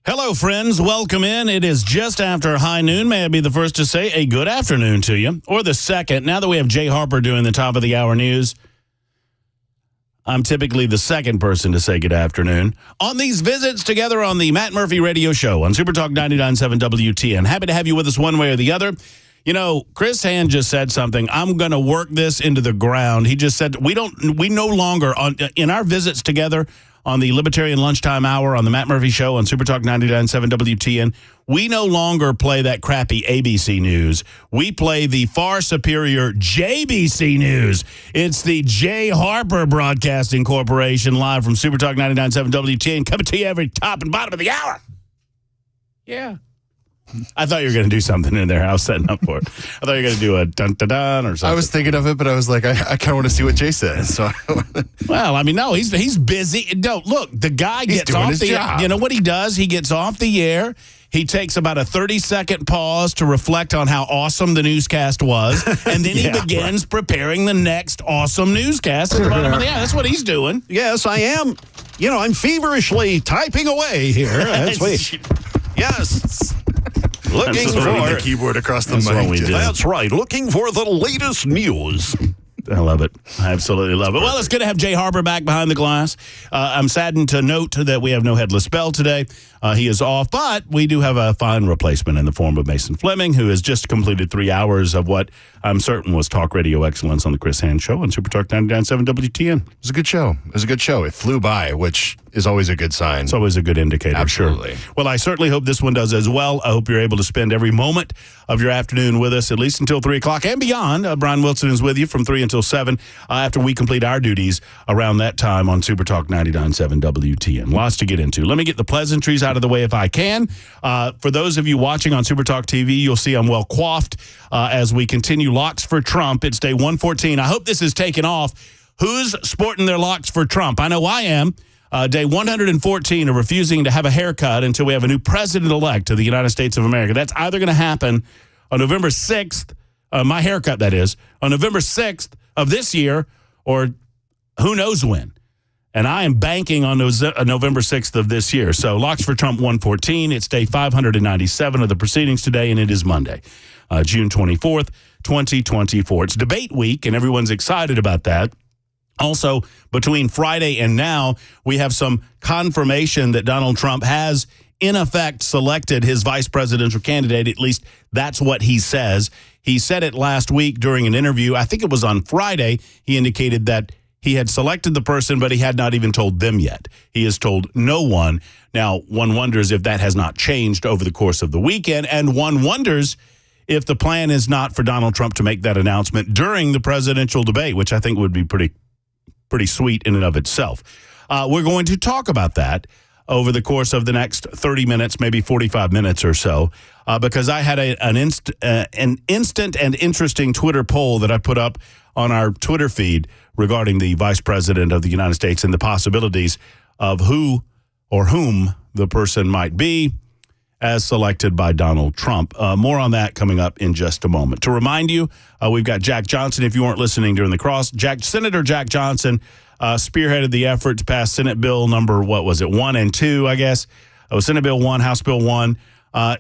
Hello, friends. Welcome in. It is just after high noon. May I be the first to say a good afternoon to you, or the second. Now that we have Jay Harper doing the top of the hour news, I'm typically the second person to say good afternoon on these visits together on the Matt Murphy Radio Show on Super Talk 99.7 WTN. Happy to have you with us one way or the other. You know, Chris Hand just said something. I'm going to work this into the ground. He just said we no longer in our visits together on the Libetarian lunchtime hour on the Matt Murphy Show on Super Talk 99.7 WTN, we no longer play that crappy ABC News. We play the far superior JBC News. It's the Jay Harper Broadcasting Corporation live from Super Talk 99.7 WTN, coming to you every top and bottom of the hour. Yeah. I thought you were going to do something in there. I was setting up for it. I thought you were going to do a dun-dun-dun or something. I was thinking of it, but I was like, I kind of want to see what Jay says. So, well, I mean, no, he's busy. No, look, the guy gets off the air. You know what he does? He gets off the air. He takes about a 30-second pause to reflect on how awesome the newscast was, and then he begins preparing the next awesome newscast at the bottom of the hour. That's what he's doing. Yes, I am. You know, I'm feverishly typing away here. That's what. Yes. Looking for the keyboard across the mic. That's right. Looking for the latest news. I love it. I absolutely love it. Well, it's good to have Jay Harper back behind the glass. I'm saddened to note that we have no Headless Bell today. He is off, but we do have a fine replacement in the form of Mason Fleming, who has just completed 3 hours of what I'm certain was talk radio excellence on the Chris Hand Show on Super Talk 99.7 WTN. It was a good show. It flew by, which is always a good sign. It's always a good indicator. Absolutely. Sure. Well, I certainly hope this one does as well. I hope you're able to spend every moment of your afternoon with us, at least until 3 o'clock and beyond. Brian Wilson is with you from 3 until 7 after we complete our duties around that time on Super Talk 99.7 WTN. Lots to get into. Let me get the pleasantries out of the way if I can. For those of you watching on Super Talk TV, you'll see I'm well coiffed as we continue Locks for Trump. It's day 114. I hope this is taken off. Who's sporting their locks for Trump? I know I am. Day 114 of refusing to have a haircut until we have a new president-elect of the United States of America. That's either going to happen on November 6th, my haircut, that is, on November 6th of this year, or who knows when. And I am banking on November 6th of this year. So Locks for Trump 114. It's day 597 of the proceedings today, and it is Monday, June 24th, 2024. It's debate week, and everyone's excited about that. Also, between Friday and now, we have some confirmation that Donald Trump has, in effect, selected his vice presidential candidate. At least that's what he says. He said it last week during an interview. I think it was on Friday. He indicated that he had selected the person, but he had not even told them yet. He has told no one. Now, one wonders if that has not changed over the course of the weekend, and one wonders if the plan is not for Donald Trump to make that announcement during the presidential debate, which I think would be pretty sweet in and of itself. We're going to talk about that over the course of the next 30 minutes, maybe 45 minutes or so, because I had an instant and interesting Twitter poll that I put up on our Twitter feed regarding the vice president of the United States and the possibilities of who or whom the person might be as selected by Donald Trump. More on that coming up in just a moment. To remind you, we've got Jack Johnson, if you weren't listening during the cross. Senator Jack Johnson spearheaded the effort to pass Senate Bill number, 1 and 2, I guess. It was Senate Bill 1, House Bill 1.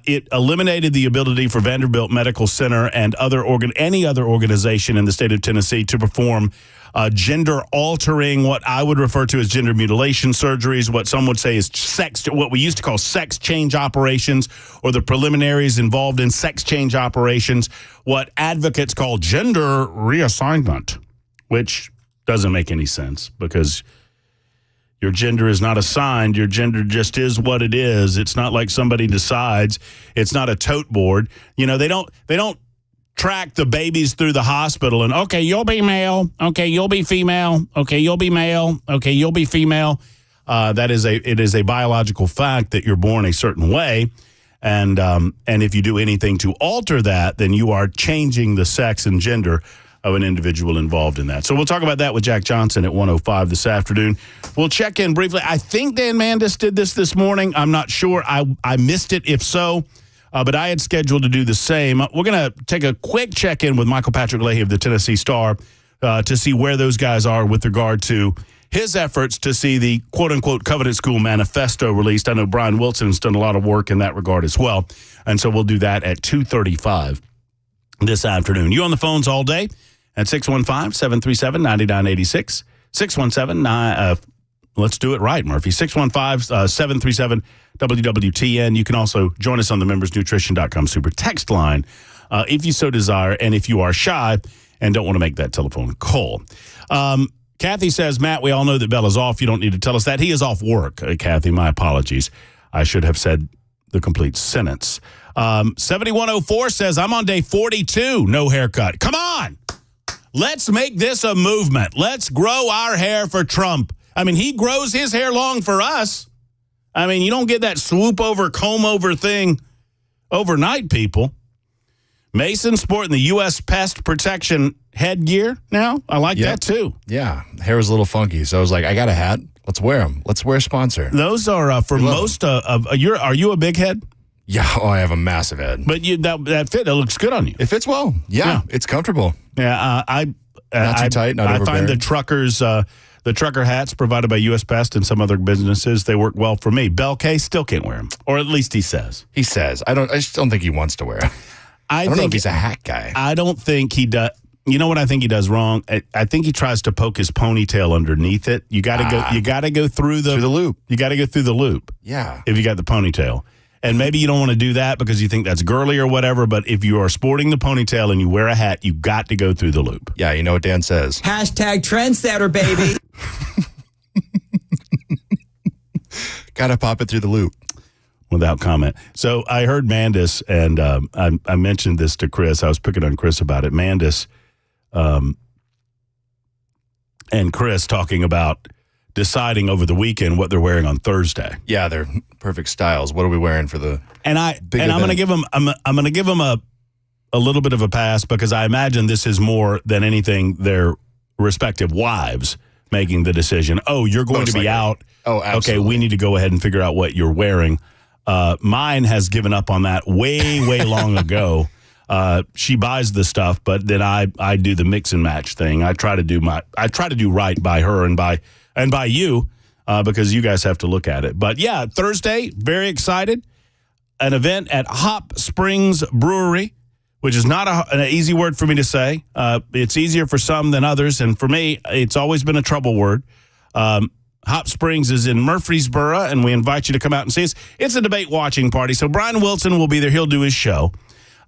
It eliminated the ability for Vanderbilt Medical Center and any other organization in the state of Tennessee to perform gender-altering, what I would refer to as gender mutilation surgeries, what some would say is what we used to call sex change operations, or the preliminaries involved in sex change operations, what advocates call gender reassignment, which doesn't make any sense because your gender is not assigned. Your gender just is what it is. It's not like somebody decides. It's not a tote board. You know, they don't track the babies through the hospital and, okay, you'll be male. Okay, you'll be female. Okay, you'll be male. Okay, you'll be female. It is a biological fact that you're born a certain way. And if you do anything to alter that, then you are changing the sex and gender of an individual involved in that. So we'll talk about that with Jack Johnson at 1:05 this afternoon. We'll check in briefly. I think Dan Mandis did this morning. I'm not sure. I missed it if so, but I had scheduled to do the same. We're going to take a quick check-in with Michael Patrick Leahy of the Tennessee Star to see where those guys are with regard to his efforts to see the quote-unquote Covenant School Manifesto released. I know Brian Wilson's done a lot of work in that regard as well, and so we'll do that at 2:35 this afternoon. You on the phones all day at 615-737-9986, 617-9... let's do it right, Murphy. 615-737-WWTN. You can also join us on the membersnutrition.com super text line if you so desire, and if you are shy and don't want to make that telephone call. Kathy says, Matt, we all know that Bella's off. You don't need to tell us that. He is off work, Kathy. My apologies. I should have said the complete sentence. 7104 says, I'm on day 42, no haircut. Come on. Let's make this a movement. Let's grow our hair for Trump. I mean, he grows his hair long for us. I mean, you don't get that swoop over, comb over thing overnight, people. Mason sporting the U.S. pest protection headgear now. I like that, too. Yeah. Hair was a little funky, so I was like, I got a hat. Let's wear them. Let's wear a sponsor. Those are for most of your. Are you a big head? Yeah. Oh, I have a massive head. But that fit, that looks good on you. It fits well. Yeah. It's comfortable. Yeah. Not too tight, not overbearing. I find the truckers, the trucker hats provided by U.S. Pest and some other businesses, they work well for me. Bell Case still can't wear them, or at least he says. He says. I just don't think he wants to wear them. I don't know if he's a hat guy. I don't think he does. You know what I think he does wrong? I think he tries to poke his ponytail underneath it. You got to go. You got to go through the loop. You got to go through the loop. Yeah. If you got the ponytail, and maybe you don't want to do that because you think that's girly or whatever. But if you are sporting the ponytail and you wear a hat, you got to go through the loop. Yeah. You know what Dan says? Hashtag trendsetter, baby. Got to pop it through the loop. Without comment. So I heard Mandis, and I mentioned this to Chris. I was picking on Chris about it. Mandis and Chris talking about deciding over the weekend what they're wearing on Thursday. Yeah, they're perfect styles. What are we wearing for the? I'm going to give them. I'm going to give them a little bit of a pass because I imagine this is more than anything their respective wives making the decision. Oh, you're going to be out. Oh, absolutely. Okay, we need to go ahead and figure out what you're wearing. Mine has given up on that way long ago. She buys the stuff, but then I do the mix and match thing. I try to do right by her and by you, because you guys have to look at it. But yeah, Thursday, very excited. An event at Hop Springs Brewery, which is not an easy word for me to say. It's easier for some than others, and for me, it's always been a trouble word. Hop Springs is in Murfreesboro, and we invite you to come out and see us. It's a debate watching party, so Brian Wilson will be there. He'll do his show.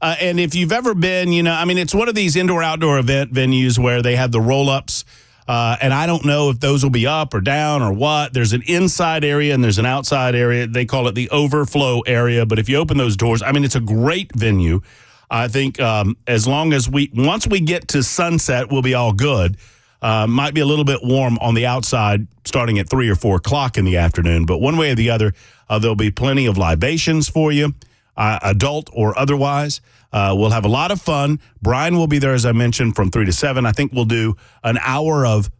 And if you've ever been, it's one of these indoor-outdoor event venues where they have the roll-ups, and I don't know if those will be up or down or what. There's an inside area and there's an outside area. They call it the overflow area, but if you open those doors, it's a great venue. I think as long as once we get to sunset, we'll be all good. Might be a little bit warm on the outside starting at 3 or 4 o'clock in the afternoon. But one way or the other, there'll be plenty of libations for you, adult or otherwise. We'll have a lot of fun. Brian will be there, as I mentioned, from 3 to 7. I think we'll do an hour of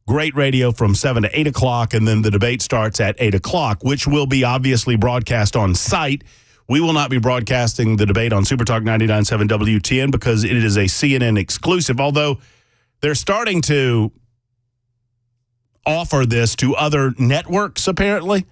great radio from 7 to 8 o'clock, and then the debate starts at 8 o'clock, which will be obviously broadcast on site. We will not be broadcasting the debate on Supertalk 99.7 WTN because it is a CNN exclusive, although they're starting to offer this to other networks, apparently.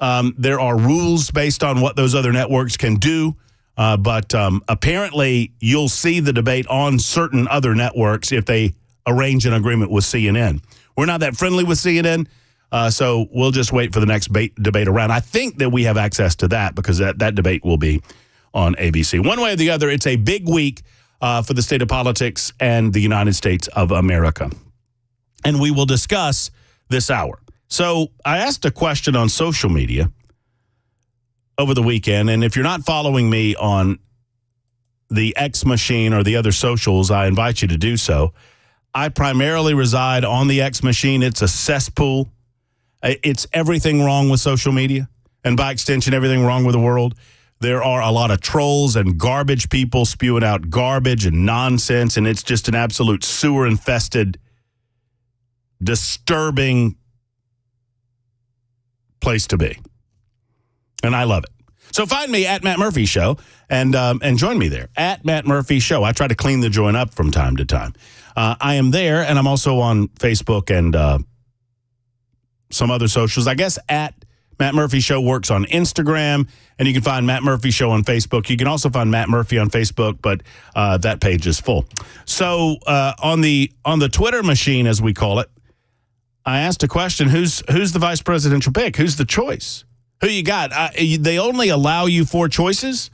There are rules based on what those other networks can do, but apparently you'll see the debate on certain other networks if they arrange an agreement with CNN. We're not that friendly with CNN, so we'll just wait for the next debate around. I think that we have access to that because that debate will be on ABC. One way or the other, it's a big week for the state of politics and the United States of America. And we will discuss this hour. So I asked a question on social media over the weekend, and if you're not following me on the X machine or the other socials, I invite you to do so. I primarily reside on the X machine. It's a cesspool. It's everything wrong with social media, and by extension, everything wrong with the world. There are a lot of trolls and garbage people spewing out garbage and nonsense, and it's just an absolute sewer-infested, disturbing place to be. And I love it. So find me at Matt Murphy Show and join me there at Matt Murphy Show. I try to clean the joint up from time to time. I am there, and I'm also on Facebook and some other socials. I guess at Matt Murphy Show works on Instagram, and you can find Matt Murphy Show on Facebook. You can also find Matt Murphy on Facebook, but that page is full. So on the Twitter machine, as we call it, I asked a question: Who's the vice presidential pick? Who's the choice? Who you got? They only allow you 4 choices,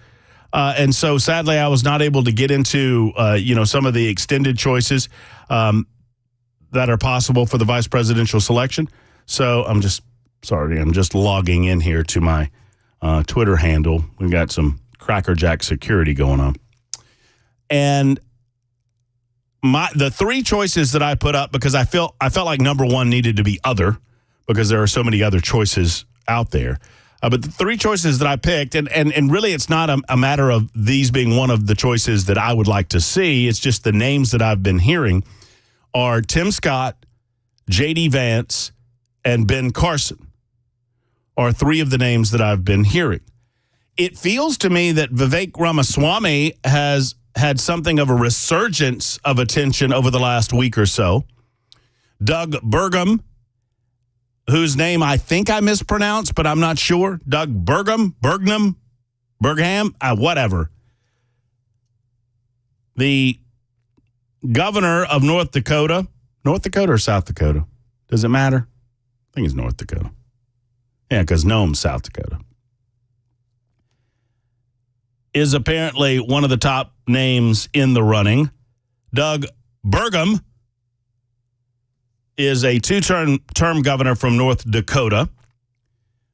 and so sadly, I was not able to get into some of the extended choices that are possible for the vice presidential selection. So I'm just logging in here to my Twitter handle. We've got some crackerjack security going on, and the 3 choices that I put up, because I felt like number 1 needed to be other, because there are so many other choices out there. But the 3 choices that I picked, and really it's not a matter of these being one of the choices that I would like to see. It's just the names that I've been hearing are Tim Scott, J.D. Vance, and Ben Carson are 3 of the names that I've been hearing. It feels to me that Vivek Ramaswamy has had something of a resurgence of attention over the last week or so. Doug Burgum, whose name I think I mispronounced, but I'm not sure. Doug Burgum, Burgham, whatever. The governor of North Dakota or South Dakota? Does it matter? I think it's North Dakota. Yeah, because Nome's South Dakota. Is apparently one of the top names in the running. Doug Burgum is a 2-term governor from North Dakota.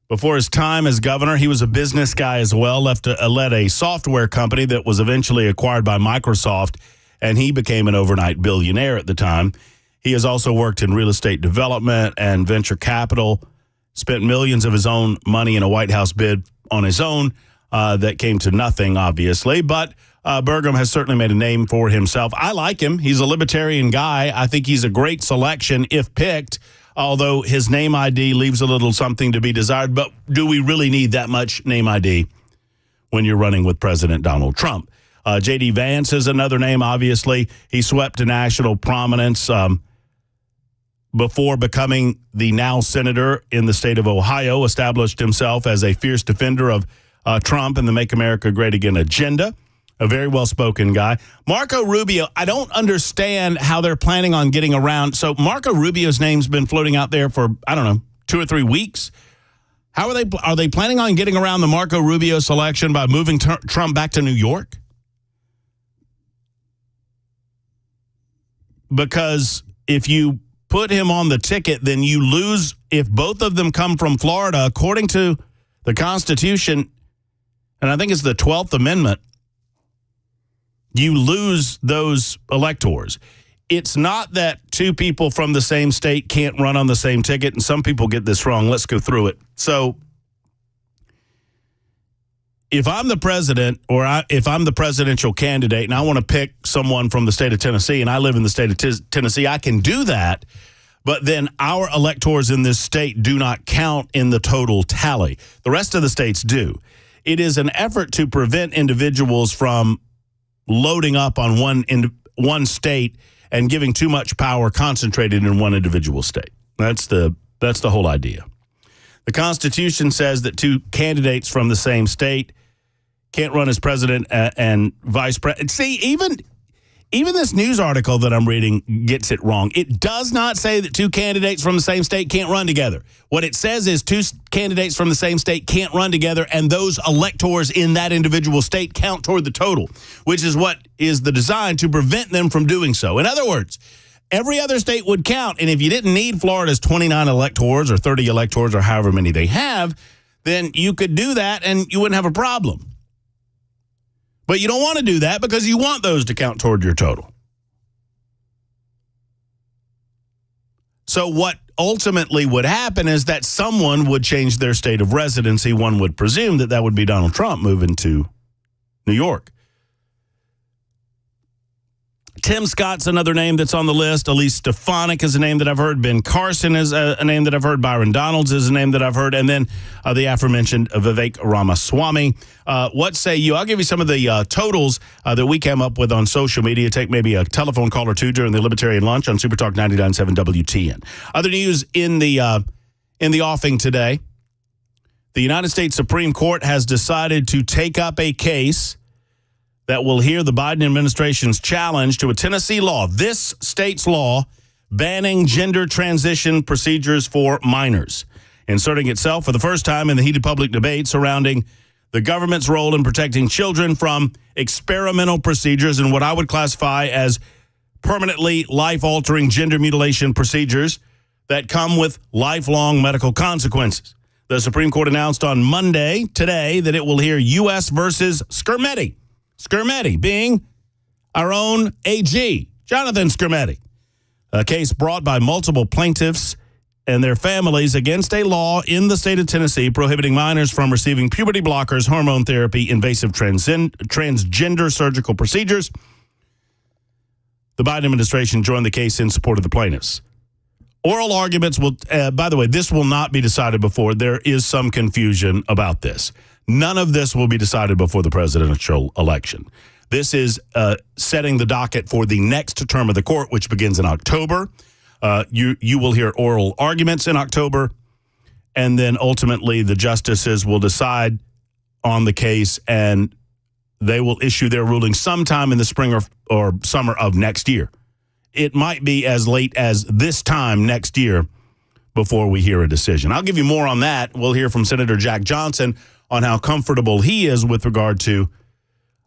Before his time as governor, he was a business guy as well, led a software company that was eventually acquired by Microsoft, and he became an overnight billionaire at the time. He has also worked in real estate development and venture capital, spent millions of his own money in a White House bid on his own that came to nothing, obviously. But Burgum has certainly made a name for himself. I like him. He's a libertarian guy. I think he's a great selection if picked, although his name ID leaves a little something to be desired. But do we really need that much name ID when you're running with President Donald Trump? J.D. Vance is another name, obviously. He swept to national prominence before becoming the now senator in the state of Ohio, established himself as a fierce defender of Trump and the Make America Great Again agenda. A very well-spoken guy. Marco Rubio, I don't understand how they're planning on getting around. So Marco Rubio's name's been floating out there for, 2 or 3 weeks. How are they planning on getting around the Marco Rubio selection by moving Trump back to New York? Because if you put him on the ticket, then you lose. If both of them come from Florida, according to the Constitution, and I think it's the 12th Amendment, you lose those electors. It's not that 2 people from the same state can't run on the same ticket, and some people get this wrong. Let's go through it. So if I'm the president, or if I'm the presidential candidate and I want to pick someone from the state of Tennessee, and I live in the state of Tennessee, I can do that, but then our electors in this state do not count in the total tally. The rest of the states do. It is an effort to prevent individuals from loading up on one state and giving too much power concentrated in one individual state. That's the whole idea. The Constitution says that 2 candidates from the same state can't run as president and vice president. See, even this news article that I'm reading gets it wrong. It does not say that 2 candidates from the same state can't run together. What it says is 2 candidates from the same state can't run together, and those electors in that individual state count toward the total, which is what is the design to prevent them from doing so. In other words, every other state would count, and if you didn't need Florida's 29 electors or 30 electors or however many they have, then you could do that and you wouldn't have a problem. But you don't want to do that because you want those to count toward your total. So what ultimately would happen is that someone would change their state of residency. One would presume that would be Donald Trump moving to New York. Tim Scott's another name that's on the list. Elise Stefanik is a name that I've heard. Ben Carson is a name that I've heard. Byron Donalds is a name that I've heard. And then the aforementioned Vivek Ramaswamy. What say you? I'll give you some of the totals that we came up with on social media. Take maybe a telephone call or two during the Libertarian lunch on Super Talk 99.7 WTN. Other news in the in the offing today. The United States Supreme Court has decided to take up a case that will hear the Biden administration's challenge to a Tennessee law, this state's law, banning gender transition procedures for minors, inserting itself for the first time in the heated public debate surrounding the government's role in protecting children from experimental procedures and what I would classify as permanently life-altering gender mutilation procedures that come with lifelong medical consequences. The Supreme Court announced on Monday, today, that it will hear U.S. versus Skermetti. Skermetti being our own AG, Jonathan Skermetti. A case brought by multiple plaintiffs and their families against a law in the state of Tennessee prohibiting minors from receiving puberty blockers, hormone therapy, invasive transgender surgical procedures. The Biden administration joined the case in support of the plaintiffs. Oral arguments will, by the way, this will not be decided before. There is some confusion about this. None of this will be decided before the presidential election. This is setting the docket for the next term of the court, which begins in October. You will hear oral arguments in October, and then ultimately the justices will decide on the case, and they will issue their ruling sometime in the spring or summer of next year. It might be as late as this time next year before we hear a decision. I'll give you more on that. We'll hear from Senator Jack Johnson on how comfortable he is with regard to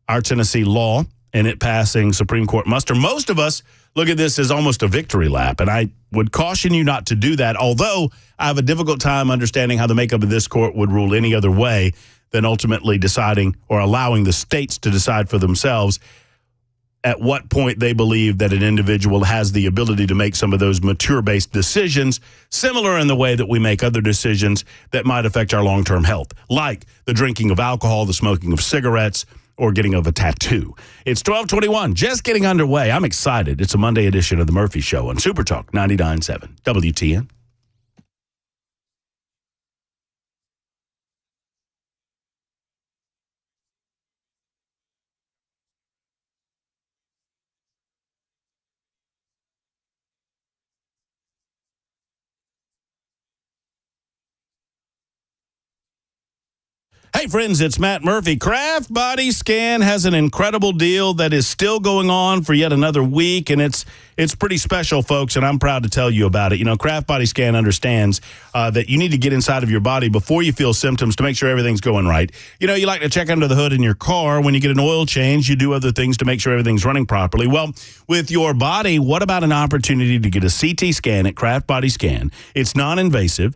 our Tennessee law and it passing Supreme Court muster. Most of us look at this as almost a victory lap, and I would caution you not to do that, although I have a difficult time understanding how the makeup of this court would rule any other way than ultimately deciding or allowing the states to decide for themselves at what point they believe that an individual has the ability to make some of those mature-based decisions, similar in the way that we make other decisions that might affect our long-term health, like the drinking of alcohol, the smoking of cigarettes, or getting of a tattoo. It's 12:21, just getting underway. I'm excited. It's a Monday edition of The Murphy Show on Super Talk 99.7 WTN. Hey, friends, it's Matt Murphy. Kraft Body Scan has an incredible deal that is still going on for yet another week, and it's pretty special, folks, and I'm proud to tell you about it. You know, Kraft Body Scan understands that you need to get inside of your body before you feel symptoms to make sure everything's going right. You know, you like to check under the hood in your car. When you get an oil change, you do other things to make sure everything's running properly. Well, with your body, what about an opportunity to get a CT scan at Kraft Body Scan? It's non-invasive.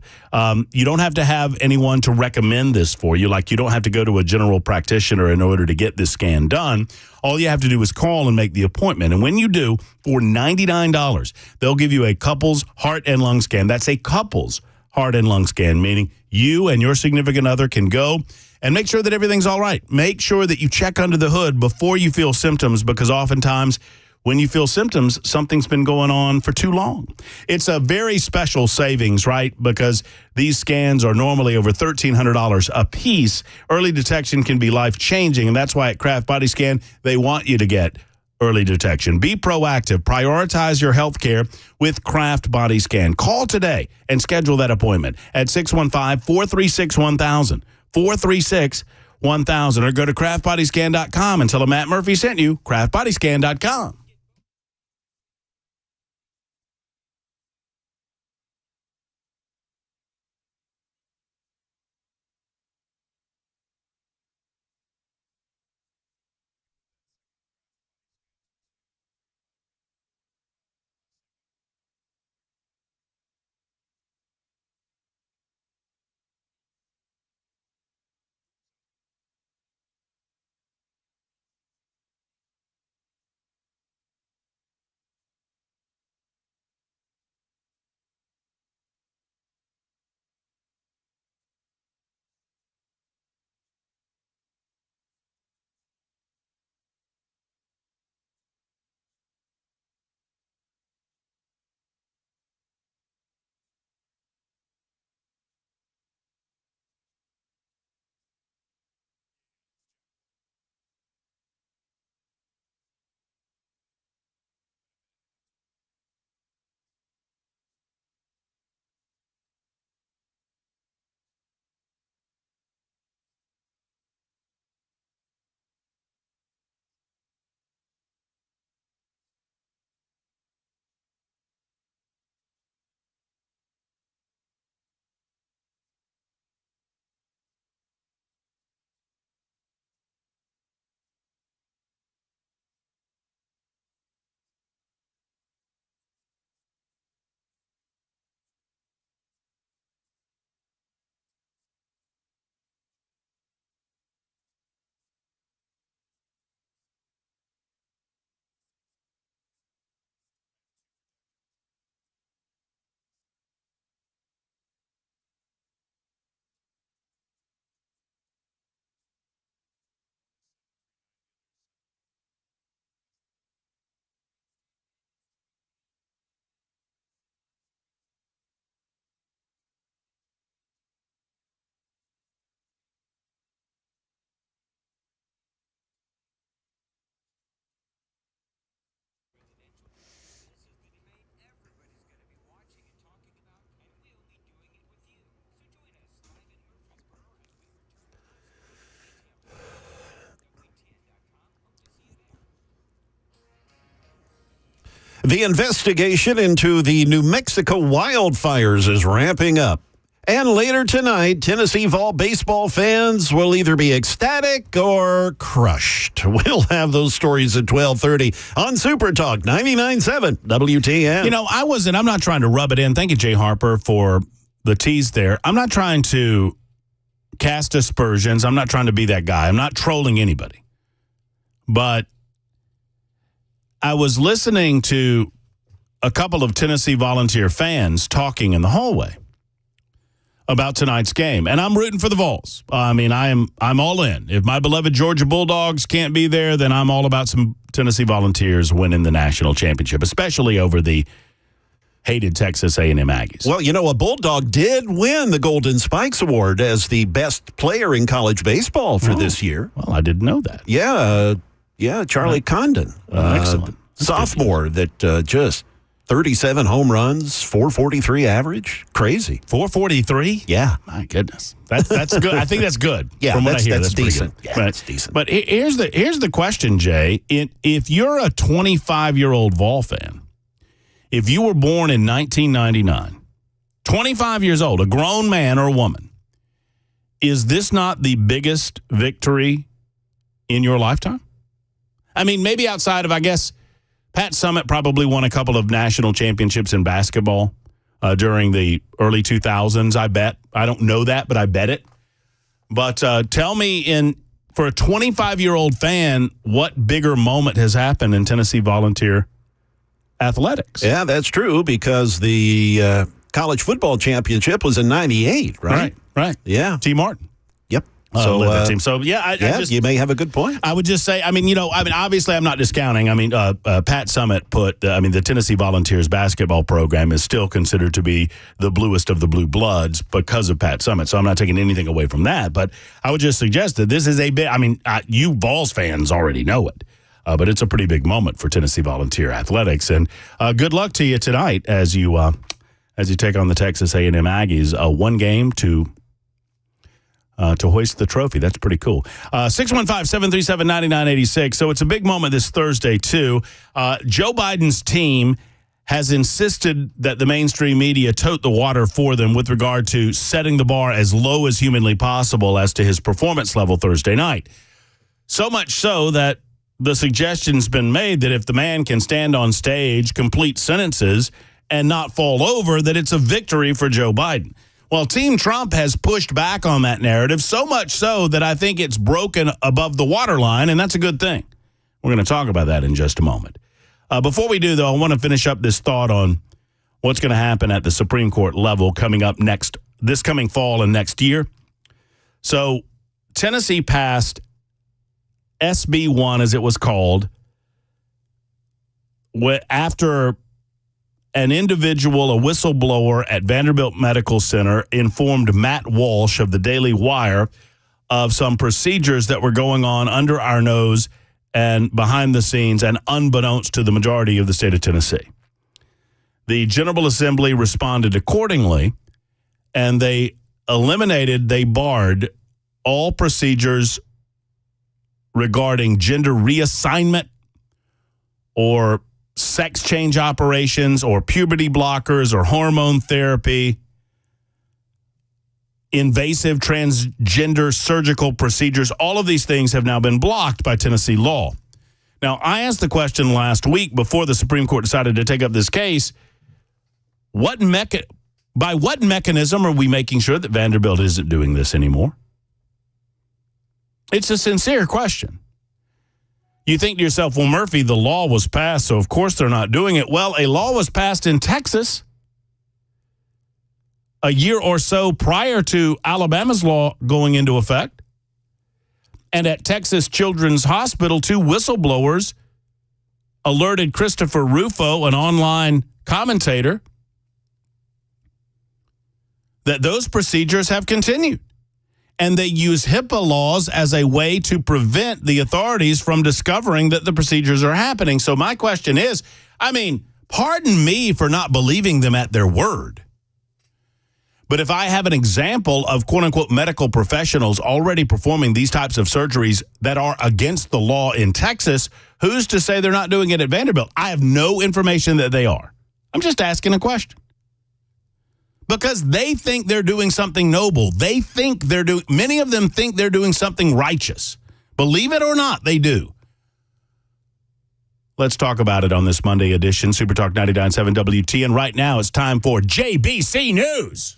You don't have to have anyone to recommend this for you. Like, you don't have to go to a general practitioner in order to get this scan done. All you have to do is call and make the appointment. And when you do, for $99, they'll give you a couple's heart and lung scan. That's a couple's heart and lung scan, meaning you and your significant other can go and make sure that everything's all right. Make sure that you check under the hood before you feel symptoms, because oftentimes when you feel symptoms, something's been going on for too long. It's a very special savings, right? Because these scans are normally over $1,300 a piece. Early detection can be life-changing, and that's why at Kraft Body Scan, they want you to get early detection. Be proactive. Prioritize your health care with Kraft Body Scan. Call today and schedule that appointment at 615-436-1000, 436-1000, or go to craftbodyscan.com and tell them Matt Murphy sent you, craftbodyscan.com. The investigation into the New Mexico wildfires is ramping up. And later tonight, Tennessee Vol baseball fans will either be ecstatic or crushed. We'll have those stories at 12:30 on Super Talk 99.7 WTN. You know, I'm not trying to rub it in. Thank you, Jay Harper, for the tease there. I'm not trying to cast aspersions. I'm not trying to be that guy. I'm not trolling anybody. But I was listening to a couple of Tennessee Volunteer fans talking in the hallway about tonight's game, and I'm rooting for the Vols. I mean, I'm all in. If my beloved Georgia Bulldogs can't be there, then I'm all about some Tennessee Volunteers winning the national championship, especially over the hated Texas A&M Aggies. Well, you know, a Bulldog did win the Golden Spikes Award as the best player in college baseball for this year. Well, I didn't know that. Yeah, Charlie Condon, excellent. sophomore that just 37 home runs, 443 average. Crazy. 443? Yeah. My goodness. That's good. I think that's good. Yeah, from what I hear, that's decent. Pretty good. Yeah, but, that's decent. But here's the question, Jay. If you're a 25-year-old Vol fan, if you were born in 1999, 25 years old, a grown man or woman, is this not the biggest victory in your lifetime? I mean, maybe outside of, I guess, Pat Summitt probably won a couple of national championships in basketball during the early 2000s, I bet. I don't know that, but I bet it. But tell me, for a 25-year-old fan, what bigger moment has happened in Tennessee Volunteer athletics? Yeah, that's true, because the college football championship was in 98, right? Right. Yeah. T. Martin. Yep. Led that team. So, I just, you may have a good point. I would just say, obviously I'm not discounting. Pat Summitt put, the Tennessee Volunteers basketball program is still considered to be the bluest of the blue bloods because of Pat Summitt. So I'm not taking anything away from that. But I would just suggest that this is a bit, you Vols fans already know it. But it's a pretty big moment for Tennessee Volunteer athletics. And good luck to you tonight as you take on the Texas A&M Aggies. One game to hoist the trophy. That's pretty cool. 615-737-9986. So it's a big moment this Thursday, too. Joe Biden's team has insisted that the mainstream media tote the water for them with regard to setting the bar as low as humanly possible as to his performance level Thursday night. So much so that the suggestion's been made that if the man can stand on stage, complete sentences, and not fall over, that it's a victory for Joe Biden. Well, Team Trump has pushed back on that narrative, so much so that I think it's broken above the waterline, and that's a good thing. We're going to talk about that in just a moment. Before we do, though, I want to finish up this thought on what's going to happen at the Supreme Court level coming up this coming fall and next year. So Tennessee passed SB 1, as it was called, after an individual, a whistleblower at Vanderbilt Medical Center, informed Matt Walsh of the Daily Wire of some procedures that were going on under our nose and behind the scenes and unbeknownst to the majority of the state of Tennessee. The General Assembly responded accordingly, and they barred all procedures regarding gender reassignment or sex change operations or puberty blockers or hormone therapy, invasive transgender surgical procedures. All of these things have now been blocked by Tennessee law. Now, I asked the question last week before the Supreme Court decided to take up this case, by what mechanism are we making sure that Vanderbilt isn't doing this anymore? It's a sincere question. You think to yourself, well, Murphy, the law was passed, so of course they're not doing it. Well, a law was passed in Texas a year or so prior to Alabama's law going into effect. And at Texas Children's Hospital, 2 whistleblowers alerted Christopher Rufo, an online commentator, that those procedures have continued. And they use HIPAA laws as a way to prevent the authorities from discovering that the procedures are happening. So my question is, pardon me for not believing them at their word, But if I have an example of quote-unquote medical professionals already performing these types of surgeries that are against the law in Texas, who's to say they're not doing it at Vanderbilt? I have no information that they are. I'm just asking a question. Because they think they're doing something noble. Many of them think they're doing something righteous. Believe it or not, they do. Let's talk about it on this Monday edition, Super Talk 99.7 WTN. Right now, it's time for JBC News.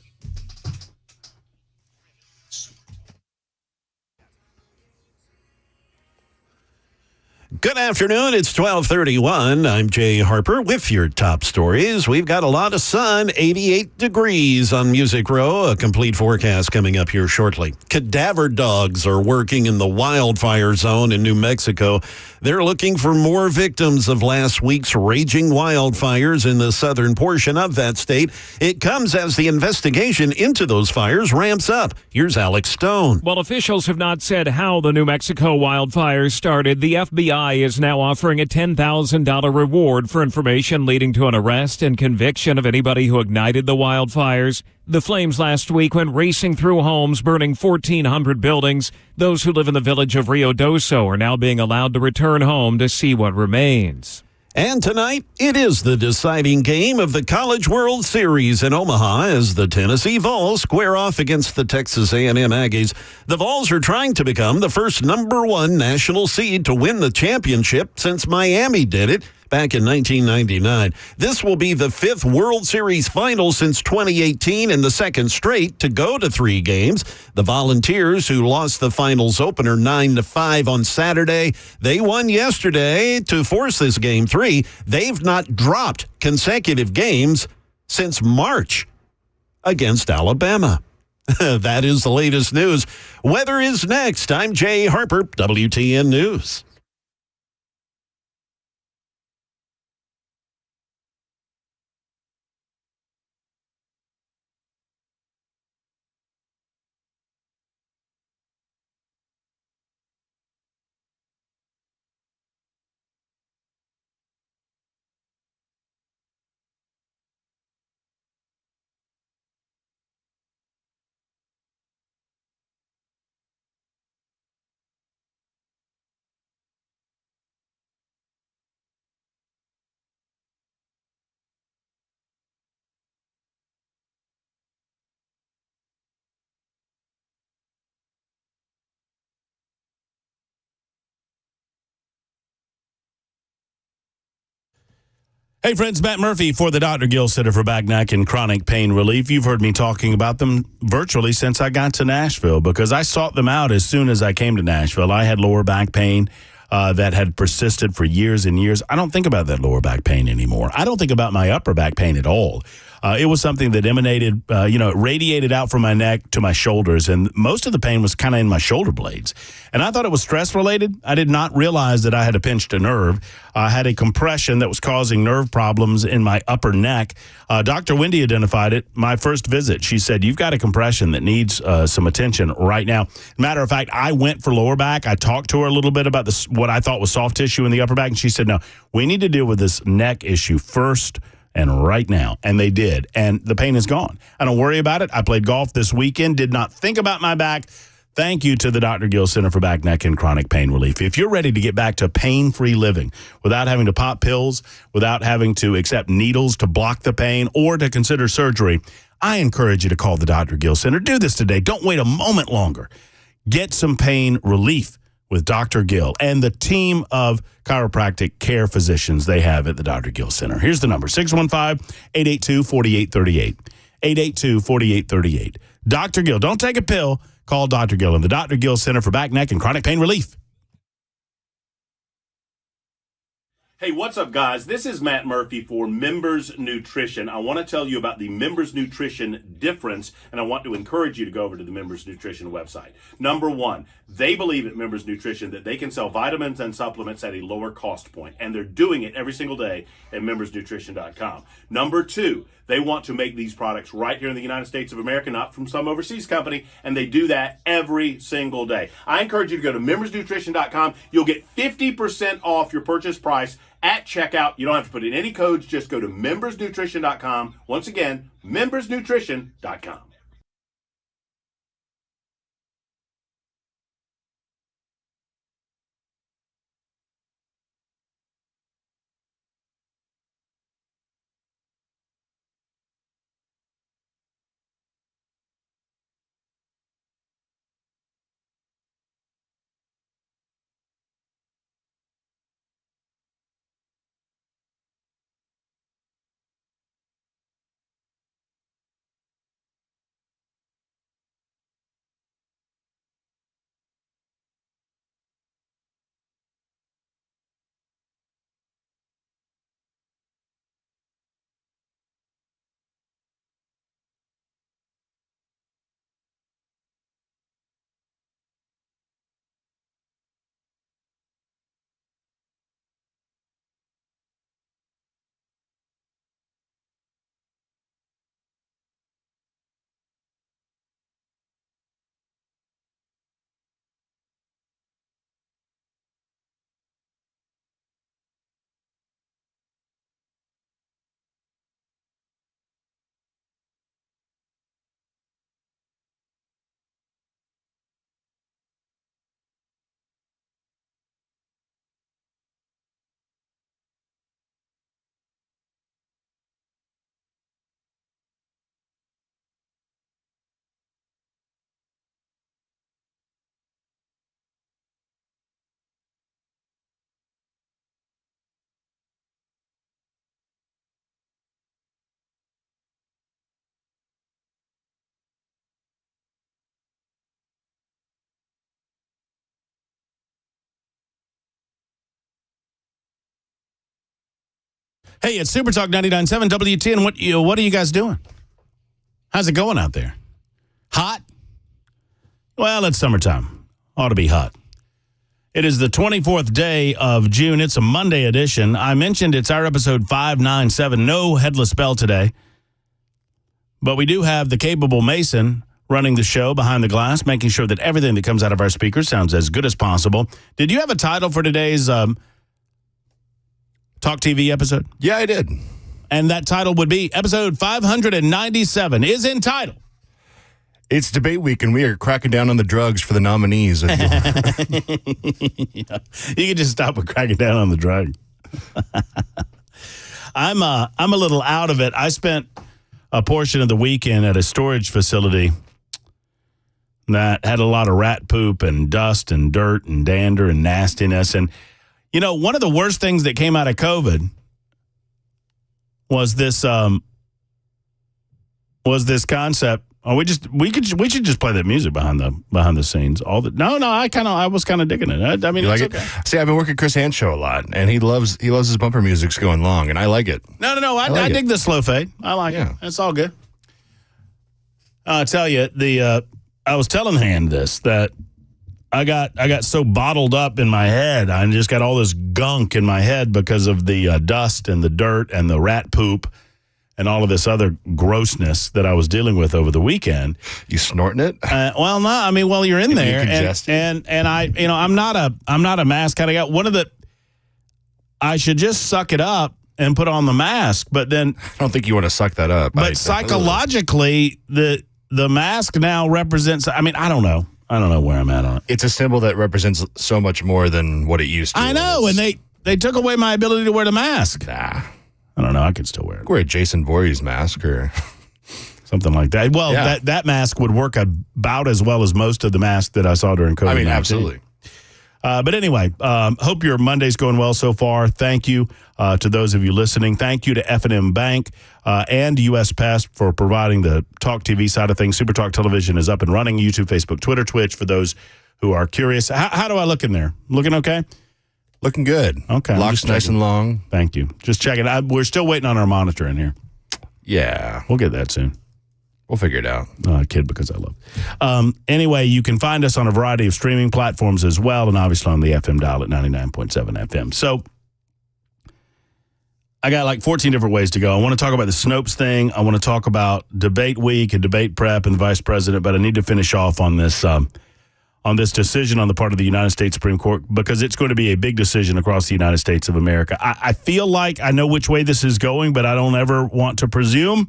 Good afternoon. It's 12:31. I'm Jay Harper with your top stories. We've got a lot of sun, 88 degrees on Music Row. A complete forecast coming up here shortly. Cadaver dogs are working in the wildfire zone in New Mexico. They're looking for more victims of last week's raging wildfires in the southern portion of that state. It comes as the investigation into those fires ramps up. Here's Alex Stone. While officials have not said how the New Mexico wildfires started, the FBI is now offering a $10,000 reward for information leading to an arrest and conviction of anybody who ignited the wildfires. The flames last week went racing through homes, burning 1,400 buildings. Those who live in the village of Rio Doso are now being allowed to return home to see what remains. And tonight, it is the deciding game of the College World Series in Omaha as the Tennessee Vols square off against the Texas A&M Aggies. The Vols are trying to become the first #1 national seed to win the championship since Miami did it back in 1999. This will be the 5th World Series final since 2018 and the second straight to go to 3 games. The Volunteers, who lost the finals opener 9-5 on Saturday, they won yesterday to force this game 3. They've not dropped consecutive games since March against Alabama. That is the latest news. Weather is next. I'm Jay Harper, WTN News. Hey, friends, Matt Murphy for the Dr. Gill Center for Back, Neck, and Chronic Pain Relief. You've heard me talking about them virtually since I got to Nashville because I sought them out as soon as I came to Nashville. I had lower back pain that had persisted for years and years. I don't think about that lower back pain anymore. I don't think about my upper back pain at all. It was something that emanated, it radiated out from my neck to my shoulders, and most of the pain was kind of in my shoulder blades. And I thought it was stress-related. I did not realize that I had a pinched a nerve. I had a compression that was causing nerve problems in my upper neck. Dr. Wendy identified it my first visit. She said, you've got a compression that needs some attention right now. Matter of fact, I went for lower back. I talked to her a little bit about this, what I thought was soft tissue in the upper back, and she said, no, we need to deal with this neck issue first and right now. And they did. And the pain is gone. I don't worry about it. I played golf this weekend, did not think about my back. Thank you to the Dr. Gill Center for Back, Neck, and Chronic Pain Relief. If you're ready to get back to pain-free living without having to pop pills, without having to accept needles to block the pain, or to consider surgery, I encourage you to call the Dr. Gill Center. Do this today. Don't wait a moment longer. Get some pain relief with Dr. Gill and the team of chiropractic care physicians they have at the Dr. Gill Center. Here's the number, 615-882-4838. 882-4838. Dr. Gill, don't take a pill. Call Dr. Gill and the Dr. Gill Center for Back, Neck, and Chronic Pain Relief. Hey, what's up, guys? This is Matt Murphy for Members Nutrition. I want to tell you about the Members Nutrition difference, and I want to encourage you to go over to the Members Nutrition website. Number one, they believe at Members Nutrition that they can sell vitamins and supplements at a lower cost point, and they're doing it every single day at membersnutrition.com. Number two, they want to make these products right here in the United States of America, not from some overseas company, and they do that every single day. I encourage you to go to membersnutrition.com. You'll get 50% off your purchase price at checkout. You don't have to put in any codes. Just go to membersnutrition.com. Once again, membersnutrition.com. Hey, it's Super Talk 99.7 WTN. What are you guys doing? How's it going out there? Hot? Well, it's summertime. Ought to be hot. It is the 24th day of June. It's a Monday edition. I mentioned it's our episode 597. No Headless Bell today. But we do have the capable Mason running the show behind the glass, making sure that everything that comes out of our speakers sounds as good as possible. Did you have a title for today's Talk TV episode? Yeah, I did. And that title would be episode 597 is entitled. It's debate week, and we are cracking down on the drugs for the nominees. Yeah. You can just stop with cracking down on the drug. I'm a little out of it. I spent a portion of the weekend at a storage facility that had a lot of rat poop and dust and dirt and dander and nastiness. And, you know, one of the worst things that came out of COVID was this concept. Oh, we should just play that music behind the scenes. I was kind of digging it. I mean, you it's like okay. it? See, I've been working Chris Hand's show a lot, and he loves his bumper music going long, and I like it. No. I dig the slow fade. I like it. It's all good. I'll tell you, I was telling Hand this, that I got so bottled up in my head. I just got all this gunk in my head because of the dust and the dirt and the rat poop and all of this other grossness that I was dealing with over the weekend. You snorting it? Well, no. I mean, you're in there, congested? and I, I'm not a mask kind of guy. I should just suck it up and put on the mask, but then I don't think you want to suck that up. But psychologically, the mask now represents. I mean, I don't know where I'm at on it. It's a symbol that represents so much more than what it used to. I know, and they took away my ability to wear the mask. Nah. I don't know. I could still wear it. Wear a Jason Voorhees mask or something like that. Well, that mask would work about as well as most of the masks that I saw during COVID-19. I mean, absolutely. But anyway, hope your Monday's going well so far. Thank you to those of you listening. Thank you to F&M Bank and US Pest for providing the Talk TV side of things. Super Talk Television is up and running. YouTube, Facebook, Twitter, Twitch for those who are curious. How do I look in there? Looking okay? Looking good. Okay. Locks nice and long. Thank you. Just checking. We're still waiting on our monitor in here. Yeah. We'll get that soon. We'll figure it out. I kid because I love. Anyway, you can find us on a variety of streaming platforms as well, and obviously on the FM dial at 99.7 FM. So I got like 14 different ways to go. I want to talk about the Snopes thing. I want to talk about debate week and debate prep and the vice president, but I need to finish off on this decision on the part of the United States Supreme Court, because it's going to be a big decision across the United States of America. I feel like I know which way this is going, but I don't ever want to presume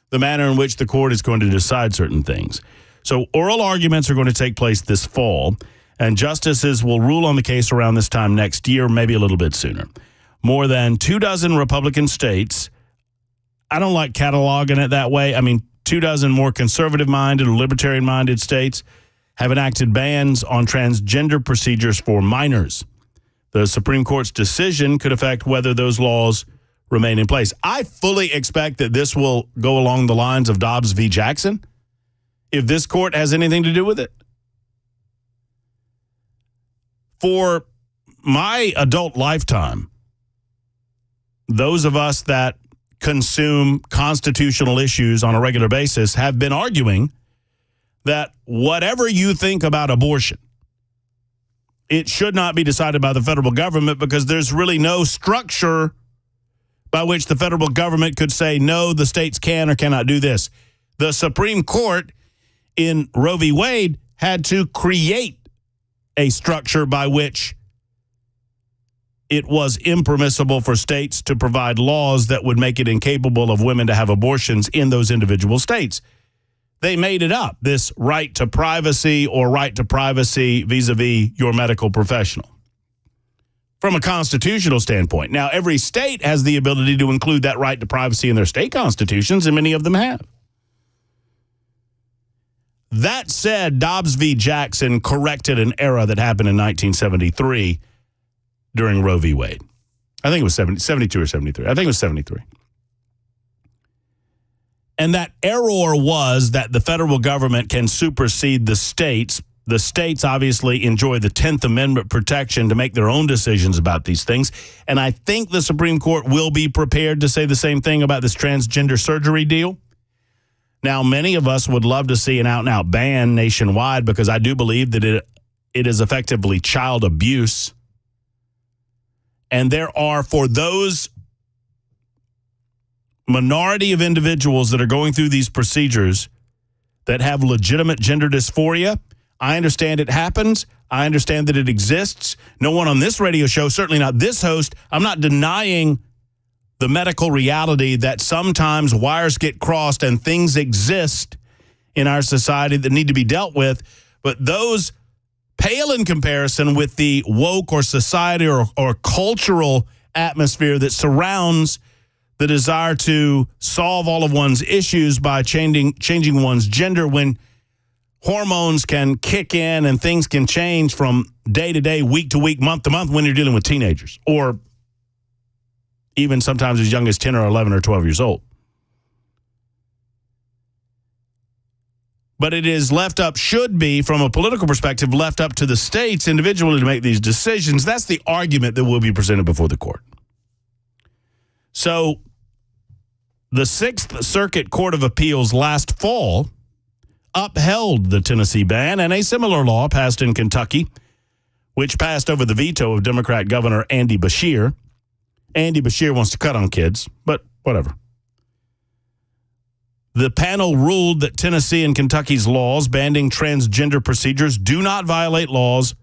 the manner in which the court is going to decide certain things. So oral arguments are going to take place this fall, and justices will rule on the case around this time next year, maybe a little bit sooner. More than 24 Republican states, I don't like cataloging it that way. I mean, 24 more conservative-minded or libertarian-minded states have enacted bans on transgender procedures for minors. The Supreme Court's decision could affect whether those laws remain in place. I fully expect that this will go along the lines of Dobbs v. Jackson, if this court has anything to do with it. For my adult lifetime, those of us that consume constitutional issues on a regular basis have been arguing that whatever you think about abortion, it should not be decided by the federal government, because there's really no structure by which the federal government could say, no, the states can or cannot do this. The Supreme Court in Roe v. Wade had to create a structure by which it was impermissible for states to provide laws that would make it incapable of women to have abortions in those individual states. They made it up, this right to privacy or right to privacy vis-a-vis your medical professional, from a constitutional standpoint. Now, every state has the ability to include that right to privacy in their state constitutions, and many of them have. That said, Dobbs v. Jackson corrected an error that happened in 1973 during Roe v. Wade. I think it was 72 or 73. I think it was 73. And that error was that the federal government can supersede the states, the states obviously enjoy the 10th Amendment protection to make their own decisions about these things. And I think the Supreme Court will be prepared to say the same thing about this transgender surgery deal. Now, many of us would love to see an out-and-out ban nationwide because I do believe that it is effectively child abuse. And there are, for those minority of individuals that are going through these procedures that have legitimate gender dysphoria, I understand it happens. I understand that it exists. No one on this radio show, certainly not this host, I'm not denying the medical reality that sometimes wires get crossed and things exist in our society that need to be dealt with. But those pale in comparison with the woke or society or cultural atmosphere that surrounds the desire to solve all of one's issues by changing one's gender when hormones can kick in and things can change from day to day, week to week, month to month when you're dealing with teenagers or even sometimes as young as 10 or 11 or 12 years old. But it is left up, should be, from a political perspective, left up to the states individually to make these decisions. That's the argument that will be presented before the court. So the Sixth Circuit Court of Appeals last fall upheld the Tennessee ban, and a similar law passed in Kentucky, which passed over the veto of Democrat Governor Andy Beshear. Andy Beshear wants to cut on kids, but whatever. The panel ruled that Tennessee and Kentucky's laws banning transgender procedures do not violate laws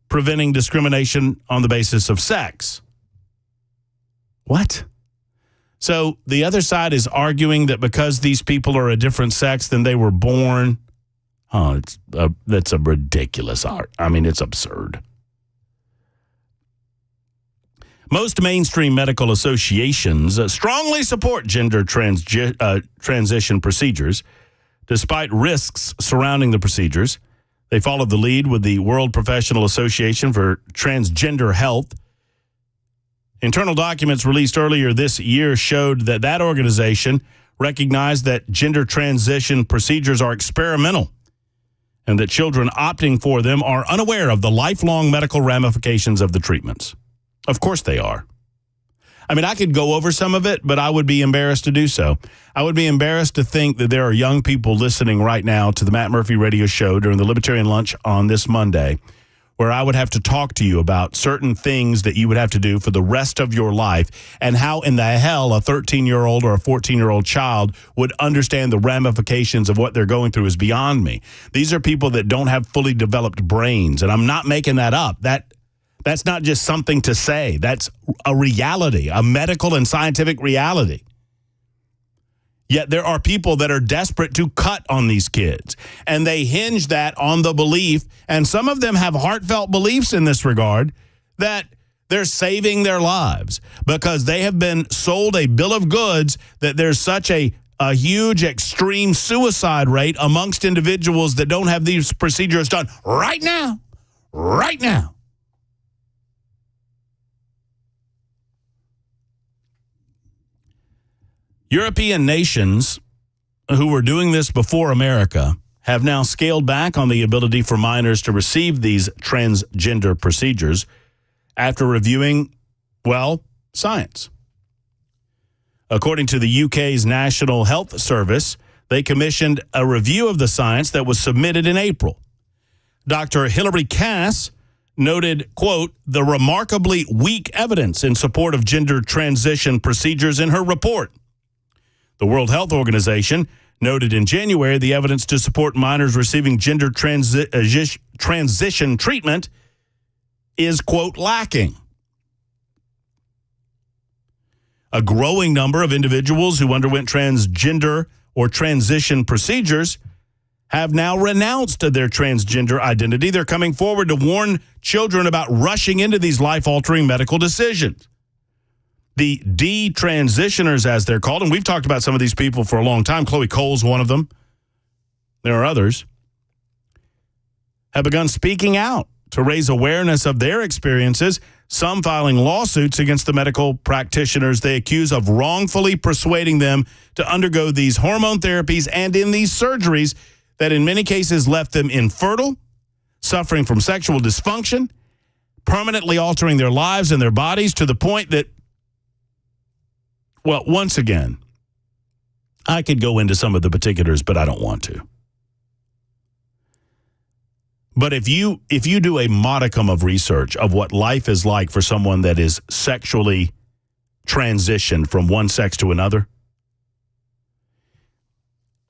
preventing discrimination on the basis of sex. What? So the other side is arguing that because these people are a different sex than they were born, that's a ridiculous art. I mean, it's absurd. Most mainstream medical associations strongly support gender transition procedures, despite risks surrounding the procedures. They followed the lead with the World Professional Association for Transgender Health. Internal documents released earlier this year showed that that organization recognized that gender transition procedures are experimental and that children opting for them are unaware of the lifelong medical ramifications of the treatments. Of course they are. I mean, I could go over some of it, but I would be embarrassed to do so. I would be embarrassed to think that there are young people listening right now to the Matt Murphy radio show during the Libertarian lunch on this Monday, where I would have to talk to you about certain things that you would have to do for the rest of your life and how in the hell a 13-year-old or a 14-year-old child would understand the ramifications of what they're going through is beyond me. These are people that don't have fully developed brains, and I'm not making that up. That's not just something to say. That's a reality, a medical and scientific reality. Yet there are people that are desperate to cut on these kids, and they hinge that on the belief, and some of them have heartfelt beliefs in this regard, that they're saving their lives because they have been sold a bill of goods that there's such a huge extreme suicide rate amongst individuals that don't have these procedures done right now. Right now. European nations who were doing this before America have now scaled back on the ability for minors to receive these transgender procedures after reviewing, well, science. According to the UK's National Health Service, they commissioned a review of the science that was submitted in April. Dr. Hilary Cass noted, quote, the remarkably weak evidence in support of gender transition procedures in her report. The World Health Organization noted in January the evidence to support minors receiving gender transition treatment is, quote, lacking. A growing number of individuals who underwent transgender or transition procedures have now renounced their transgender identity. They're coming forward to warn children about rushing into these life-altering medical decisions. The detransitioners, as they're called, and we've talked about some of these people for a long time. Chloe Cole's one of them. There are others. Have begun speaking out to raise awareness of their experiences, some filing lawsuits against the medical practitioners they accuse of wrongfully persuading them to undergo these hormone therapies and in these surgeries that in many cases left them infertile suffering from sexual dysfunction, permanently altering their lives and their bodies to the point that, well, once again, I could go into some of the particulars, but I don't want to. But if you do a modicum of research of what life is like for someone that is sexually transitioned from one sex to another,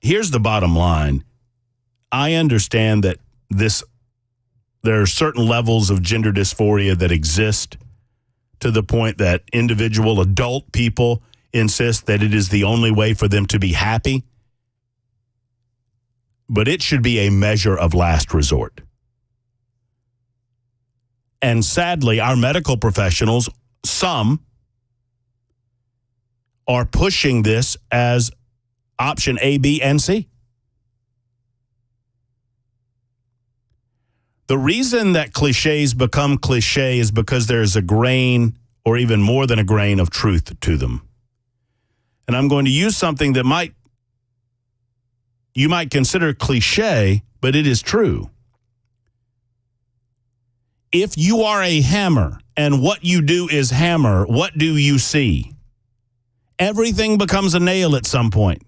here's the bottom line. I understand that there are certain levels of gender dysphoria that exist to the point that individual adult people insist that it is the only way for them to be happy. But it should be a measure of last resort. And sadly, our medical professionals, some, are pushing this as option A, B, and C. The reason that cliches become cliche is because there's a grain, or even more than a grain, of truth to them. And I'm going to use something that you might consider cliche, but it is true. If you are a hammer and what you do is hammer, what do you see? Everything becomes a nail at some point.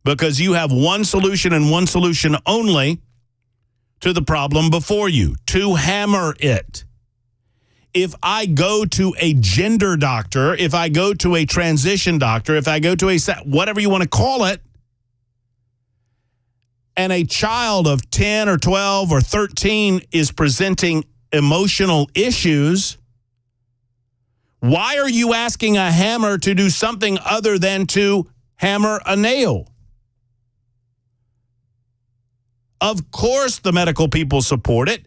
Because you have one solution and one solution only to the problem before you, to hammer it. If I go to a gender doctor, if I go to a transition doctor, if I go to whatever you want to call it, and a child of 10 or 12 or 13 is presenting emotional issues, why are you asking a hammer to do something other than to hammer a nail? Of course, the medical people support it.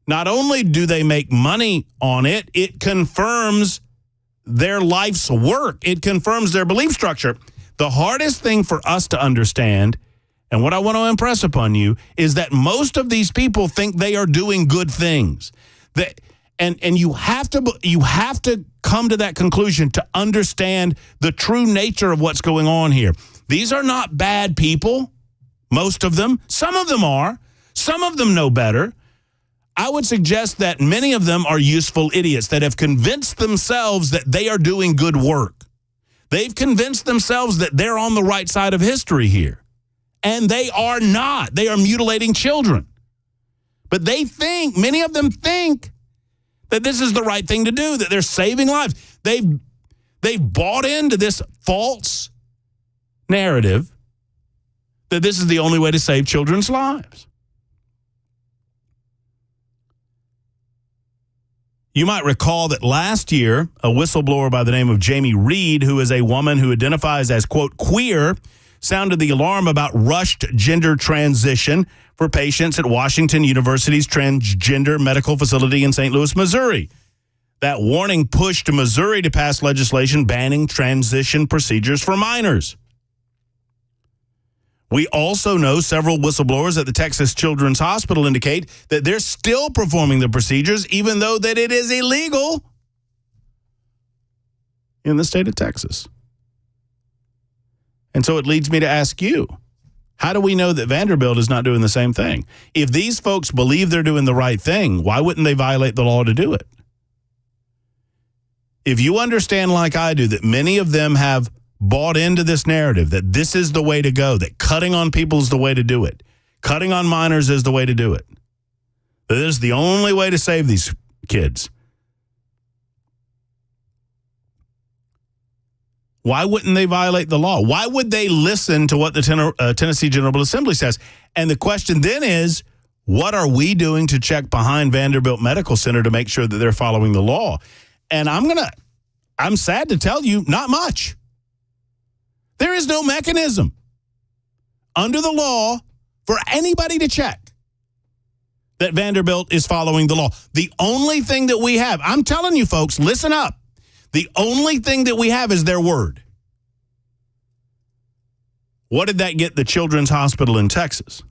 Not only do they make money on it, it confirms their life's work. It confirms their belief structure. The hardest thing for us to understand, and what I want to impress upon you, is that most of these people think they are doing good things. And you have to come to that conclusion to understand the true nature of what's going on here. These are not bad people, most of them. Some of them are. Some of them know better. I would suggest that many of them are useful idiots that have convinced themselves that they are doing good work. They've convinced themselves that they're on the right side of history here. And they are not. They are mutilating children. But many of them think that this is the right thing to do, that they're saving lives. They've bought into this false narrative that this is the only way to save children's lives. You might recall that last year, a whistleblower by the name of Jamie Reed, who is a woman who identifies as, quote, queer, sounded the alarm about rushed gender transition for patients at Washington University's transgender medical facility in St. Louis, Missouri. That warning pushed Missouri to pass legislation banning transition procedures for minors. We also know several whistleblowers at the Texas Children's Hospital indicate that they're still performing the procedures, even though that it is illegal in the state of Texas. And so it leads me to ask you, how do we know that Vanderbilt is not doing the same thing? If these folks believe they're doing the right thing, why wouldn't they violate the law to do it? If you understand, like I do, that many of them have bought into this narrative, that this is the way to go, that cutting on people is the way to do it, cutting on minors is the way to do it, that this is the only way to save these kids, why wouldn't they violate the law? Why would they listen to what the Tennessee General Assembly says? And the question then is, what are we doing to check behind Vanderbilt Medical Center to make sure that they're following the law? And I'm sad to tell you, not much. There is no mechanism under the law for anybody to check that Vanderbilt is following the law. The only thing that we have, I'm telling you folks, listen up. The only thing that we have is their word. What did that get the Children's Hospital in Texas?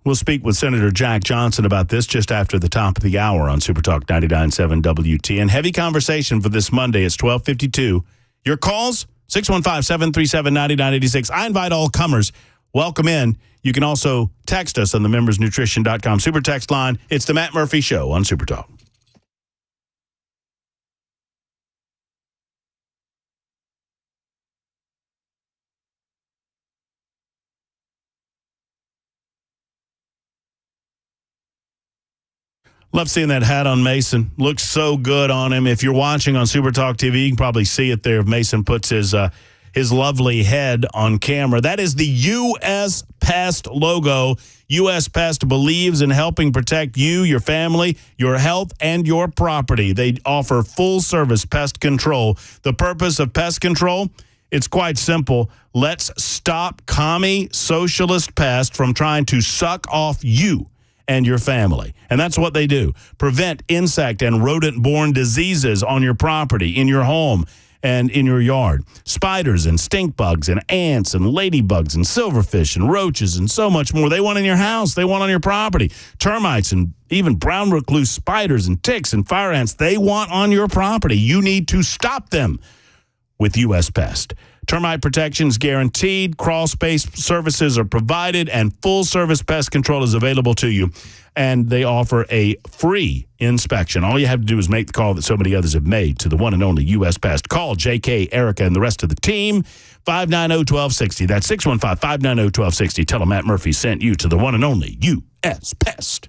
We'll speak with Senator Jack Johnson about this just after the top of the hour on Super Talk 99.7 WTN. Heavy conversation for this Monday. It's 12:52. Your calls, 615-737-9986. I invite all comers. welcome in. You can also text us on the membersnutrition.com super text line. It's the Matt Murphy Show on Super Talk. Love seeing that hat on Mason. Looks so good on him. If you're watching on Super Talk TV, you can probably see it there if Mason puts his lovely head on camera. That is the U.S. Pest logo. U.S. Pest believes in helping protect you, your family, your health, and your property. They offer full-service pest control. The purpose of pest control? It's quite simple. Let's stop commie socialist pests from trying to suck off you and your family. And that's what they do. Prevent insect and rodent-borne diseases on your property, in your home, and in your yard. Spiders and stink bugs and ants and ladybugs and silverfish and roaches and so much more. They want in your house. They want on your property. Termites and even brown recluse spiders and ticks and fire ants. They want on your property. You need to stop them with U.S. Pest. Termite protection is guaranteed, crawl space services are provided, and full-service pest control is available to you. And they offer a free inspection. All you have to do is make the call that so many others have made to the one and only U.S. Pest. Call J.K., Erica, and the rest of the team, 590-1260. That's 615-590-1260. Tell them Matt Murphy sent you to the one and only U.S. Pest.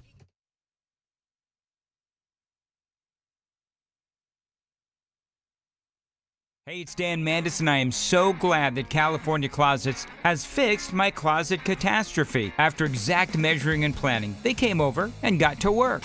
Hey, it's Dan Mandis, and I am so glad that California Closets has fixed my closet catastrophe. After exact measuring and planning, they came over and got to work.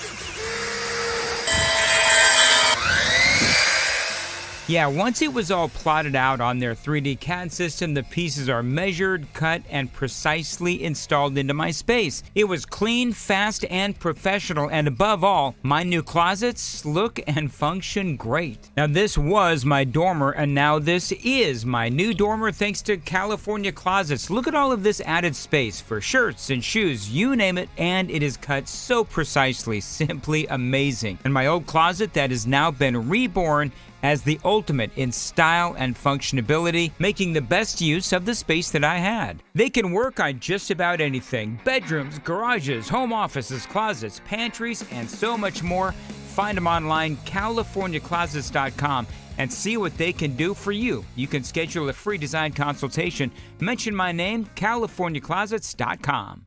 Yeah, once it was all plotted out on their 3D CAD system, the pieces are measured, cut, and precisely installed into my space. It was clean, fast, and professional, and above all, my new closets look and function great. Now, this was my dormer, and now this is my new dormer thanks to California Closets. Look at all of this added space for shirts and shoes, you name it, and it is cut so precisely, simply amazing. And my old closet that has now been reborn as the ultimate in style and functionability, making the best use of the space that I had. They can work on just about anything: bedrooms, garages, home offices, closets, pantries, and so much more. Find them online, CaliforniaClosets.com, and see what they can do for you. You can schedule a free design consultation. Mention my name, CaliforniaClosets.com.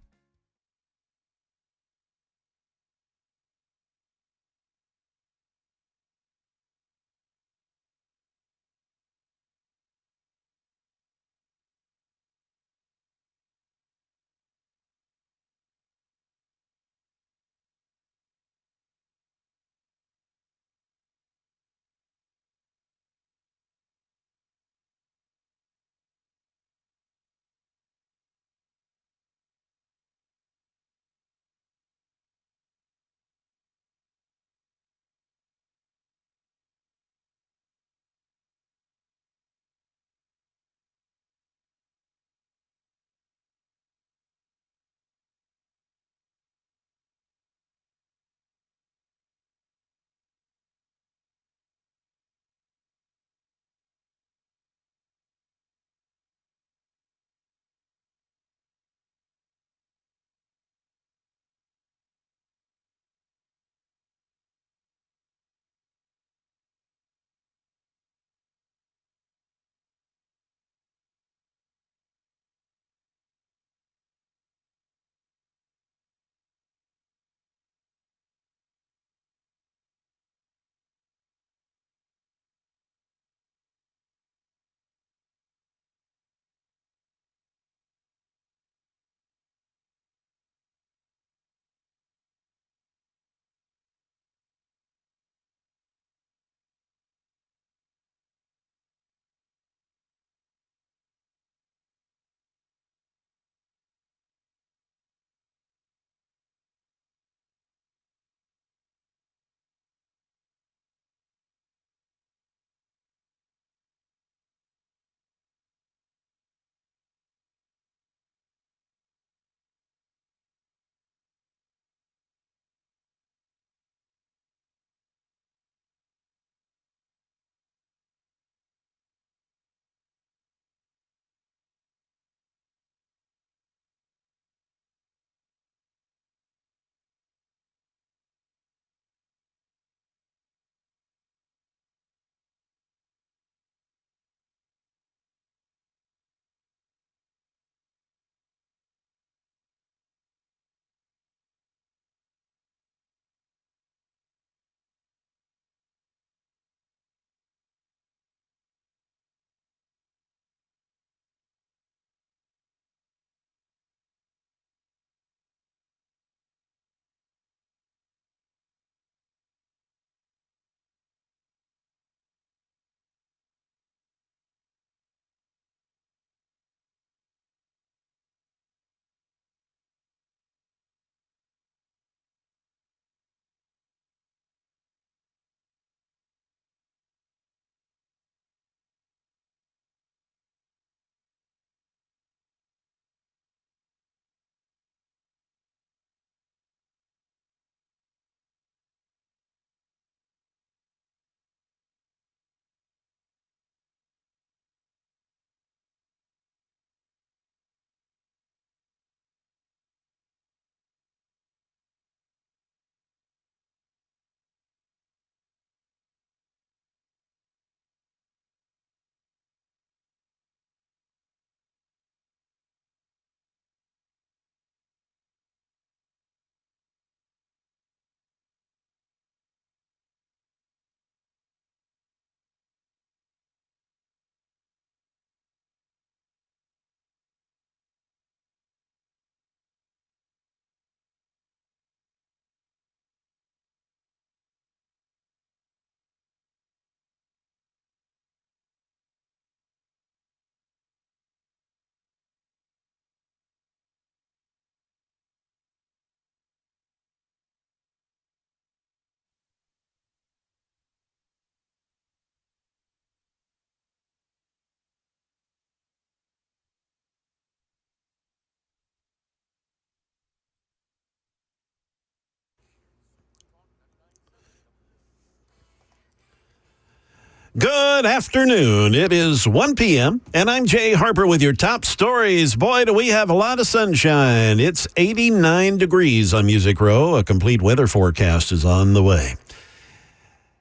Good afternoon. It is 1 p.m., and I'm Jay Harper with your top stories. Boy, do we have a lot of sunshine. It's 89 degrees on Music Row. A complete weather forecast is on the way.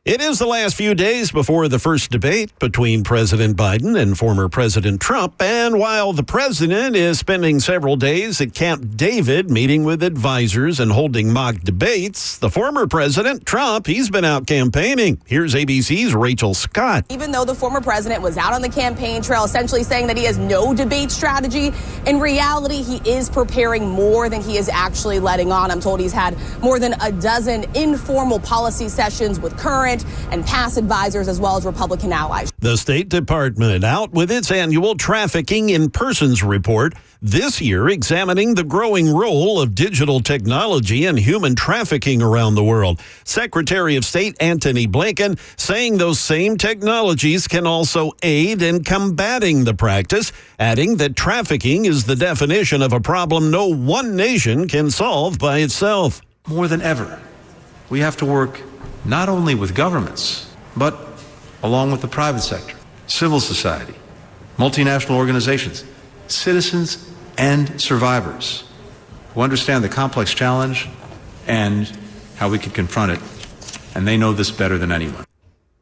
It is the last few days before the first debate between President Biden and former President Trump. And while the president is spending several days at Camp David meeting with advisors and holding mock debates, the former president, Trump, he's been out campaigning. Here's ABC's Rachel Scott. Even though the former president was out on the campaign trail essentially saying that he has no debate strategy, in reality, he is preparing more than he is actually letting on. I'm told he's had more than a dozen informal policy sessions with current and past advisors as well as Republican allies. The State Department out with its annual Trafficking in Persons report, this year examining the growing role of digital technology in human trafficking around the world. Secretary of State Antony Blinken saying those same technologies can also aid in combating the practice, adding that trafficking is the definition of a problem no one nation can solve by itself. More than ever, we have to work not only with governments, but along with the private sector, civil society, multinational organizations, citizens, and survivors who understand the complex challenge and how we can confront it, and they know this better than anyone.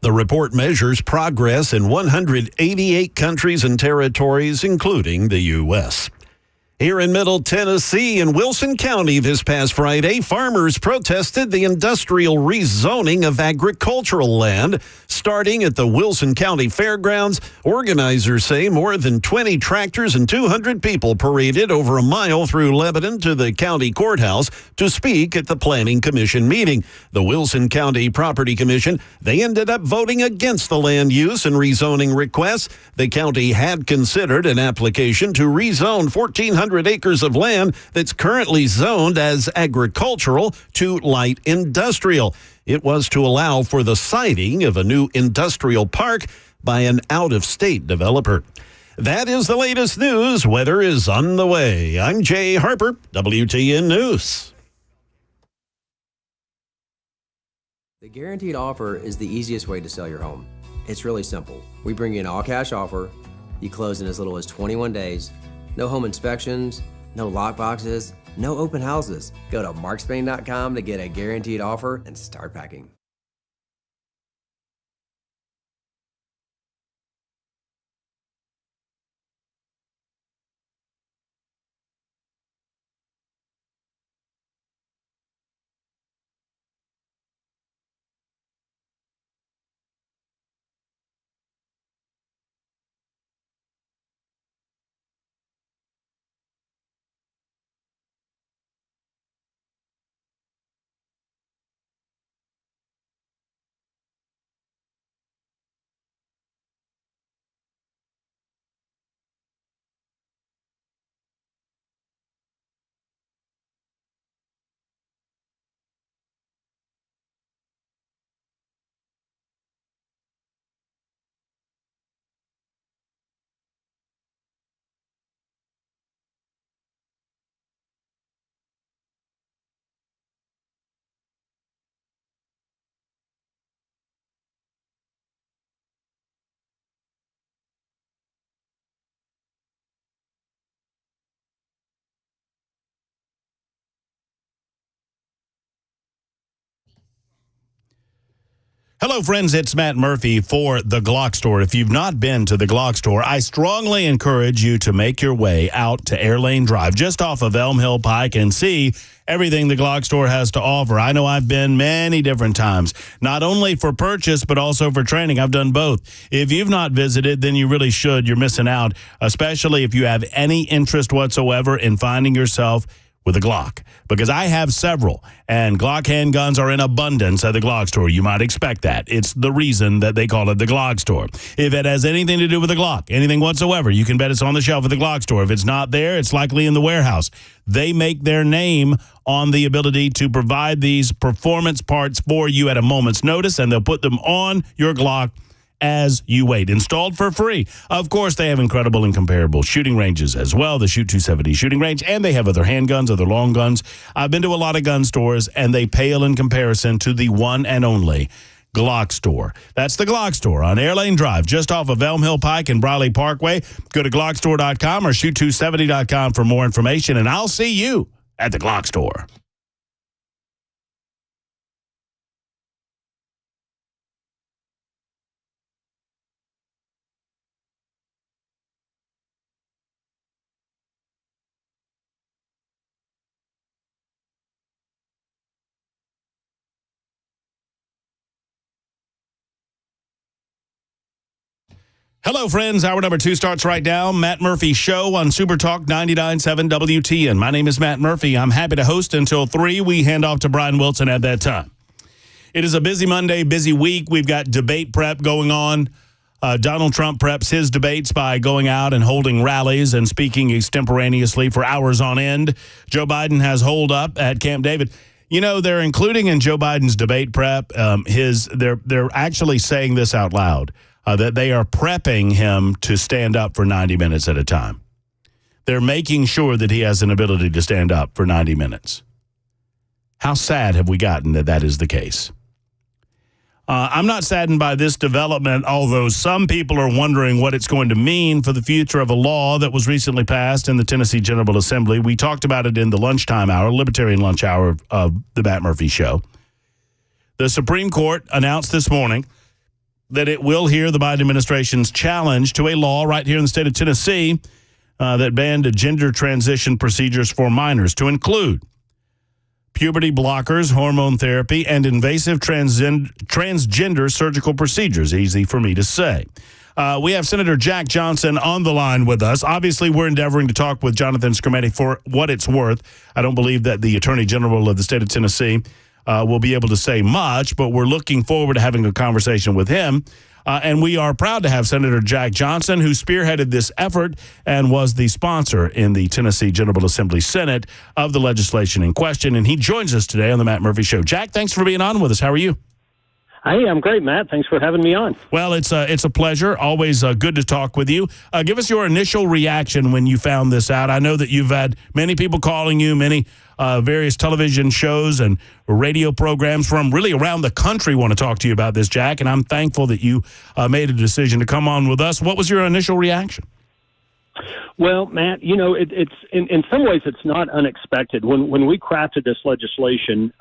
The report measures progress in 188 countries and territories, including the U.S. Here in Middle Tennessee, in Wilson County this past Friday, farmers protested the industrial rezoning of agricultural land. Starting at the Wilson County Fairgrounds, organizers say more than 20 tractors and 200 people paraded over a mile through Lebanon to the county courthouse to speak at the Planning Commission meeting. The Wilson County Property Commission, they ended up voting against the land use and rezoning requests. The county had considered an application to rezone 1,400 acres of land that's currently zoned as agricultural to light industrial. It was to allow for the siting of a new industrial park by an out-of-state developer. That is the latest news. Weather is on the way. I'm Jay Harper, WTN News. The guaranteed offer is the easiest way to sell your home. It's really simple. We bring you an all-cash offer. You close in as little as 21 days. No home inspections, no lockboxes, no open houses. Go to markspain.com to get a guaranteed offer and start packing. Hello, friends. It's Matt Murphy for the Glock Store. If you've not been to the Glock Store, I strongly encourage you to make your way out to Air Lane Drive, just off of Elm Hill Pike, and see everything the Glock Store has to offer. I know I've been many different times, not only for purchase, but also for training. I've done both. If you've not visited, then you really should. You're missing out, especially if you have any interest whatsoever in finding yourself with a Glock, because I have several, and Glock handguns are in abundance at the Glock Store. You might expect that. It's the reason that they call it the Glock Store. If it has anything to do with the Glock, anything whatsoever, you can bet it's on the shelf at the Glock Store. If it's not there, it's likely in the warehouse. They make their name on the ability to provide these performance parts for you at a moment's notice, and they'll put them on your Glock as you wait. Installed for free. Of course, they have incredible and comparable shooting ranges as well, the Shoot 270 shooting range, and they have other handguns, other long guns. I've been to a lot of gun stores, and they pale in comparison to the one and only Glock Store. That's the Glock Store on Airlane Drive, just off of Elm Hill Pike and Briley Parkway. Go to glockstore.com or shoot270.com for more information, and I'll see you at the Glock Store. Hello, friends. Hour number 2 starts right now. Matt Murphy Show on Super Talk 99.7 WTN. My name is Matt Murphy. I'm happy to host until 3. We hand off to Brian Wilson at that time. It is a busy Monday, busy week. We've got debate prep going on. Donald Trump preps his debates by going out and holding rallies and speaking extemporaneously for hours on end. Joe Biden has holed up at Camp David. You know, they're including in Joe Biden's debate prep, they're actually saying this out loud. That they are prepping him to stand up for 90 minutes at a time. They're making sure that he has an ability to stand up for 90 minutes. How sad have we gotten that that is the case? I'm not saddened by this development, although some people are wondering what it's going to mean for the future of a law that was recently passed in the Tennessee General Assembly. We talked about it in the lunchtime hour, Libertarian lunch hour of the Matt Murphy Show. The Supreme Court announced this morning that it will hear the Biden administration's challenge to a law right here in the state of Tennessee that banned gender transition procedures for minors to include puberty blockers, hormone therapy, and invasive transgender surgical procedures. Easy for me to say. We have Senator Jack Johnson on the line with us. Obviously, we're endeavoring to talk with Jonathan Skrmetti for what it's worth. I don't believe that the Attorney General of the state of Tennessee will be able to say much, but we're looking forward to having a conversation with him. And we are proud to have Senator Jack Johnson, who spearheaded this effort and was the sponsor in the Tennessee General Assembly Senate of the legislation in question. And he joins us today on the Matt Murphy Show. Jack, thanks for being on with us. How are you? Hey, I'm great, Matt. Thanks for having me on. Well, it's a pleasure. Always good to talk with you. Give us your initial reaction when you found this out. I know that you've had many people calling you, many various television shows and radio programs from really around the country want to talk to you about this, Jack, and I'm thankful that you made a decision to come on with us. What was your initial reaction? Well, Matt, you know, it's in some ways it's not unexpected. When we crafted this legislation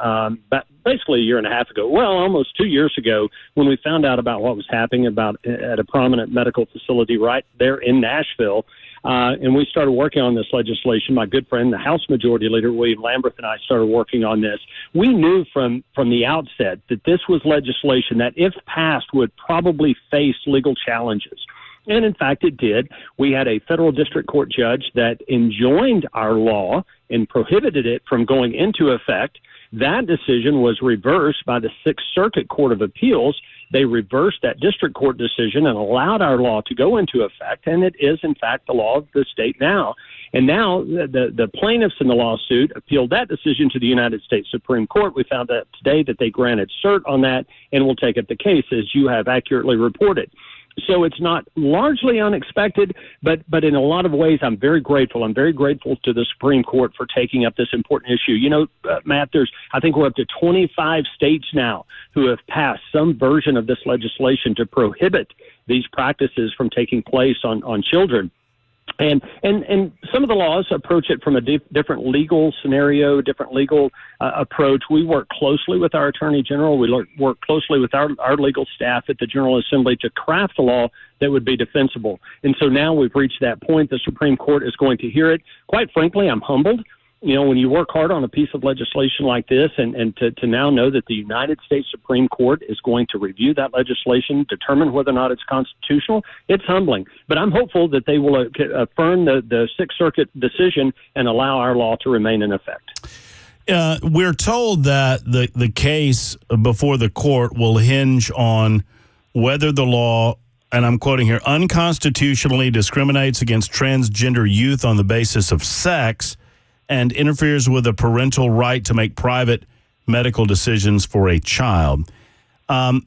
basically a year and a half ago, well, almost 2 years ago, when we found out about what was happening at a prominent medical facility right there in Nashville, and we started working on this legislation. My good friend, the House Majority Leader, William Lamberth, and I started working on this. We knew from the outset that this was legislation that, if passed, would probably face legal challenges. And in fact, it did. We had a federal district court judge that enjoined our law and prohibited it from going into effect. That decision was reversed by the Sixth Circuit Court of Appeals. They reversed that district court decision and allowed our law to go into effect, and it is, in fact, the law of the state now. And now the plaintiffs in the lawsuit appealed that decision to the United States Supreme Court. We found out today that they granted cert on that and will take up the case, as you have accurately reported. So it's not largely unexpected, but in a lot of ways, I'm very grateful. I'm very grateful to the Supreme Court for taking up this important issue. You know, Matt, I think we're up to 25 states now who have passed some version of this legislation to prohibit these practices from taking place on children. And some of the laws approach it from a different legal scenario, different legal approach. We work closely with our Attorney General. We work closely with our legal staff at the General Assembly to craft a law that would be defensible. And so now we've reached that point. The Supreme Court is going to hear it. Quite frankly, I'm humbled. You know, when you work hard on a piece of legislation like this and to now know that the United States Supreme Court is going to review that legislation, determine whether or not it's constitutional, it's humbling. But I'm hopeful that they will affirm the Sixth Circuit decision and allow our law to remain in effect. We're told that the case before the court will hinge on whether the law, and I'm quoting here, unconstitutionally discriminates against transgender youth on the basis of sex and interferes with a parental right to make private medical decisions for a child. I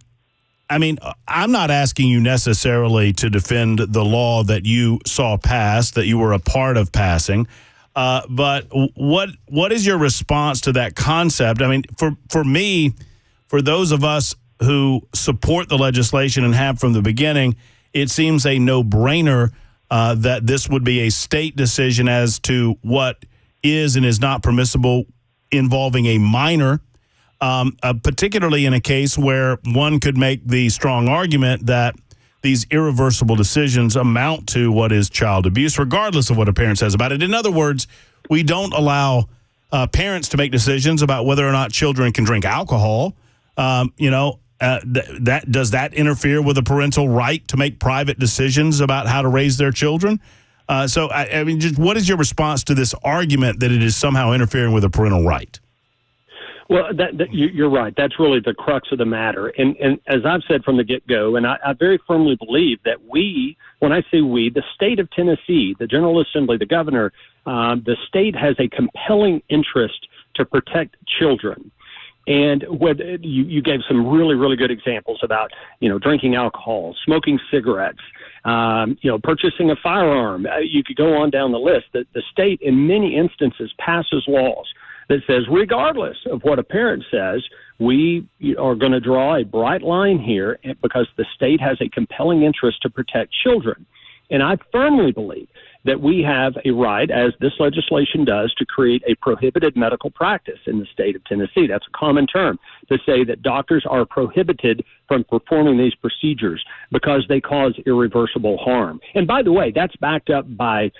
mean, I'm not asking you necessarily to defend the law that you saw passed, that you were a part of passing, but what is your response to that concept? I mean, for me, for those of us who support the legislation and have from the beginning, it seems a no-brainer that this would be a state decision as to what is and is not permissible involving a minor, particularly in a case where one could make the strong argument that these irreversible decisions amount to what is child abuse, regardless of what a parent says about it. In other words, we don't allow parents to make decisions about whether or not children can drink alcohol. Does that interfere with a parental right to make private decisions about how to raise their children? So just what is your response to this argument that it is somehow interfering with a parental right? Well, you're right. That's really the crux of the matter. And as I've said from the get-go, and I very firmly believe that when I say we, the state of Tennessee, the General Assembly, the governor, the state has a compelling interest to protect children. And whether you gave some really, really good examples about, drinking alcohol, smoking cigarettes, purchasing a firearm. You could go on down the list. The state, in many instances, passes laws that says, regardless of what a parent says, we are going to draw a bright line here because the state has a compelling interest to protect children. And I firmly believe that we have a right, as this legislation does, to create a prohibited medical practice in the state of Tennessee. That's a common term to say that doctors are prohibited from performing these procedures because they cause irreversible harm. And by the way, that's backed up by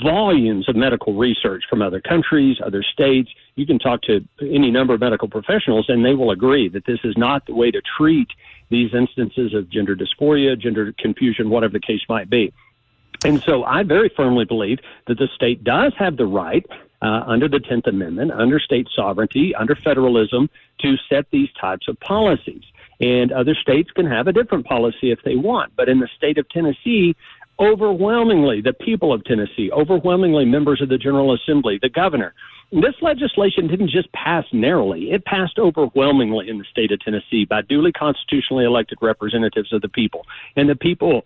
volumes of medical research from other countries, other states. You can talk to any number of medical professionals, and they will agree that this is not the way to treat these instances of gender dysphoria, gender confusion, whatever the case might be. And so I very firmly believe that the state does have the right, under the 10th Amendment, under state sovereignty, under federalism, to set these types of policies. And other states can have a different policy if they want. But in the state of Tennessee, overwhelmingly, the people of Tennessee, overwhelmingly members of the General Assembly, the governor, this legislation didn't just pass narrowly. It passed overwhelmingly in the state of Tennessee by duly constitutionally elected representatives of the people. And the people,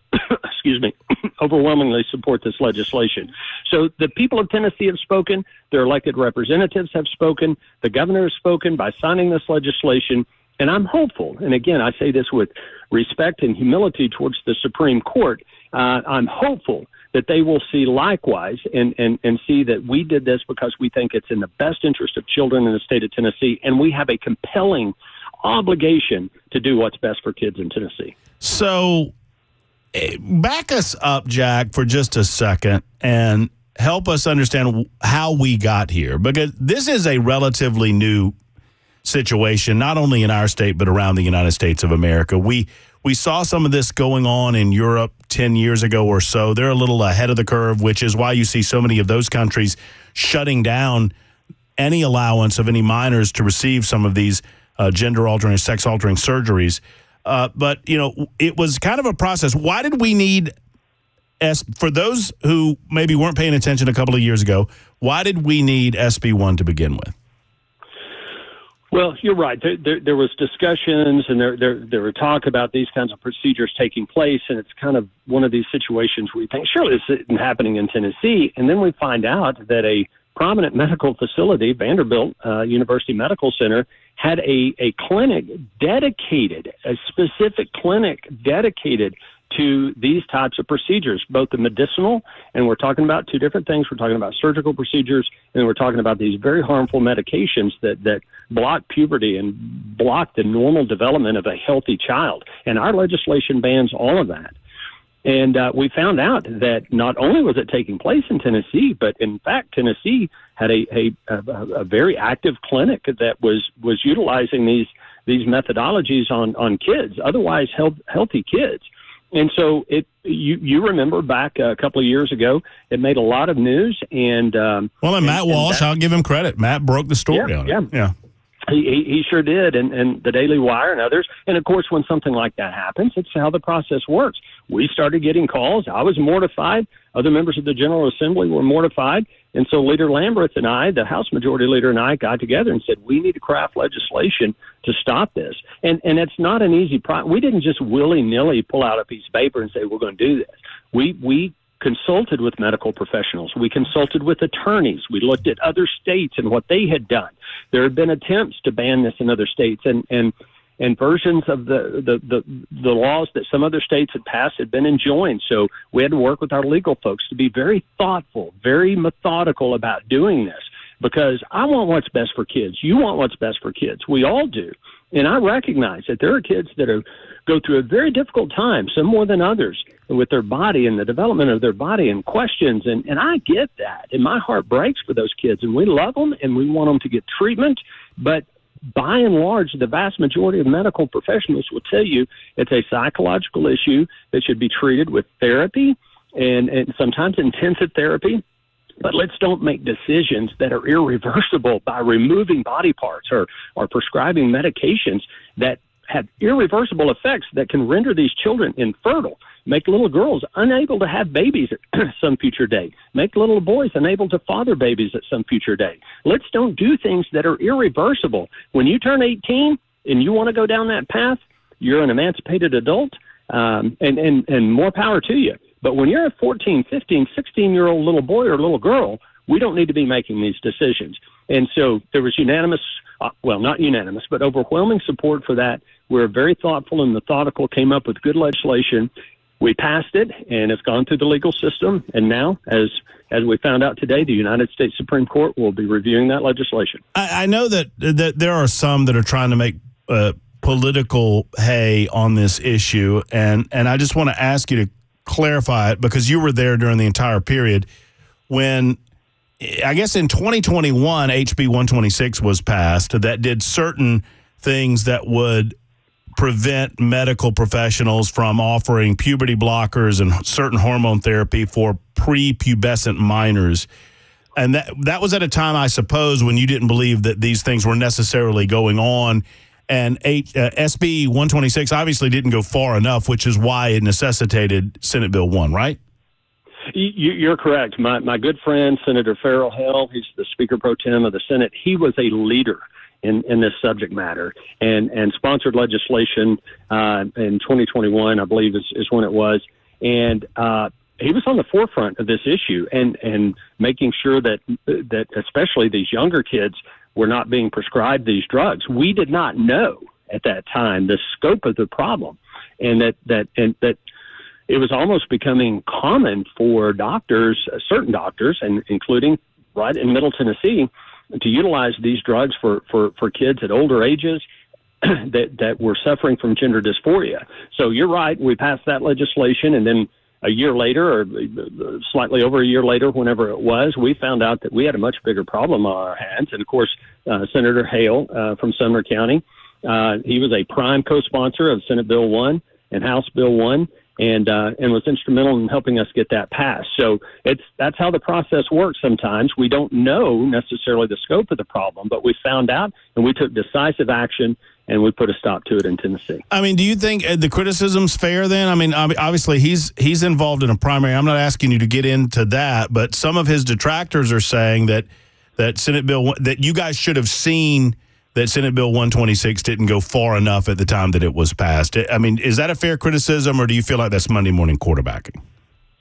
overwhelmingly support this legislation. So the people of Tennessee have spoken. Their elected representatives have spoken. The governor has spoken by signing this legislation. And I'm hopeful, and again, I say this with respect and humility towards the Supreme Court, I'm hopeful that they will see likewise and see that we did this because we think it's in the best interest of children in the state of Tennessee, and we have a compelling obligation to do what's best for kids in Tennessee. So back us up, Jack, for just a second and help us understand how we got here, because this is a relatively new situation, not only in our state, but around the United States of America. We saw some of this going on in Europe 10 years ago or so. They're a little ahead of the curve, which is why you see so many of those countries shutting down any allowance of any minors to receive some of these gender-altering, sex-altering surgeries. But, it was kind of a process. Why did we need, for those who maybe weren't paying attention a couple of years ago, why did we need SB 1 to begin with? Well, you're right. There was discussions and there were talk about these kinds of procedures taking place, and it's kind of one of these situations where you think, surely this isn't happening in Tennessee, and then we find out that a prominent medical facility, Vanderbilt University Medical Center, had a clinic dedicated, a specific clinic dedicated to these types of procedures, both the medicinal, and we're talking about two different things. We're talking about surgical procedures, and we're talking about these very harmful medications that block puberty and block the normal development of a healthy child. And our legislation bans all of that. And we found out that not only was it taking place in Tennessee, but in fact, Tennessee had a very active clinic that was utilizing these methodologies on kids, otherwise healthy kids. And so you remember back a couple of years ago, it made a lot of news. And Matt Walsh, I'll give him credit. Matt broke the story on it. Yeah. He sure did, and the Daily Wire and others. And, of course, when something like that happens, it's how the process works. We started getting calls. I was mortified. Other members of the General Assembly were mortified. And so Leader Lamberth and I, the House Majority Leader and I, got together and said, we need to craft legislation to stop this. And it's not an easy process. We didn't just willy-nilly pull out a piece of paper and say, we're going to do this. We consulted with medical professionals. We consulted with attorneys. We looked at other states and what they had done. There had been attempts to ban this in other states, and and versions of the laws that some other states had passed had been enjoined. So we had to work with our legal folks to be very thoughtful, very methodical about doing this, because I want what's best for kids. You want what's best for kids. We all do. And I recognize that there are kids that go through a very difficult time, some more than others, with their body and the development of their body and questions. And I get that. And my heart breaks for those kids. And we love them and we want them to get treatment. But by and large, the vast majority of medical professionals will tell you it's a psychological issue that should be treated with therapy and sometimes intensive therapy. But let's don't make decisions that are irreversible by removing body parts or prescribing medications that have irreversible effects that can render these children infertile, make little girls unable to have babies at some future day, make little boys unable to father babies at some future day. Let's don't do things that are irreversible. When you turn 18 and you want to go down that path, you're an emancipated adult, and more power to you. But when you're a 14, 15, 16-year-old little boy or little girl, we don't need to be making these decisions. And so there was unanimous, well, not unanimous, but overwhelming support for that. We're very thoughtful and methodical, came up with good legislation. We passed it, and it's gone through the legal system. And now, as we found out today, the United States Supreme Court will be reviewing that legislation. I know that there are some that are trying to make political hay on this issue, and I just want to ask you to clarify it, because you were there during the entire period when, I guess in 2021, HB 126 was passed that did certain things that would prevent medical professionals from offering puberty blockers and certain hormone therapy for prepubescent minors. And that was at a time, I suppose, when you didn't believe that these things were necessarily going on. And SB 126 obviously didn't go far enough, which is why it necessitated Senate Bill 1, right? You're correct. My good friend, Senator Farrell Hale, he's the Speaker Pro Tem of the Senate. He was a leader in this subject matter and sponsored legislation in 2021, I believe is when it was. And he was on the forefront of this issue and making sure that especially these younger kids were not being prescribed these drugs. We did not know at that time the scope of the problem, and that it was almost becoming common for doctors, certain doctors, and including right in Middle Tennessee, to utilize these drugs for kids at older ages that were suffering from gender dysphoria. So you're right. We passed that legislation, and then a year later, or slightly over a year later, whenever it was, we found out that we had a much bigger problem on our hands. And, of course, Senator Hale from Sumner County, he was a prime co-sponsor of Senate Bill 1 and House Bill 1, and was instrumental in helping us get that passed. So that's how the process works sometimes. We don't know necessarily the scope of the problem, but we found out, and we took decisive action, and we put a stop to it in Tennessee. I mean, do you think the criticism's fair then? I mean, obviously he's involved in a primary. I'm not asking you to get into that, but some of his detractors are saying that Senate Bill, that you guys should have seen that Senate Bill 126 didn't go far enough at the time that it was passed. I mean, is that a fair criticism, or do you feel like that's Monday morning quarterbacking?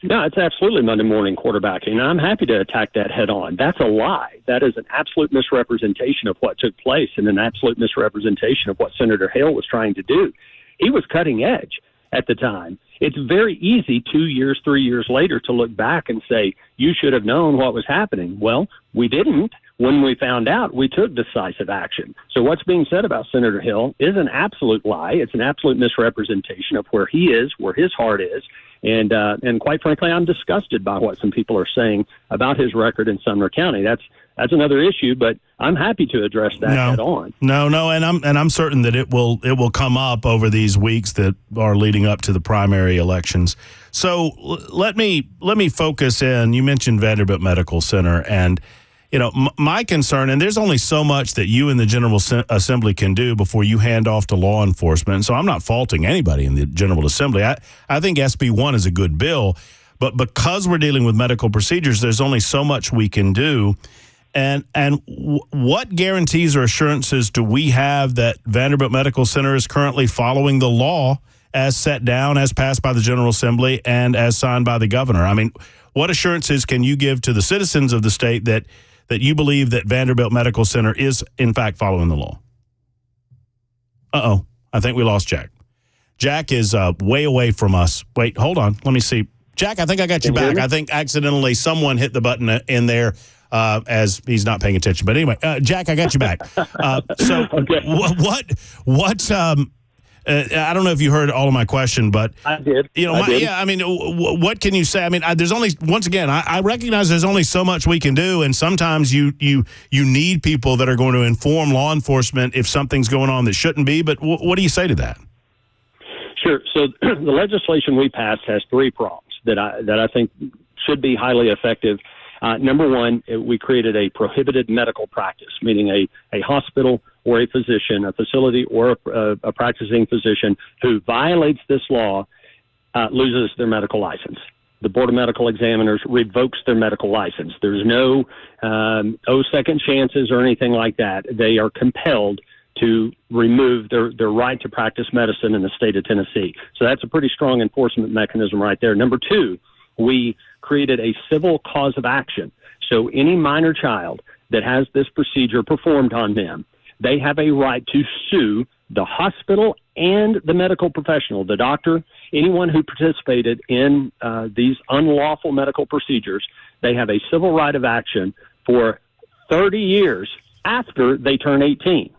No, it's absolutely Monday morning quarterbacking, and I'm happy to attack that head on. That's a lie. That is an absolute misrepresentation of what took place and an absolute misrepresentation of what Senator Hale was trying to do. He was cutting edge at the time. It's very easy 2 years, 3 years later to look back and say, you should have known what was happening. Well, we didn't. When we found out, we took decisive action. So what's being said about Senator Hill is an absolute lie. It's an absolute misrepresentation of where he is, where his heart is. And quite frankly, I'm disgusted by what some people are saying about his record in Sumner County. That's another issue, but I'm happy to address that head on. No, and I'm certain that it will come up over these weeks that are leading up to the primary elections. So let me focus in. You mentioned Vanderbilt Medical Center, and you know, my concern, and there's only so much that you and the General Assembly can do before you hand off to law enforcement. So I'm not faulting anybody in the General Assembly. I think SB 1 is a good bill, but because we're dealing with medical procedures, there's only so much we can do. And what guarantees or assurances do we have that Vanderbilt Medical Center is currently following the law as set down, as passed by the General Assembly, and as signed by the governor? I mean, what assurances can you give to the citizens of the state that you believe that Vanderbilt Medical Center is, in fact, following the law? I I think we lost Jack. Jack is way away from us. Wait, hold on. Let me see. Jack, I think I got you back. I think accidentally someone hit the button in there as he's not paying attention. But anyway, Jack, I got you back. So Okay. what's I don't know if you heard all of my question, but I did. Yeah. I mean, what can you say? I mean, there's only once again, I recognize there's only so much we can do, and sometimes you need people that are going to inform law enforcement if something's going on that shouldn't be. But what do you say to that? Sure. So the legislation we passed has three prongs that I think should be highly effective. Number one, we created a prohibited medical practice, meaning a hospital or a physician, a facility or a practicing physician who violates this law loses their medical license. The Board of Medical Examiners revokes their medical license. There's no second chances or anything like that. They are compelled to remove their right to practice medicine in the state of Tennessee. So that's a pretty strong enforcement mechanism right there. Number two, we created a civil cause of action. So any minor child that has this procedure performed on them, they have a right to sue the hospital and the medical professional, the doctor, anyone who participated in these unlawful medical procedures. They have a civil right of action for 30 years after they turn 18.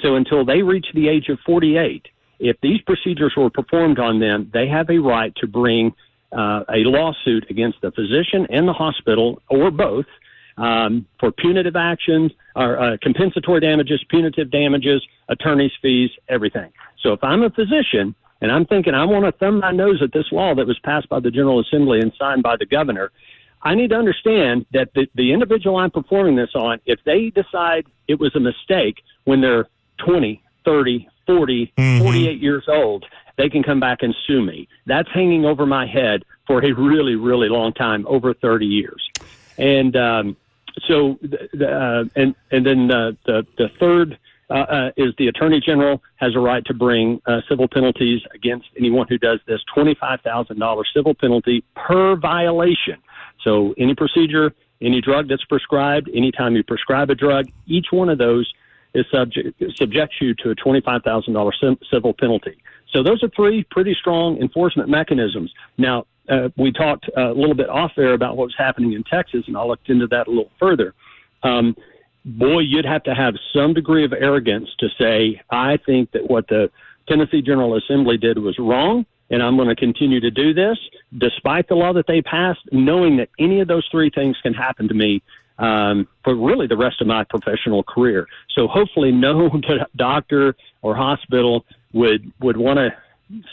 So until they reach the age of 48, if these procedures were performed on them, they have a right to bring a lawsuit against the physician and the hospital, or both, for punitive actions, or compensatory damages, punitive damages, attorney's fees, everything. So if I'm a physician and I'm thinking I want to thumb my nose at this law that was passed by the General Assembly and signed by the governor, I need to understand that the individual I'm performing this on, if they decide it was a mistake when they're 20, 30, 40, 48 years old, they can come back and sue me. That's hanging over my head for a really, really long time, over 30 years. And so, then the third is the Attorney General has a right to bring civil penalties against anyone who does this, $25,000 civil penalty per violation. So any procedure, any drug that's prescribed, anytime you prescribe a drug, each one of those is subjects you to a $25,000 civil penalty. So those are three pretty strong enforcement mechanisms. Now, we talked a little bit off there about what was happening in Texas, and I'll look into that a little further. Boy, you'd have to have some degree of arrogance to say, I think that what the Tennessee General Assembly did was wrong, and I'm going to continue to do this, despite the law that they passed, knowing that any of those three things can happen to me for really the rest of my professional career. So hopefully no doctor or hospital would want to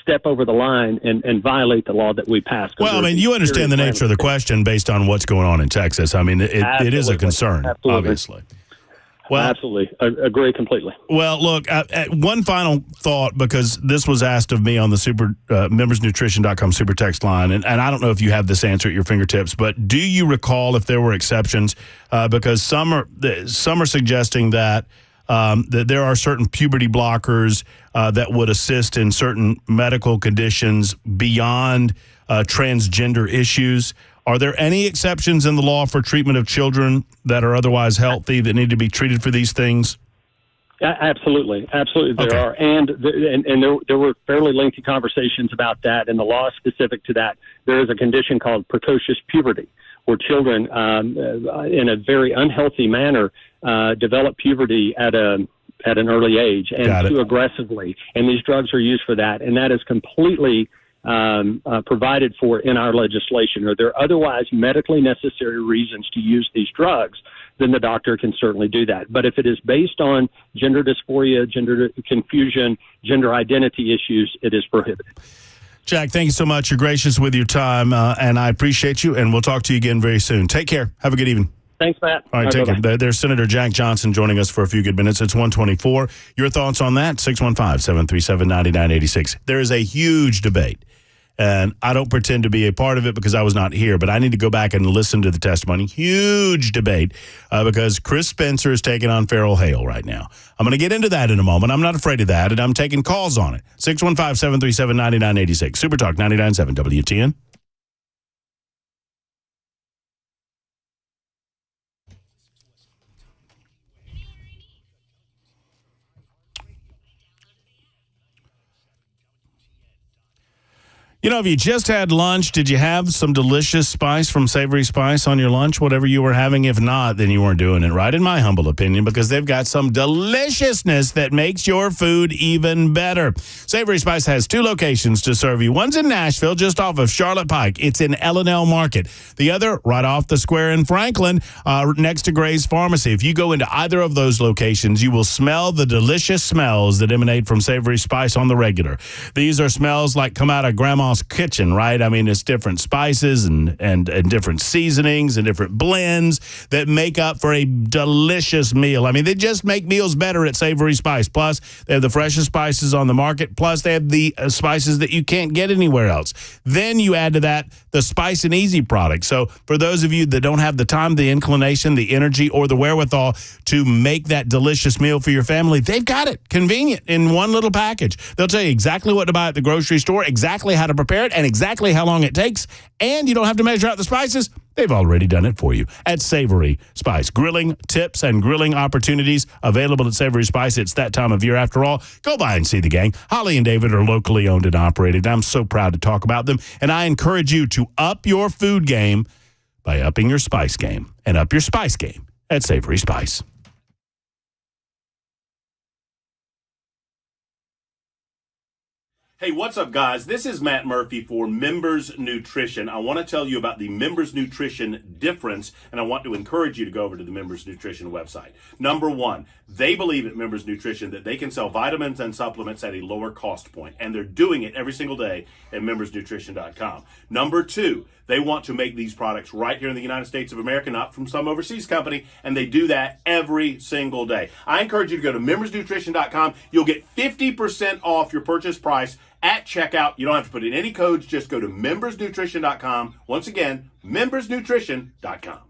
step over the line and violate the law that we passed. Well, I mean, you understand the nature of the question based on what's going on in Texas. I mean, it is a concern, obviously. Well, absolutely. I agree completely. Well, look, one final thought, because this was asked of me on the membersnutrition.com super text line, and I don't know if you have this answer at your fingertips, but do you recall if there were exceptions? Because some are suggesting that there are certain puberty blockers that would assist in certain medical conditions beyond transgender issues. Are there any exceptions in the law for treatment of children that are otherwise healthy that need to be treated for these things? Absolutely there are, and there were fairly lengthy conversations about that. And the law specific to that, there is a condition called precocious puberty, where children, in a very unhealthy manner, develop puberty at an early age and too aggressively. And these drugs are used for that, and that is completely provided for in our legislation. Or there are otherwise medically necessary reasons to use these drugs, then the doctor can certainly do that. But if it is based on gender dysphoria, gender confusion, gender identity issues, it is prohibited. Jack, thank you so much. You're gracious with your time, and I appreciate you, and we'll talk to you again very soon. Take care. Have a good evening. Thanks, Matt. All right, take care. There's Senator Jack Johnson joining us for a few good minutes. It's 1:24. Your thoughts on that? 615-737-9986. There is a huge debate, and I don't pretend to be a part of it because I was not here, but I need to go back and listen to the testimony. Huge debate because Chris Spencer is taking on Farrell Hale right now. I'm going to get into that in a moment. I'm not afraid of that, and I'm taking calls on it. 615-737-9986. Super Talk 99.7 WTN. You know, if you just had lunch, did you have some delicious spice from Savory Spice on your lunch, whatever you were having? If not, then you weren't doing it right, in my humble opinion, because they've got some deliciousness that makes your food even better. Savory Spice has 2 locations to serve you. One's in Nashville, just off of Charlotte Pike. It's in L&L Market. The other, right off the square in Franklin, next to Gray's Pharmacy. If you go into either of those locations, you will smell the delicious smells that emanate from Savory Spice on the regular. These are smells like come out of Grandma's kitchen, right? I mean, it's different spices and different seasonings and different blends that make up for a delicious meal. I mean, they just make meals better at Savory Spice. Plus, they have the freshest spices on the market. Plus, they have the spices that you can't get anywhere else. Then you add to that the Spice and Easy product. So for those of you that don't have the time, the inclination, the energy, or the wherewithal to make that delicious meal for your family, they've got it convenient in one little package. They'll tell you exactly what to buy at the grocery store, exactly how to prepare it, and exactly how long it takes, and you don't have to measure out the spices. They've already done it for you at Savory Spice. Grilling tips and grilling opportunities available at Savory Spice. It's that time of year after all. Go by and see the gang. Holly and David are locally owned and operated. I'm so proud to talk about them, and I encourage you to up your food game by upping your spice game, and up your spice game at Savory Spice. Hey, what's up, guys? This is Matt Murphy for Members Nutrition. I want to tell you about the Members Nutrition difference, and I want to encourage you to go over to the Members Nutrition website. Number one, they believe at Members Nutrition that they can sell vitamins and supplements at a lower cost point, and they're doing it every single day at membersnutrition.com. Number two, they want to make these products right here in the United States of America, not from some overseas company, and they do that every single day. I encourage you to go to membersnutrition.com. You'll get 50% off your purchase price at checkout. You don't have to put in any codes. Just go to membersnutrition.com. Once again, membersnutrition.com.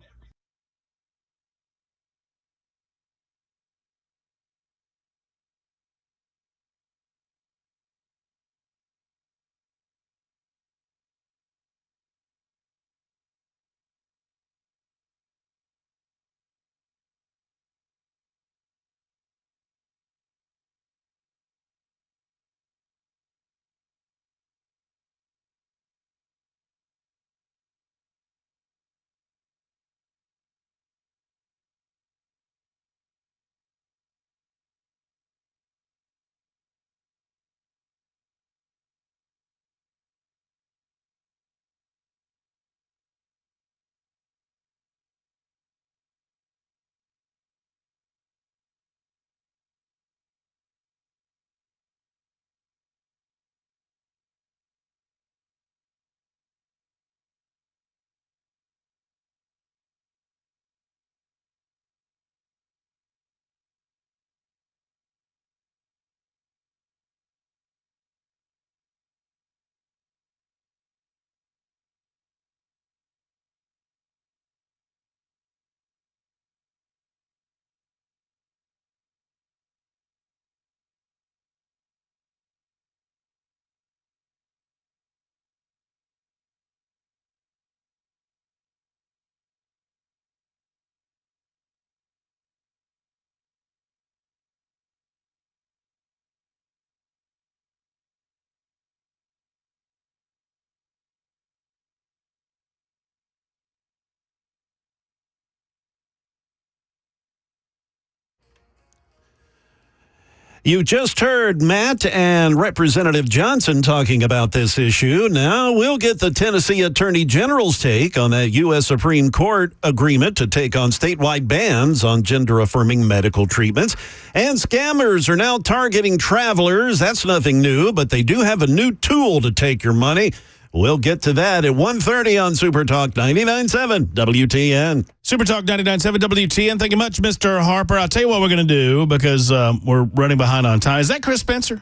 You just heard Matt and Representative Johnson talking about this issue. Now we'll get the Tennessee Attorney General's take on that U.S. Supreme Court agreement to take on statewide bans on gender-affirming medical treatments. And scammers are now targeting travelers. That's nothing new, but they do have a new tool to take your money. We'll get to that at 1:30 on Super Talk 99.7 WTN. Super Talk 99.7 WTN. Thank you much, Mr. Harper. I'll tell you what we're going to do because we're running behind on time. Is that Chris Spencer?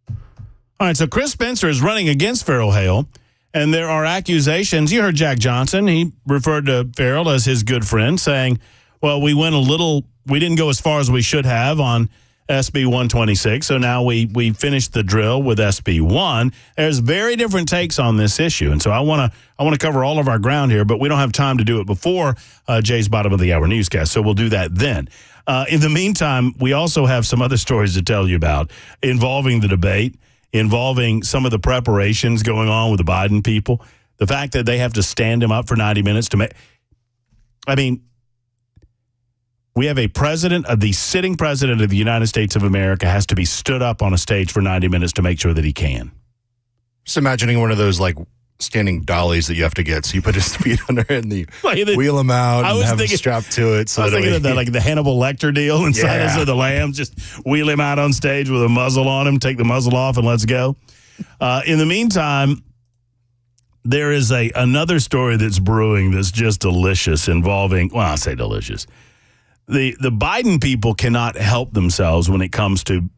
All right, so Chris Spencer is running against Farrell Hale, and there are accusations. You heard Jack Johnson. He referred to Farrell as his good friend, saying, well, we didn't go as far as we should have on SB 126, so now we finished the drill with SB 1. There's very different takes on this issue, and so I want to cover all of our ground here, but we don't have time to do it before Jay's bottom of the hour newscast, so we'll do that then. In the meantime, we also have some other stories to tell you about involving the debate involving some of the preparations going on with the Biden people. The fact that they have to stand him up for 90 minutes to make. I mean, we have the sitting president of the United States of America has to be stood up on a stage for 90 minutes to make sure that he can. Just imagining one of those like standing dollies that you have to get. So you put his feet under it and you wheel him out and have him strapped to it. I was thinking of that, like the Hannibal Lecter deal in Silence of the Lambs. Just wheel him out on stage with a muzzle on him, take the muzzle off, and let's go. In the meantime, there is another story that's brewing that's just delicious involving, well, I say delicious. The Biden people cannot help themselves when it comes to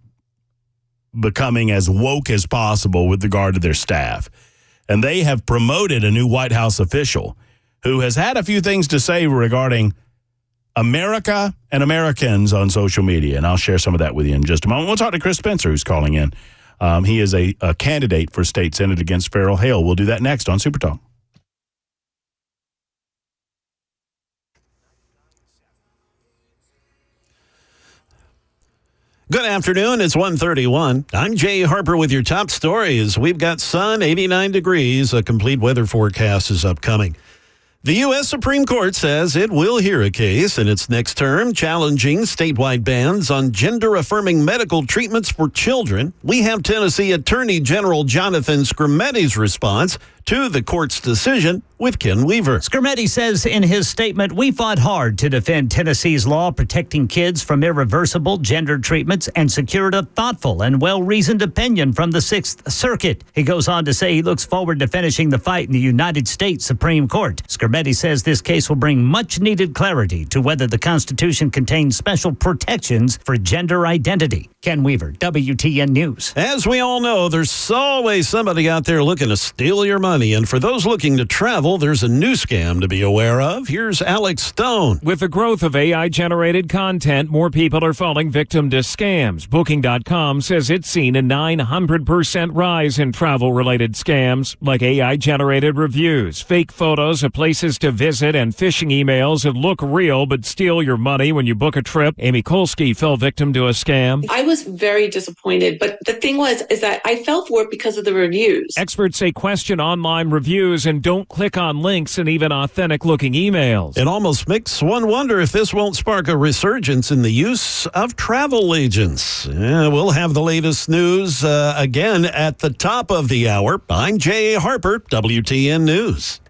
becoming as woke as possible with regard to their staff. And they have promoted a new White House official who has had a few things to say regarding America and Americans on social media. And I'll share some of that with you in just a moment. We'll talk to Chris Spencer, who's calling in. He is a candidate for state senate against Farrell Hale. We'll do that next on Super Talk. Good afternoon. It's 1:31. I'm Jay Harper with your top stories. We've got sun, 89 degrees. A complete weather forecast is upcoming. The U.S. Supreme Court says it will hear a case in its next term challenging statewide bans on gender-affirming medical treatments for children. We have Tennessee Attorney General Jonathan Skrmetti's response to the court's decision with Ken Weaver. Skrmetti says in his statement, we fought hard to defend Tennessee's law protecting kids from irreversible gender treatments and secured a thoughtful and well-reasoned opinion from the Sixth Circuit. He goes on to say he looks forward to finishing the fight in the United States Supreme Court. Skrmetti says this case will bring much-needed clarity to whether the Constitution contains special protections for gender identity. Ken Weaver, WTN News. As we all know, there's always somebody out there looking to steal your money. And for those looking to travel, there's a new scam to be aware of. Here's Alex Stone. With the growth of AI-generated content, more people are falling victim to scams. Booking.com says it's seen a 900% rise in travel-related scams, like AI-generated reviews, fake photos of places to visit, and phishing emails that look real but steal your money when you book a trip. Amy Kolsky fell victim to a scam. I was very disappointed, but the thing is that I fell for it because of the reviews. Experts say question online reviews and don't click on links in even authentic-looking emails. It almost makes one wonder if this won't spark a resurgence in the use of travel agents. We'll have the latest news again at the top of the hour. I'm Jay Harper, WTN News.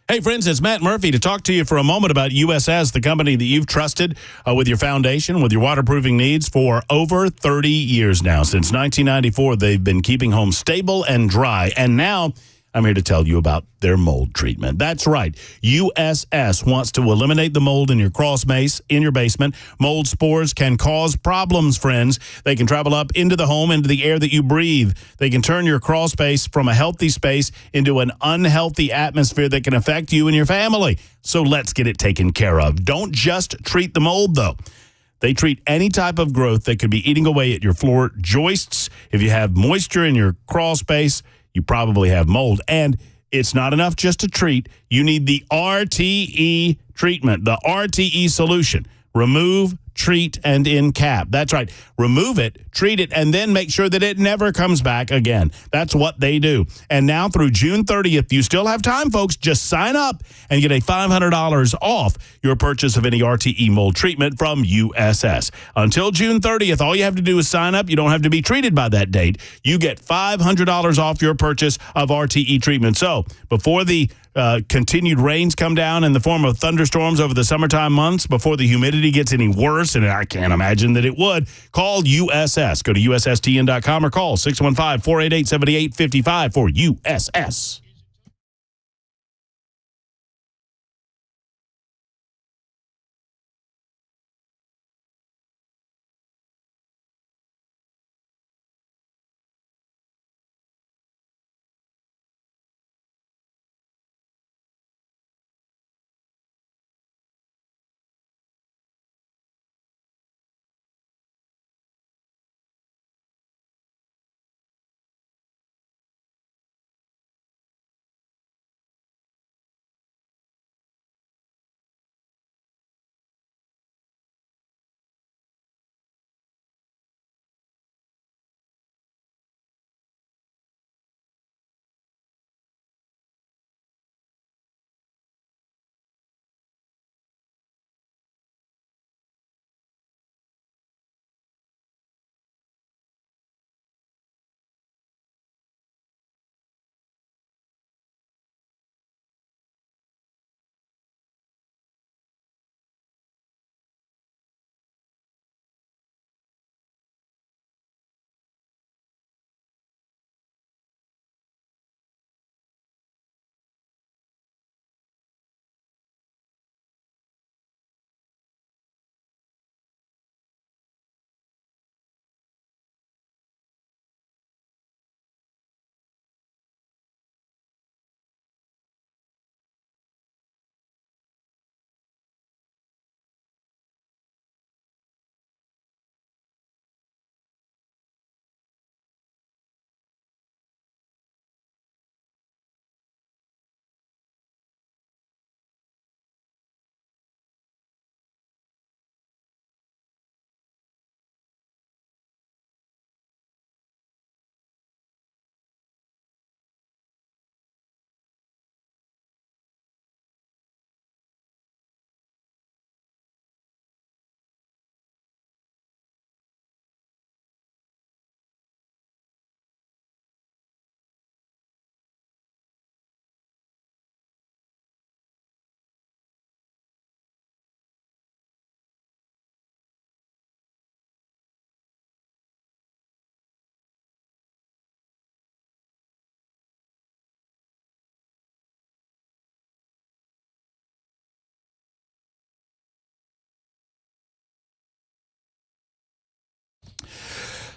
Hey, friends, it's Matt Murphy to talk to you for a moment about USS, the company that you've trusted with your foundation, with your waterproofing needs for over 30 years now. Since 1994, they've been keeping homes stable and dry. And now I'm here to tell you about their mold treatment. That's right. USS wants to eliminate the mold in your crawl space, in your basement. Mold spores can cause problems, friends. They can travel up into the home, into the air that you breathe. They can turn your crawl space from a healthy space into an unhealthy atmosphere that can affect you and your family. So let's get it taken care of. Don't just treat the mold, though. They treat any type of growth that could be eating away at your floor joists. If you have moisture in your crawl space, you probably have mold. And it's not enough just to treat. You need the RTE treatment, the RTE solution. Remove, treat, and encap. That's right. Remove it, treat it, and then make sure that it never comes back again. That's what they do. And now through June 30th, you still have time, folks. Just sign up and get a $500 off your purchase of any RTE mold treatment from USS. Until June 30th, all you have to do is sign up. You don't have to be treated by that date. You get $500 off your purchase of RTE treatment. So before the continued rains come down in the form of thunderstorms over the summertime months before the humidity gets any worse, and I can't imagine that it would, call USS. Go to USSTN.com or call 615-488-7855 for USS.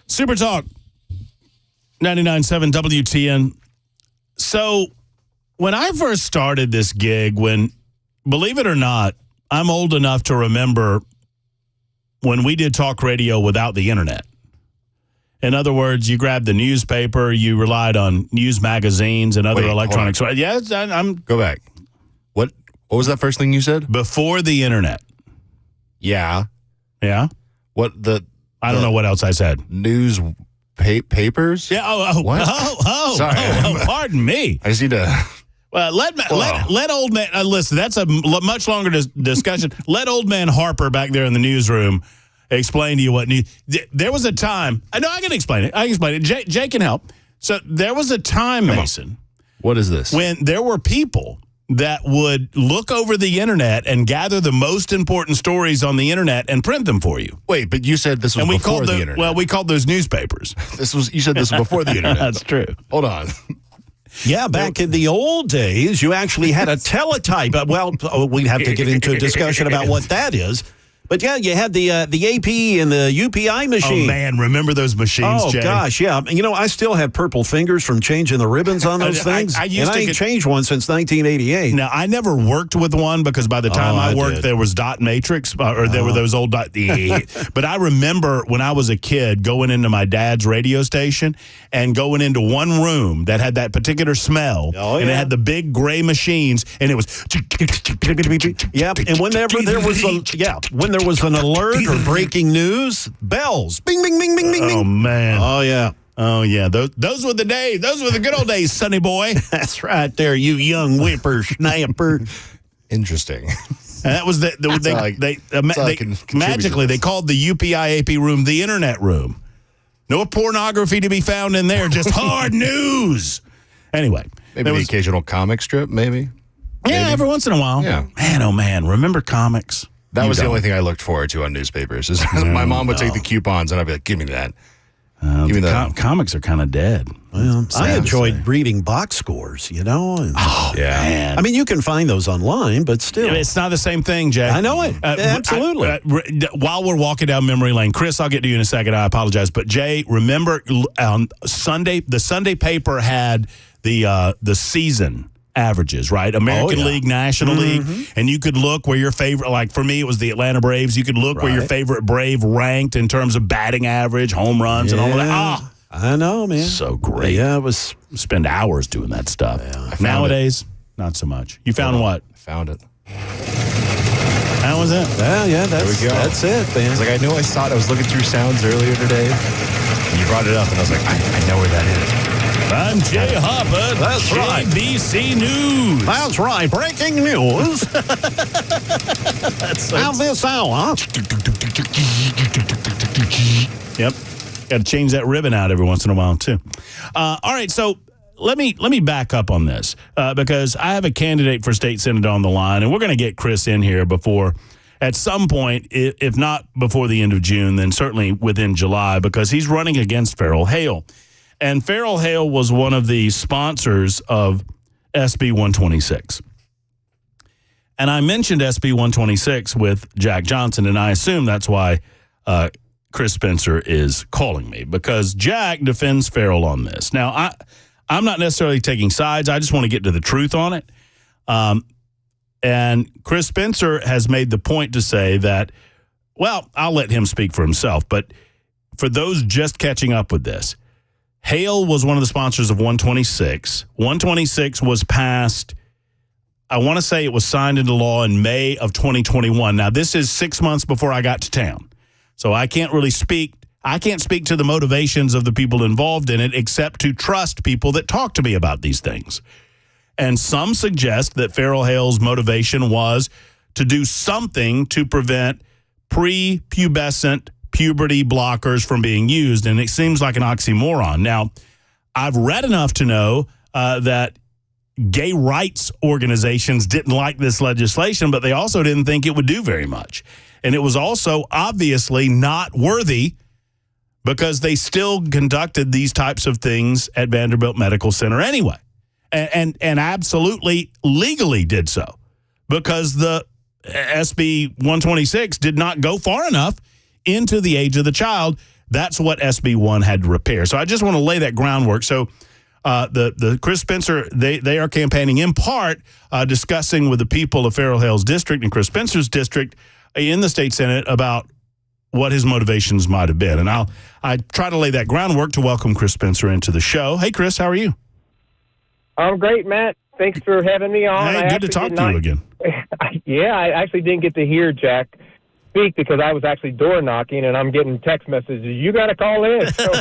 Super Talk 99.7 WTN. So when I first started this gig, believe it or not, I'm old enough to remember when we did talk radio without the internet. In other words, you grabbed the newspaper, you relied on news magazines and other electronics. Yes, I'm go back. What was that first thing you said? Before the internet. Yeah. Yeah. I don't know what else I said. News papers? Yeah. What? Sorry. Pardon me. I just need to. Well, let old man listen. That's a much longer discussion. Let old man Harper back there in the newsroom explain to you what news. There was a time. I know I can explain it. Jay can help. So there was a time, Mason. What is this? When there were people that would look over the internet and gather the most important stories on the internet and print them for you. Wait, but you said this was before the internet. Well, we called those newspapers. You said this was before the internet. That's true. Hold on. Yeah, back in the old days, you actually had a teletype. Well, we'd have to get into a discussion about what that is. But yeah, you had the AP and the UPI machine. Oh, man, remember those machines, Jay? Oh, gosh, yeah. You know, I still have purple fingers from changing the ribbons on those things. I ain't changed one since 1988. Now, I never worked with one because by the time I worked, there was dot matrix, or there were those old dot. But I remember when I was a kid going into my dad's radio station and going into one room that had that particular smell, and it had the big gray machines, and it was... Yep, and whenever there was when there was an alert or breaking news, bells. Bing, bing, bing, bing, bing, bing. Oh, man. Oh, yeah. Oh, yeah. Those were the days. Those were the good old days, sonny boy. That's right there, you young whippersnapper. Interesting. And that was magically, they called the UPI AP room the internet room. No pornography to be found in there, just hard news. Anyway. Maybe the occasional comic strip, maybe? Yeah, every once in a while. Yeah. Man, oh man, remember comics? That was the only thing I looked forward to on newspapers. Is my mom would take the coupons, and I'd be like, give me that. Give me that. Comics are kind of dead. Well, I enjoyed reading box scores, and, man. I mean, you can find those online, but still. It's not the same thing, Jay. I know it. Absolutely. While we're walking down memory lane, Chris, I'll get to you in a second. I apologize. But, Jay, remember on Sunday, the Sunday paper had the season averages, right? American League, National League, and you could look where your favorite, like for me, it was the Atlanta Braves. You could look where your favorite Brave ranked in terms of batting average, home runs, and all of that. I know, man. So great. Yeah, it was. Spend hours doing that stuff. Yeah. Nowadays, not so much. You found what? I found it. How was it? Well, yeah, there we go. That's it, man. I was like, I knew I saw it. I was looking through sounds earlier today, and you brought it up, and I was like, I know where that is. I'm Jay Hopper. That's right. ABC News. That's right. Breaking news. Now this hour. Yep. Got to change that ribbon out every once in a while, too. All right, so let me back up on this because I have a candidate for state senate on the line, and we're going to get Chris in here before, at some point, if not before the end of June, then certainly within July, because he's running against Farrell Hale. And Farrell Hale was one of the sponsors of SB 126. And I mentioned SB 126 with Jack Johnson, and I assume that's why Chris Spencer is calling me, because Jack defends Farrell on this. Now, I'm not necessarily taking sides. I just want to get to the truth on it. And Chris Spencer has made the point to say that, well, I'll let him speak for himself, but for those just catching up with this, Hale was one of the sponsors of 126. 126 was passed, I want to say it was signed into law in May of 2021. Now, this is 6 months before I got to town. So I can't really speak. I can't speak to the motivations of the people involved in it, except to trust people that talk to me about these things. And some suggest that Farrell Hale's motivation was to do something to prevent prepubescent puberty blockers from being used, and it seems like an oxymoron. Now, I've read enough to know that gay rights organizations didn't like this legislation, but they also didn't think it would do very much. And it was also obviously not worthy because they still conducted these types of things at Vanderbilt Medical Center anyway, and absolutely legally did so, because the SB 126 did not go far enough into the age of the child. That's what SB 1 had to repair. So I just want to lay that groundwork. So the Chris Spencer, they are campaigning in part, discussing with the people of Farrell Hale's district and Chris Spencer's district in the state Senate about what his motivations might have been. And I try to lay that groundwork to welcome Chris Spencer into the show. Hey, Chris, how are you? I'm great, Matt. Thanks for having me on. Hey, good to talk to you again. Yeah, I actually didn't get to hear Jack speak because I was actually door knocking, and I'm getting text messages. You got to call in. So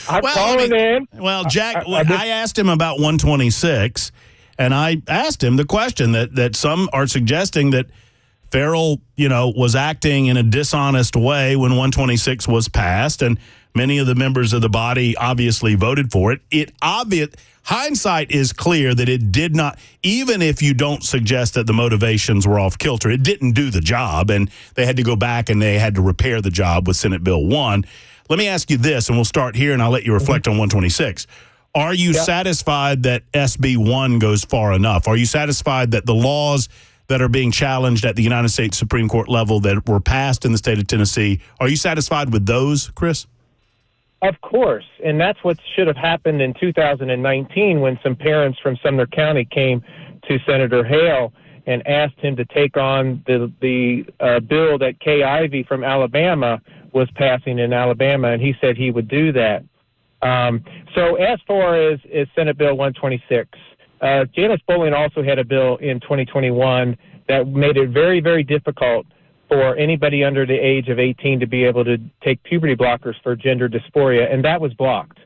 I'm calling in. Well, Jack, I asked him about 126, and I asked him the question that some are suggesting that Farrell, was acting in a dishonest way when 126 was passed, and many of the members of the body obviously voted for it. Hindsight is clear that it did not, even if you don't suggest that the motivations were off kilter, it didn't do the job, and they had to go back and they had to repair the job with Senate Bill 1. Let me ask you this, and we'll start here, and I'll let you reflect on 126. Are you satisfied that SB 1 goes far enough? Are you satisfied that the laws that are being challenged at the United States Supreme Court level that were passed in the state of Tennessee, are you satisfied with those, Chris? Of course, and that's what should have happened in 2019 when some parents from Sumner County came to Senator Hale and asked him to take on the bill that Kay Ivey from Alabama was passing in Alabama, and he said he would do that. So as far as Senate Bill 126, Janice Bowling also had a bill in 2021 that made it very, very difficult for anybody under the age of 18 to be able to take puberty blockers for gender dysphoria, and that was blocked.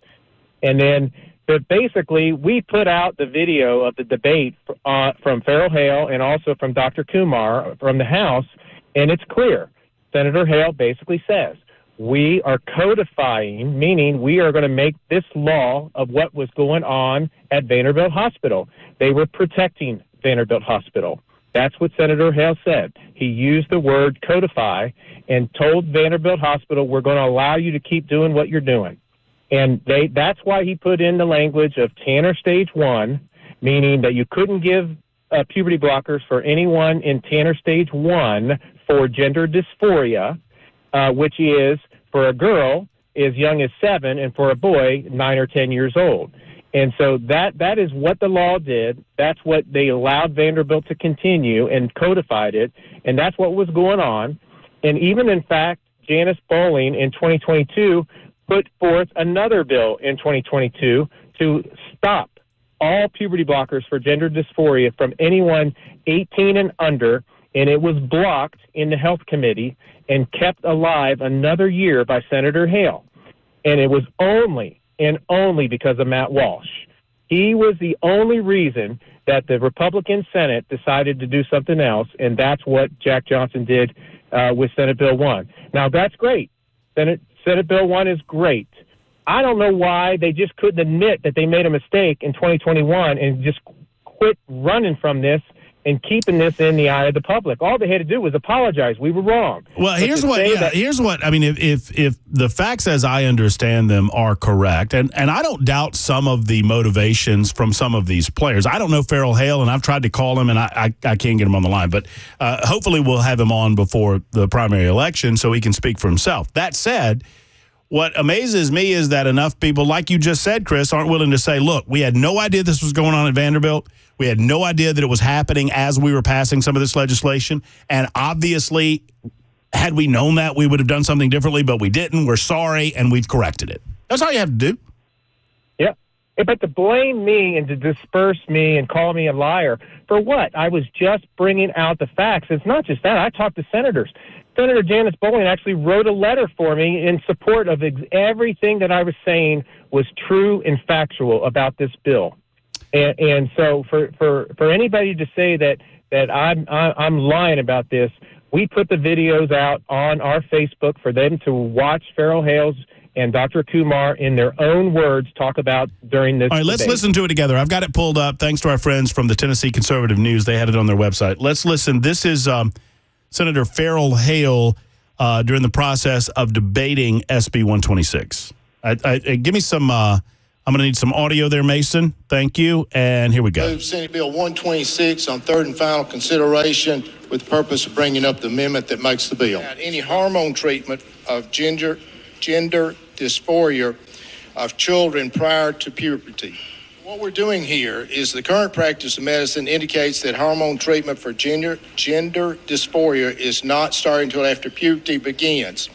And then, but basically, we put out the video of the debate from Farrell Hale and also from Dr. Kumar from the House, and it's clear. Senator Hale basically says, we are codifying, meaning we are going to make this law of what was going on at Vanderbilt Hospital. They were protecting Vanderbilt Hospital. That's what Senator Hale said. He used the word codify and told Vanderbilt Hospital, we're going to allow you to keep doing what you're doing. And that's why he put in the language of Tanner Stage 1, meaning that you couldn't give puberty blockers for anyone in Tanner Stage 1 for gender dysphoria, which is for a girl as young as 7 and for a boy 9 or 10 years old. And so that is what the law did. That's what they allowed Vanderbilt to continue and codified it, and that's what was going on. And even, in fact, Janice Bowling in 2022 put forth another bill in 2022 to stop all puberty blockers for gender dysphoria from anyone 18 and under, and it was blocked in the Health Committee and kept alive another year by Senator Hale. And it was only because of Matt Walsh. He was the only reason that the Republican Senate decided to do something else, and that's what Jack Johnson did with Senate Bill 1. Now, that's great. Senate Bill 1 is great. I don't know why they just couldn't admit that they made a mistake in 2021 and just quit running from this and keeping this in the eye of the public. All they had to do was apologize. We were wrong. Well, here's what I mean. If the facts as I understand them are correct, and I don't doubt some of the motivations from some of these players. I don't know Farrell Hale, and I've tried to call him, and I can't get him on the line. But hopefully we'll have him on before the primary election so he can speak for himself. That said, what amazes me is that enough people, like you just said, Chris, aren't willing to say, look, we had no idea this was going on at Vanderbilt. We had no idea that it was happening as we were passing some of this legislation. And obviously, had we known that, we would have done something differently, but we didn't. We're sorry, and we've corrected it. That's all you have to do. Yeah. But to blame me and to disperse me and call me a liar, for what? I was just bringing out the facts. It's not just that. I talked to senators. Senator Janice Bowling actually wrote a letter for me in support of everything that I was saying was true and factual about this bill. And so for anybody to say that I'm lying about this, we put the videos out on our Facebook for them to watch Farrell Hales and Dr. Kumar in their own words talk about during this. All right, let's listen to it together. I've got it pulled up. Thanks to our friends from the Tennessee Conservative News. They had it on their website. Let's listen. This is Senator Farrell Hale during the process of debating SB 126. Give me some, I'm going to need some audio there, Mason. Thank you. And here we go. Move Senate Bill 126 on third and final consideration with the purpose of bringing up the amendment that makes the bill. Any hormone treatment of gender dysphoria of children prior to puberty. What we're doing here is the current practice of medicine indicates that hormone treatment for gender dysphoria is not starting until after puberty begins.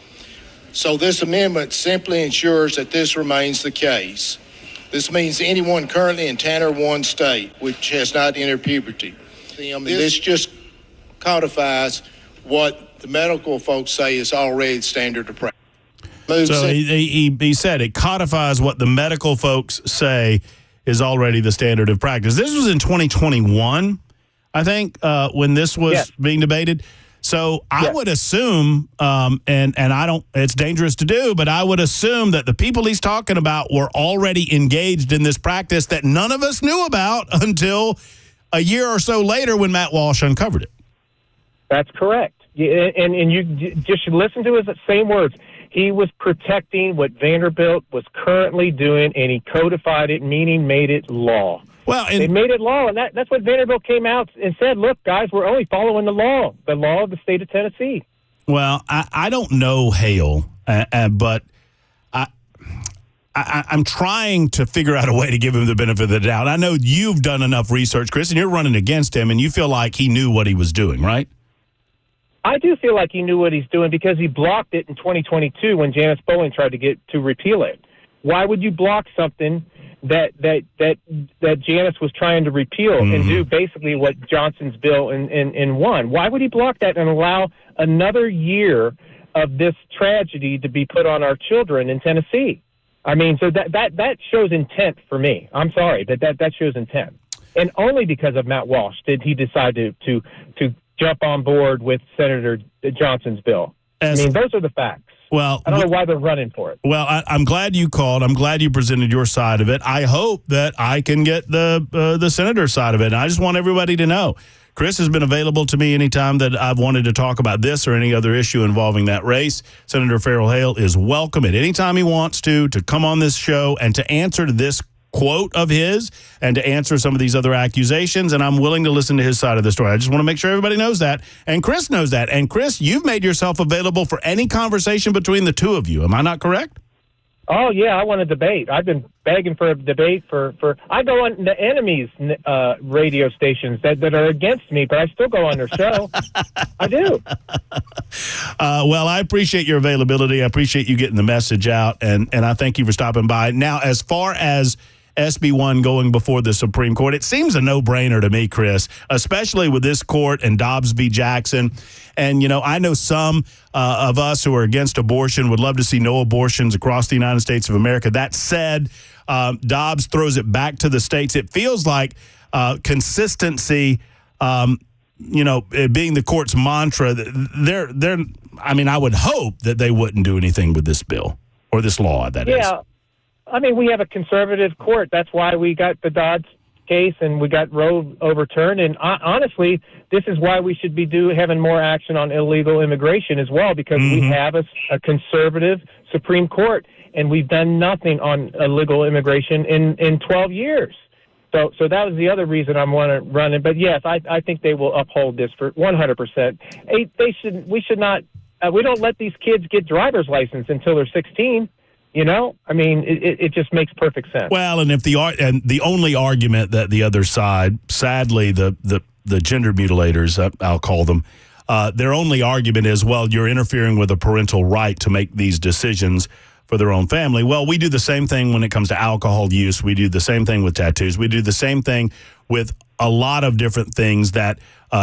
So this amendment simply ensures that this remains the case. This means anyone currently in Tanner 1 state which has not entered puberty. This just codifies what the medical folks say is already the standard of practice. So he said it codifies what the medical folks say is already the standard of practice. This was in 2021, I think, when this was being debated. So I would assume, and I don't, it's dangerous to do, but I would assume that the people he's talking about were already engaged in this practice that none of us knew about until a year or so later when Matt Walsh uncovered it. That's correct. And you just listen to his same words. He was protecting what Vanderbilt was currently doing, and he codified it, meaning made it law. Well, they made it law, and that's what Vanderbilt came out and said, look, guys, we're only following the law of the state of Tennessee. Well, I don't know Hale, but I'm trying to figure out a way to give him the benefit of the doubt. I know you've done enough research, Chris, and you're running against him, and you feel like he knew what he was doing, right? I do feel like he knew what he's doing because he blocked it in 2022 when Janice Bowling tried to repeal it. Why would you block something that Janice was trying to repeal and do basically what Johnson's bill in won? Why would he block that and allow another year of this tragedy to be put on our children in Tennessee? I mean, so that shows intent for me. I'm sorry, but that shows intent. And only because of Matt Walsh did he decide to jump on board with Senator Johnson's bill. I mean, those are the facts. Well, I don't know why they're running for it. Well, I'm glad you called. I'm glad you presented your side of it. I hope that I can get the senator side of it. And I just want everybody to know, Chris has been available to me anytime that I've wanted to talk about this or any other issue involving that race. Senator Farrell Hale is welcome at any time he wants to come on this show and to answer to this quote of his and to answer some of these other accusations, and I'm willing to listen to his side of the story. I just want to make sure everybody knows that, and Chris knows that. And Chris, you've made yourself available for any conversation between the two of you. Am I not correct? Oh, yeah, I want to debate. I've been begging for a debate for I go on the enemies radio stations that are against me, but I still go on their show. I do. Well, I appreciate your availability. I appreciate you getting the message out, and I thank you for stopping by. Now, as far as SB1 going before the Supreme Court, it seems a no-brainer to me, Chris, especially with this court and Dobbs v. Jackson. And, you know, I know some of us who are against abortion would love to see no abortions across the United States of America. That said, Dobbs throws it back to the states. It feels like consistency, you know, being the court's mantra. I would hope that they wouldn't do anything with this bill or this law, that is. Yeah. I mean, we have a conservative court. That's why we got the Dobbs case and we got Roe overturned. And honestly, this is why we should be having more action on illegal immigration as well, because we have a conservative Supreme Court, and we've done nothing on illegal immigration in 12 years. So that was the other reason I'm running. But yes, I think they will uphold this for 100%. We should not. We don't let these kids get driver's license until they're 16. You know, I mean, it just makes perfect sense. Well, and the only argument that the other side, sadly, the gender mutilators, I'll call them, their only argument is, well, you're interfering with a parental right to make these decisions for their own family. Well, we do the same thing when it comes to alcohol use. We do the same thing with tattoos. We do the same thing with a lot of different things that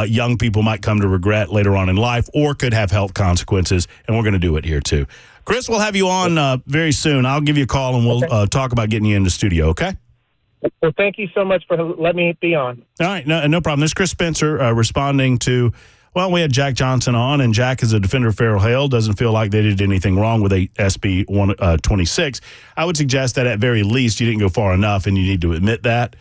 young people might come to regret later on in life or could have health consequences, and we're going to do it here too. Chris, we'll have you on very soon. I'll give you a call, and we'll talk about getting you in the studio, okay? Well, thank you so much for letting me be on. All right, no problem. This is Chris Spencer responding to, well, we had Jack Johnson on, and Jack is a defender of Farrell Hale, doesn't feel like they did anything wrong with SB 126. I would suggest that at very least you didn't go far enough, and you need to admit that.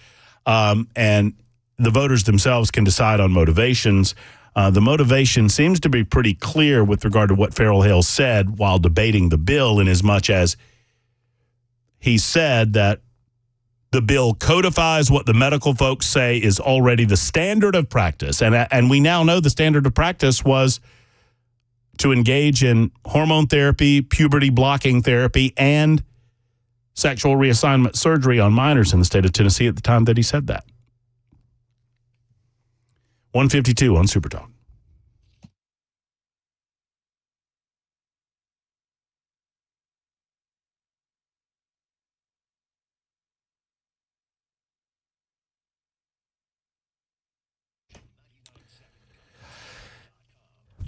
And the voters themselves can decide on motivations. The motivation seems to be pretty clear with regard to what Farrell Hale said while debating the bill, in as much as he said that the bill codifies what the medical folks say is already the standard of practice. And we now know the standard of practice was to engage in hormone therapy, puberty blocking therapy, and sexual reassignment surgery on minors in the state of Tennessee at the time that he said that. 152 on Super Talk.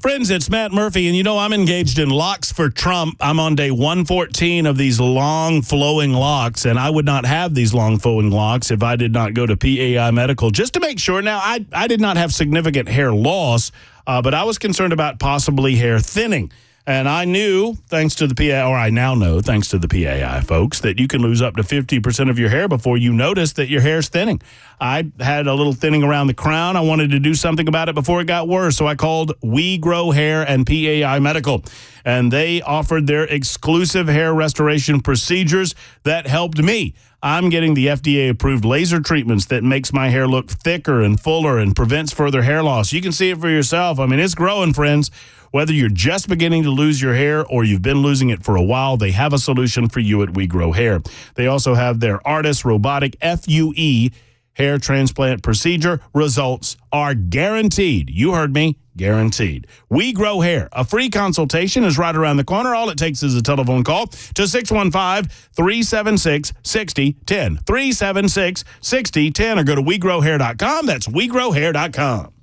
Friends, it's Matt Murphy, and you know I'm engaged in Locks for Trump. I'm on day 114 of these long flowing locks, and I would not have these long flowing locks if I did not go to PAI Medical just to make sure. Now, I did not have significant hair loss, but I was concerned about possibly hair thinning. And I knew, thanks to the PAI, or I now know, thanks to the PAI folks, that you can lose up to 50% of your hair before you notice that your hair's thinning. I had a little thinning around the crown. I wanted to do something about it before it got worse, so I called We Grow Hair and PAI Medical. And they offered their exclusive hair restoration procedures that helped me. I'm getting the FDA-approved laser treatments that makes my hair look thicker and fuller and prevents further hair loss. You can see it for yourself. I mean, it's growing, friends. Whether you're just beginning to lose your hair or you've been losing it for a while, they have a solution for you at We Grow Hair. They also have their ARTIS robotic FUE hair transplant procedure. Results are guaranteed. You heard me, guaranteed. We Grow Hair. A free consultation is right around the corner. All it takes is a telephone call to 615-376-6010. 376-6010, or go to WeGrowHair.com. That's WeGrowHair.com.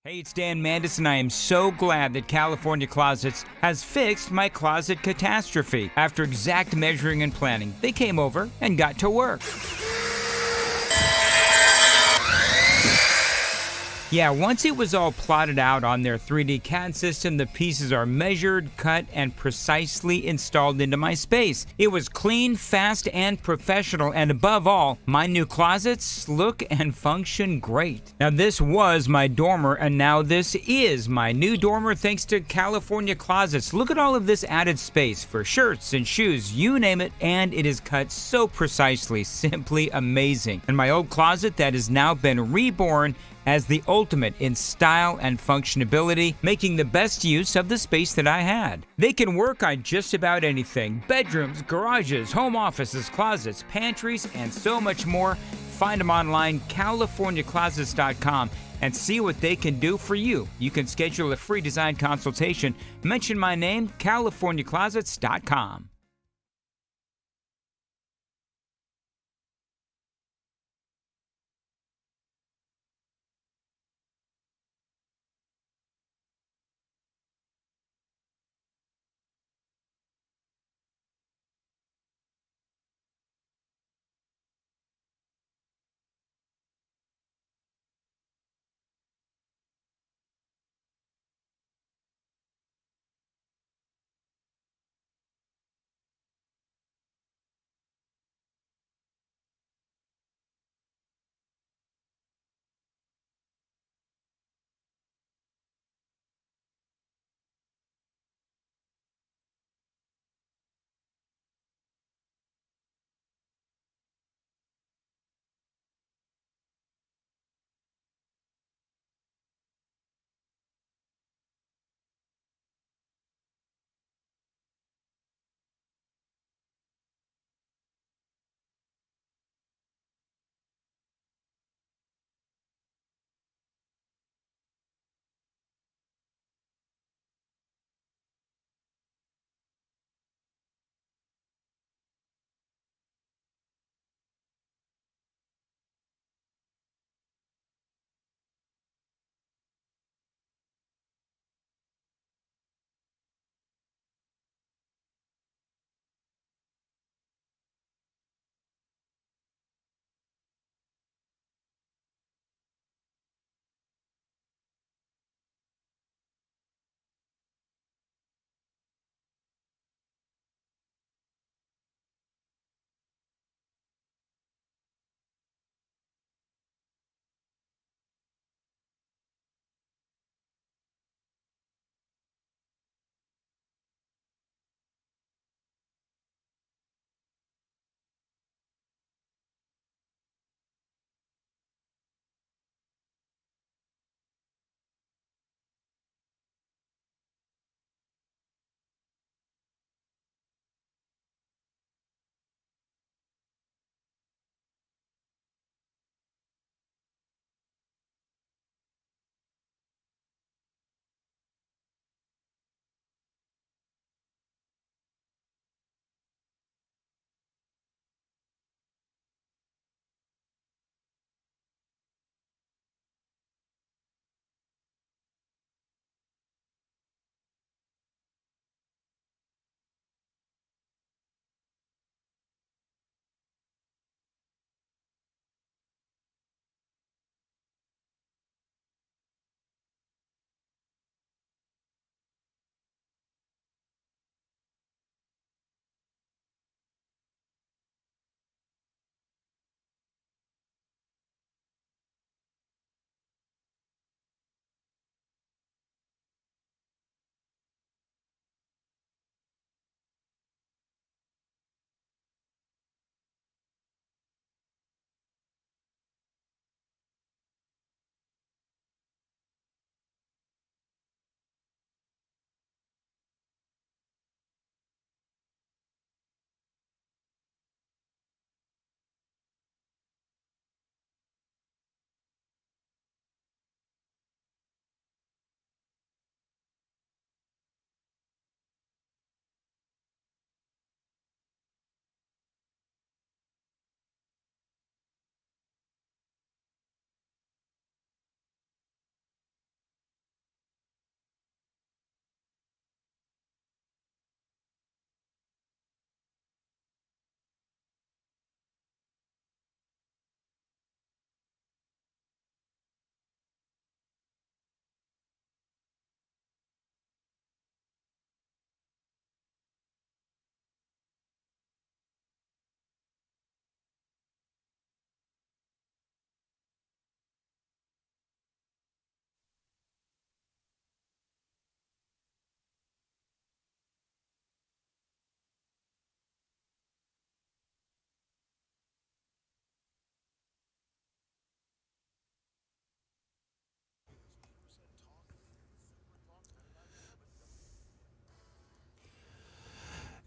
Hey, it's Dan Mandis, and I am so glad that California Closets has fixed my closet catastrophe. After exact measuring and planning, they came over and got to work. Yeah, once it was all plotted out on their 3D CAD system, the pieces are measured, cut, and precisely installed into my space. It was clean, fast, and professional, and above all, my new closets look and function great. Now, this was my dormer, and now this is my new dormer thanks to California Closets. Look at all of this added space for shirts and shoes, you name it, and it is cut so precisely, simply amazing. And my old closet that has now been reborn as the ultimate in style and functionality, making the best use of the space that I had. They can work on just about anything: bedrooms, garages, home offices, closets, pantries, and so much more. Find them online, CaliforniaClosets.com, and see what they can do for you. You can schedule a free design consultation. Mention my name, CaliforniaClosets.com.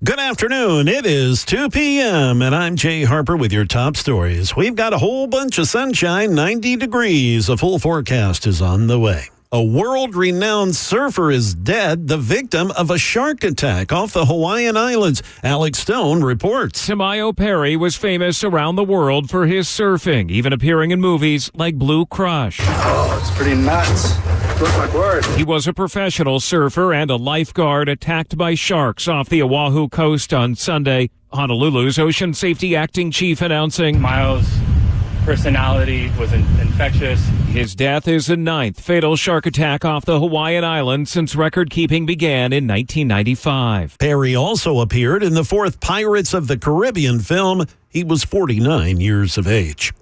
Good afternoon. It is 2 p.m., and I'm Jay Harper with your top stories. We've got a whole bunch of sunshine, 90 degrees. A full forecast is on the way. A world-renowned surfer is dead, the victim of a shark attack off the Hawaiian Islands. Alex Stone reports. Tamayo Perry was famous around the world for his surfing, even appearing in movies like Blue Crush. Oh, it's pretty nuts. Broke my board. He was a professional surfer and a lifeguard attacked by sharks off the Oahu coast on Sunday. Honolulu's ocean safety acting chief announcing Miles' personality was infectious. His death is the 9th fatal shark attack off the Hawaiian Islands since record-keeping began in 1995. Perry also appeared in the 4th Pirates of the Caribbean film. He was 49 years of age.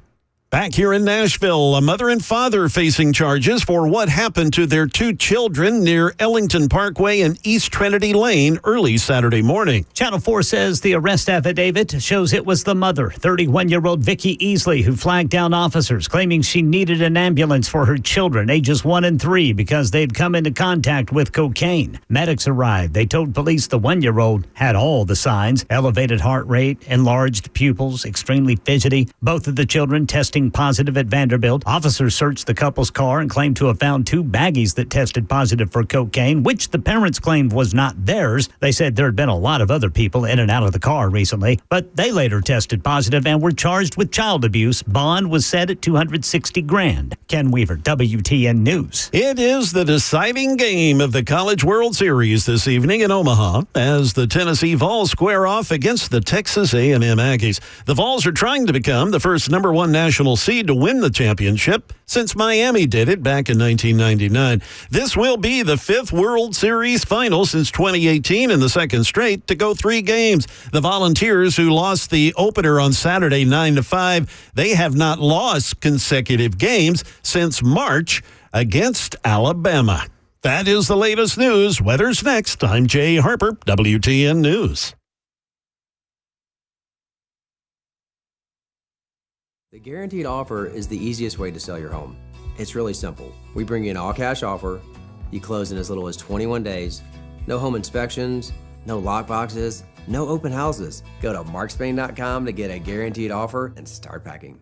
Back here in Nashville, a mother and father facing charges for what happened to their 2 children near Ellington Parkway and East Trinity Lane early Saturday morning. Channel 4 says the arrest affidavit shows it was the mother, 31-year-old Vicki Easley, who flagged down officers claiming she needed an ambulance for her children, ages 1 and 3, because they'd come into contact with cocaine. Medics arrived. They told police the 1-year-old had all the signs: elevated heart rate, enlarged pupils, extremely fidgety. Both of the children testing positive at Vanderbilt. Officers searched the couple's car and claimed to have found 2 baggies that tested positive for cocaine, which the parents claimed was not theirs. They said there had been a lot of other people in and out of the car recently, but they later tested positive and were charged with child abuse. Bond was set at $260,000. Ken Weaver, WTN News. It is the deciding game of the College World Series this evening in Omaha as the Tennessee Vols square off against the Texas A&M Aggies. The Vols are trying to become the first #1 national seed to win the championship since Miami did it back in 1999. This will be the 5th World Series final since 2018 and the 2nd straight to go 3 games. The Volunteers, who lost the opener on Saturday 9-5, they have not lost consecutive games since March against Alabama. That is the latest news. Weather's next. I'm Jay Harper, WTN News. The guaranteed offer is the easiest way to sell your home. It's really simple. We bring you an all-cash offer. You close in as little as 21 days. No home inspections, no lockboxes, no open houses. Go to markspain.com to get a guaranteed offer and start packing.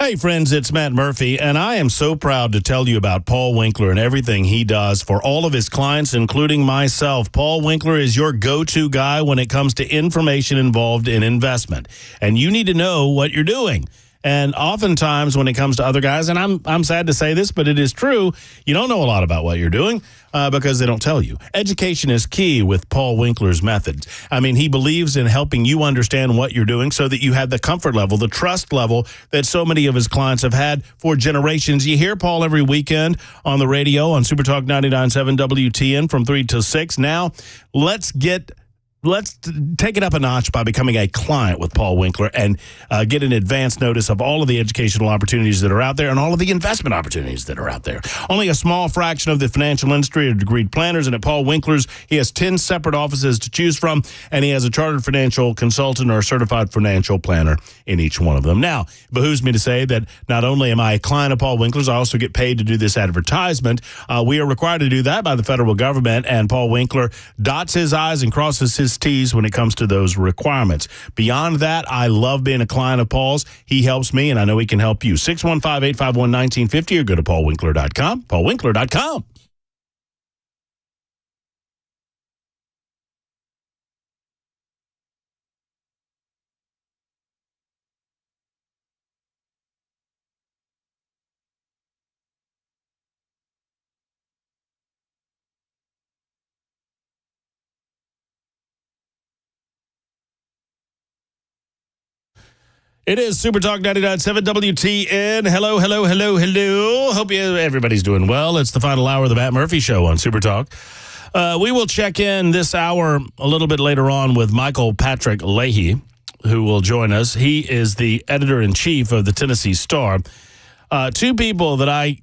Hey, friends, it's Matt Murphy, and I am so proud to tell you about Paul Winkler and everything he does for all of his clients, including myself. Paul Winkler is your go-to guy when it comes to information involved in investment, and you need to know what you're doing. And oftentimes when it comes to other guys, and I'm sad to say this, but it is true, you don't know a lot about what you're doing because they don't tell you. Education is key with Paul Winkler's methods. I mean, he believes in helping you understand what you're doing so that you have the comfort level, the trust level that so many of his clients have had for generations. You hear Paul every weekend on the radio on Super Talk 99.7 WTN from 3 to 6. Now, let's take it up a notch by becoming a client with Paul Winkler and get an advance notice of all of the educational opportunities that are out there and all of the investment opportunities that are out there. Only a small fraction of the financial industry are degreed planners, and at Paul Winkler's, he has 10 separate offices to choose from, and he has a chartered financial consultant or a certified financial planner in each one of them. Now, it behooves me to say that not only am I a client of Paul Winkler's, I also get paid to do this advertisement. We are required to do that by the federal government, and Paul Winkler dots his I's and crosses his T's when it comes to those requirements. Beyond that, I love being a client of Paul's. He helps me, and I know he can help you. 615-851-1950 or go to paulwinkler.com. paulwinkler.com. It is Super Talk 99.7 WTN. Hello, hello, hello, hello. Hope everybody's doing well. It's the final hour of the Matt Murphy Show on Super Talk. We will check in this hour a little bit later on with Michael Patrick Leahy, who will join us. He is the editor-in-chief of the Tennessee Star. Two people that I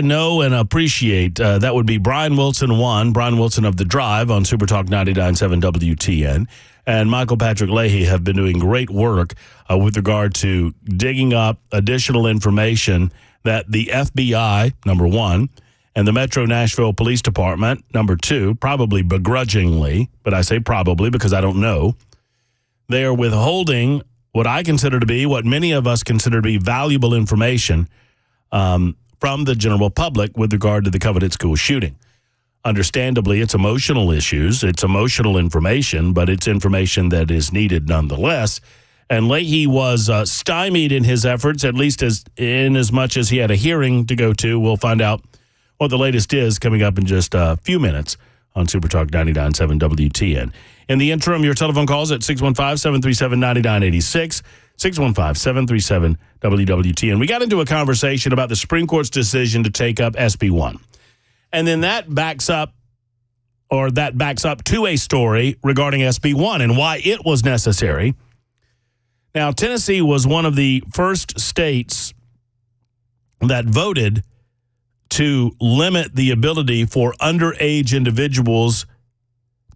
know and appreciate, that would be Brian Wilson of The Drive on Super Talk 99.7 WTN, and Michael Patrick Leahy have been doing great work with regard to digging up additional information that the FBI, number one, and the Metro Nashville Police Department, number two, probably begrudgingly, but I say probably because I don't know, they are withholding what I consider to be, what many of us consider to be valuable information from the general public with regard to the Covenant School shooting. Understandably, it's emotional issues, it's emotional information, but it's information that is needed nonetheless. And Leahy was stymied in his efforts, at least in as much as he had a hearing to go to. We'll find out what the latest is coming up in just a few minutes on Super Talk 99.7 WTN. In the interim, your telephone calls at 615-737-9986, 615-737-WWTN. We got into a conversation about the Supreme Court's decision to take up SB 1. And then that backs up to a story regarding SB 1 and why it was necessary. Now, Tennessee was one of the first states that voted to limit the ability for underage individuals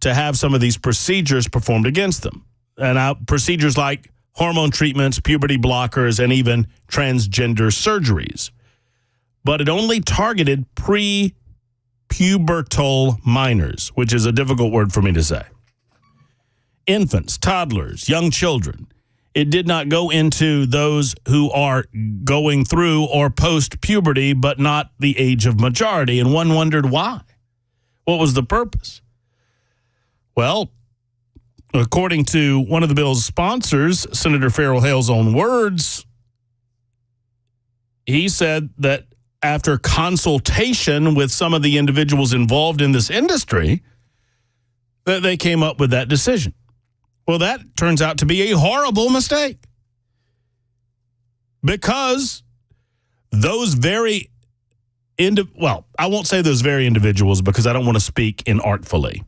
to have some of these procedures performed against them. And procedures like hormone treatments, puberty blockers, and even transgender surgeries. But it only targeted pre-pubertal minors, which is a difficult word for me to say. Infants, toddlers, young children. It did not go into those who are going through or post-puberty, but not the age of majority. And one wondered why. What was the purpose? Well, according to one of the bill's sponsors, Senator Farrell Hale's own words, he said that after consultation with some of the individuals involved in this industry, that they came up with that decision. Well, that turns out to be a horrible mistake because those very, I won't say those very individuals because I don't want to speak inartfully.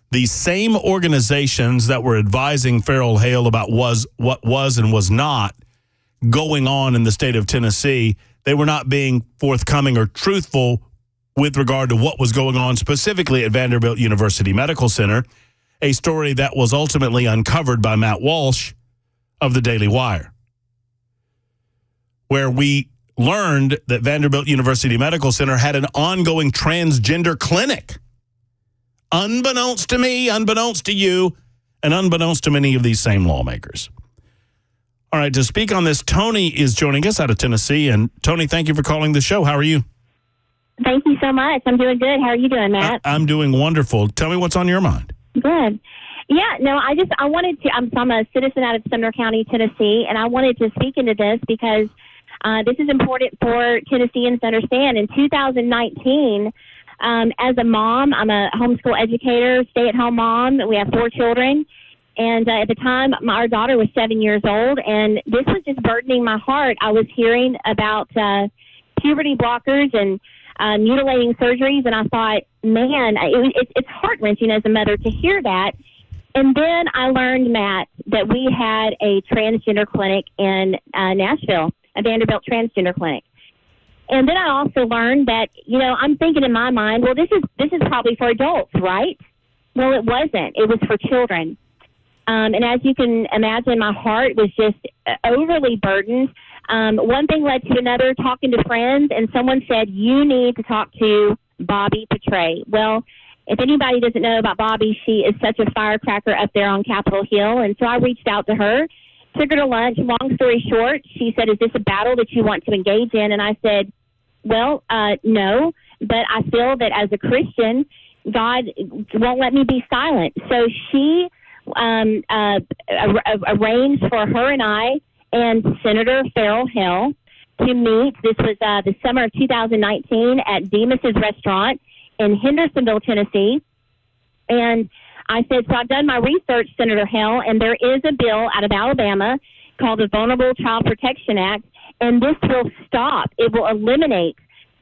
The same organizations that were advising Farrell Hale about what was and was not going on in the state of Tennessee, they were not being forthcoming or truthful with regard to what was going on specifically at Vanderbilt University Medical Center, a story that was ultimately uncovered by Matt Walsh of the Daily Wire, where we learned that Vanderbilt University Medical Center had an ongoing transgender clinic. Unbeknownst to me, unbeknownst to you, and unbeknownst to many of these same lawmakers. All right, to speak on this, Tony is joining us out of Tennessee. And Tony, thank you for calling the show. How are you? Thank you so much. I'm doing good. How are you doing, Matt? I'm doing wonderful. Tell me what's on your mind. Good. Yeah, no, I wanted to, I'm a citizen out of Sumner County, Tennessee, and I wanted to speak into this because this is important for Tennesseans to understand. In 2019, as a mom, I'm a homeschool educator, stay-at-home mom. We have 4 children. And at the time, our daughter was 7 years old, and this was just burdening my heart. I was hearing about puberty blockers and mutilating surgeries, and I thought, man, it's heart-wrenching as a mother to hear that. And then I learned, Matt, that we had a transgender clinic in Nashville, a Vanderbilt transgender clinic. And then I also learned that, I'm thinking in my mind, well, this is probably for adults, right? Well, it wasn't. It was for children. And as you can imagine, my heart was just overly burdened. One thing led to another, talking to friends, and someone said, you need to talk to Bobby Petray. Well, if anybody doesn't know about Bobby, she is such a firecracker up there on Capitol Hill. And so I reached out to her, took her to lunch. Long story short, she said, is this a battle that you want to engage in? And I said, well, no, but I feel that as a Christian, God won't let me be silent. So she arranged for her and I and Senator Farrell Hill to meet. This was the summer of 2019 at Demas's restaurant in Hendersonville, Tennessee. And I said, so I've done my research, Senator Hill, and there is a bill out of Alabama called the Vulnerable Child Protection Act, and this will stop. It will eliminate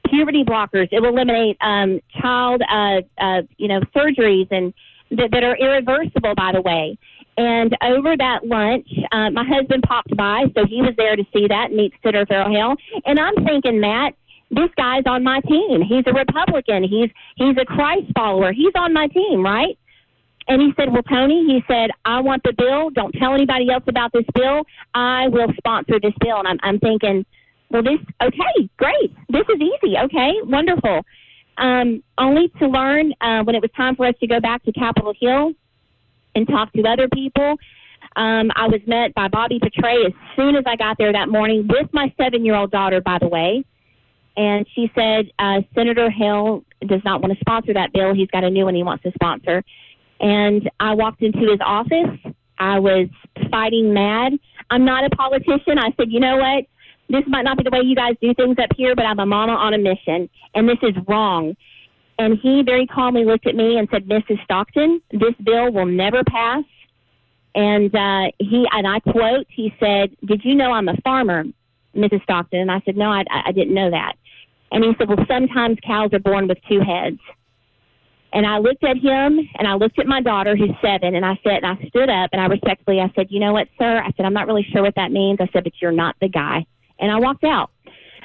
puberty blockers. It will eliminate child surgeries and that are irreversible, by the way. And over that lunch, my husband popped by, so he was there to see that and meet Senator Farrell Hill. And I'm thinking, Matt, this guy's on my team. He's a Republican. He's a Christ follower. He's on my team, right? And he said, well, Tony, he said, I want the bill. Don't tell anybody else about this bill. I will sponsor this bill. And I'm thinking, well, okay, great. This is easy. Okay, wonderful. Only to learn when it was time for us to go back to Capitol Hill and talk to other people. I was met by Bobby Petray as soon as I got there that morning with my 7-year-old daughter, by the way. And she said, Senator Hill does not want to sponsor that bill. He's got a new one he wants to sponsor. And I walked into his office. I was fighting mad. I'm not a politician. I said, you know what? This might not be the way you guys do things up here, but I'm a mama on a mission, and this is wrong. And he very calmly looked at me and said, Mrs. Stockton, this bill will never pass. And I quote, he said, did you know I'm a farmer, Mrs. Stockton? And I said, no, I didn't know that. And he said, well, sometimes cows are born with 2 heads. And I looked at him, and I looked at my daughter, who's 7, and I stood up, and I respectfully, I said, you know what, sir? I said, I'm not really sure what that means. I said, but you're not the guy. And I walked out.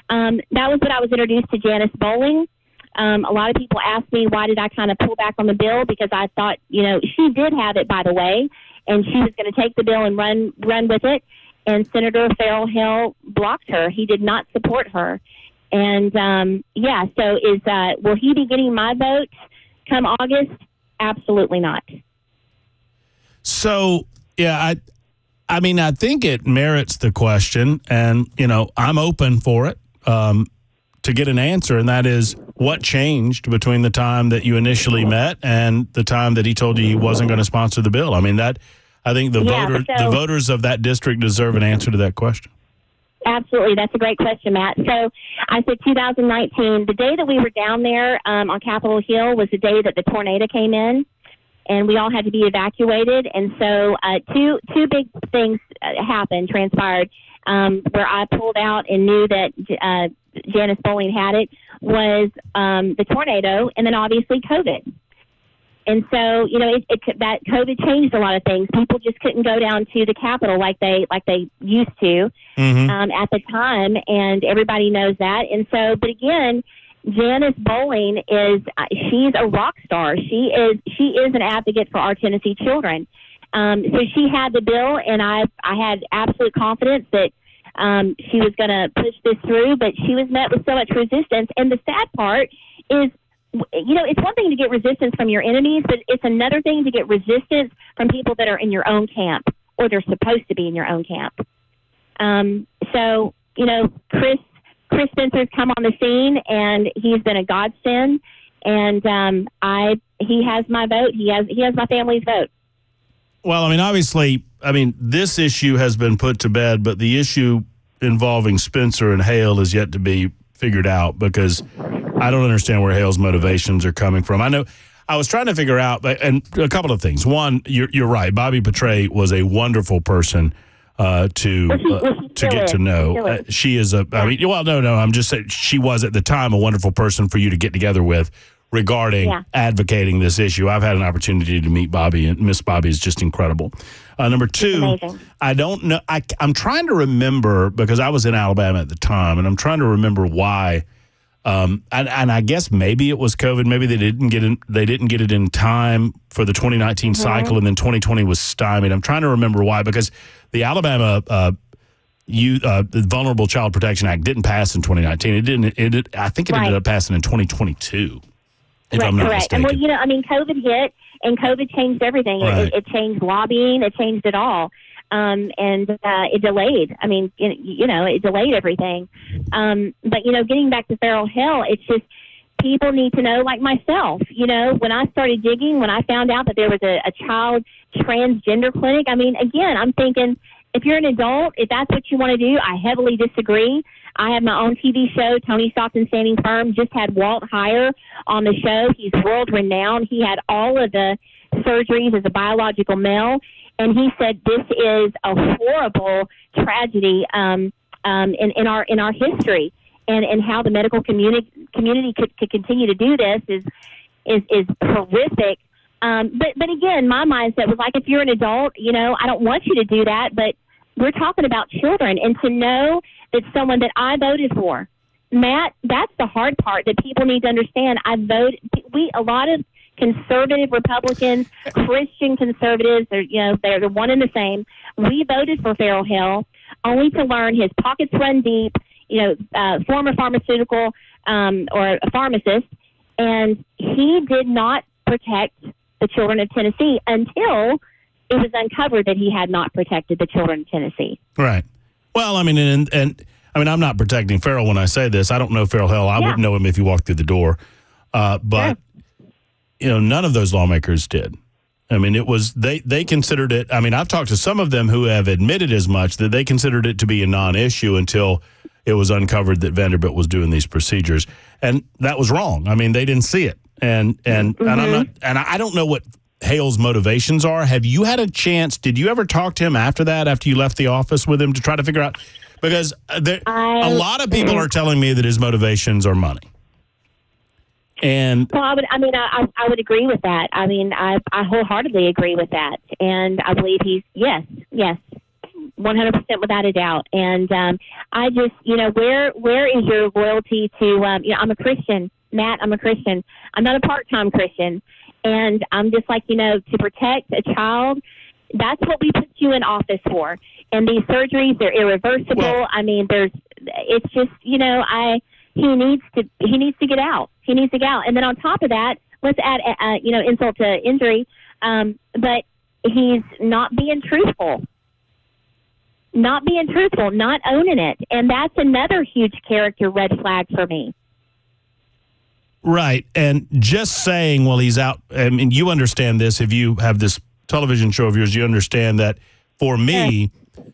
That was when I was introduced to Janice Bowling. A lot of people ask me, why did I kind of pull back on the bill? Because I thought, she did have it, by the way, and she was going to take the bill and run with it. And Senator Farrell Hill blocked her. He did not support her. And, so will he be getting my vote come August? Absolutely not. So, yeah, I mean, I think it merits the question, and, I'm open for it to get an answer, and that is, what changed between the time that you initially met and the time that he told you he wasn't going to sponsor the bill? I mean, I think the voters of that district deserve an answer to that question. Absolutely. That's a great question, Matt. So I said 2019, the day that we were down there on Capitol Hill was the day that the tornado came in, and we all had to be evacuated. And so two big things transpired where I pulled out and knew that Janice Bowling had it, was the tornado, and then obviously COVID. And so, that COVID changed a lot of things. People just couldn't go down to the Capitol like they used to at the time, and everybody knows that. And so, but again, Janice Bowling she's a rock star. She is an advocate for our Tennessee children. So she had the bill, and I had absolute confidence that she was going to push this through, but she was met with so much resistance. And the sad part is, it's one thing to get resistance from your enemies, but it's another thing to get resistance from people that are in your own camp, or they're supposed to be in your own camp. So, Chris Spencer's come on the scene, and he's been a godsend, and he has my vote. He has my family's vote. Well, I mean, obviously, this issue has been put to bed, but the issue involving Spencer and Hale is yet to be figured out because I don't understand where Hale's motivations are coming from. I know I was trying to figure out, and a couple of things. One, you're right. Bobby Petray was a wonderful person to get to know. She is I'm just saying she was at the time a wonderful person for you to get together with regarding advocating this issue. I've had an opportunity to meet Bobby, and Miss Bobby is just incredible. Number two, I don't know. I'm trying to remember because I was in Alabama at the time, and I'm trying to remember why. And I guess maybe it was COVID. Maybe they didn't get it in time for the 2019 cycle, and then 2020 was stymied. I'm trying to remember why, because the Alabama the Vulnerable Child Protection Act didn't pass in 2019. I think it ended up passing in 2022. If I'm not mistaken. And COVID hit, and COVID changed everything. Right. It changed lobbying. It changed it all. And it delayed. It delayed everything. But getting back to Feral Hell, it's just people need to know, like myself. When I started digging, when I found out that there was a child transgender clinic, again, I'm thinking, if you're an adult, if that's what you want to do, I heavily disagree. I have my own TV show, Tony Stockton Standing Firm, just had Walt Heyer on the show. He's world renowned. He had all of the surgeries as a biological male. And he said this is a horrible tragedy in our history, and how the medical community could continue to do this is horrific. But again, my mindset was like, if you're an adult, I don't want you to do that, but we're talking about children, and to know that someone that I voted for, Matt, that's the hard part that people need to understand. A lot of conservative Republicans, Christian conservatives, they're the one and the same. We voted for Feral Hell only to learn his pockets run deep, former pharmaceutical or a pharmacist, and he did not protect the children of Tennessee until it was uncovered that he had not protected the children of Tennessee. Right. Well, and I'm not protecting Feral when I say this. I don't know Feral Hell. I wouldn't know him if he walked through the door. But none of those lawmakers did. It was they considered it. I've talked to some of them who have admitted as much, that they considered it to be a non-issue until it was uncovered that Vanderbilt was doing these procedures, and that was wrong. They didn't see it, and I'm not, and I don't know what Hale's motivations are. Have you had a chance? Did you ever talk to him after that? After you left the office with him to try to figure out? Because a lot of people are telling me that his motivations are money. And I would agree with that. I wholeheartedly agree with that, and I believe he's yes, 100% without a doubt. And I just, where is your loyalty to? I'm a Christian, Matt. I'm a Christian. I'm not a part-time Christian, and I'm just like, to protect a child. That's what we put you in office for. And these surgeries, they're irreversible. Well, it's just, he needs to get out. He needs to get out. And then on top of that, let's add, insult to injury. But he's not being truthful. Not owning it. And that's another huge character red flag for me. Right. And just saying, well, he's out. You understand this. If you have this television show of yours, you understand that for me,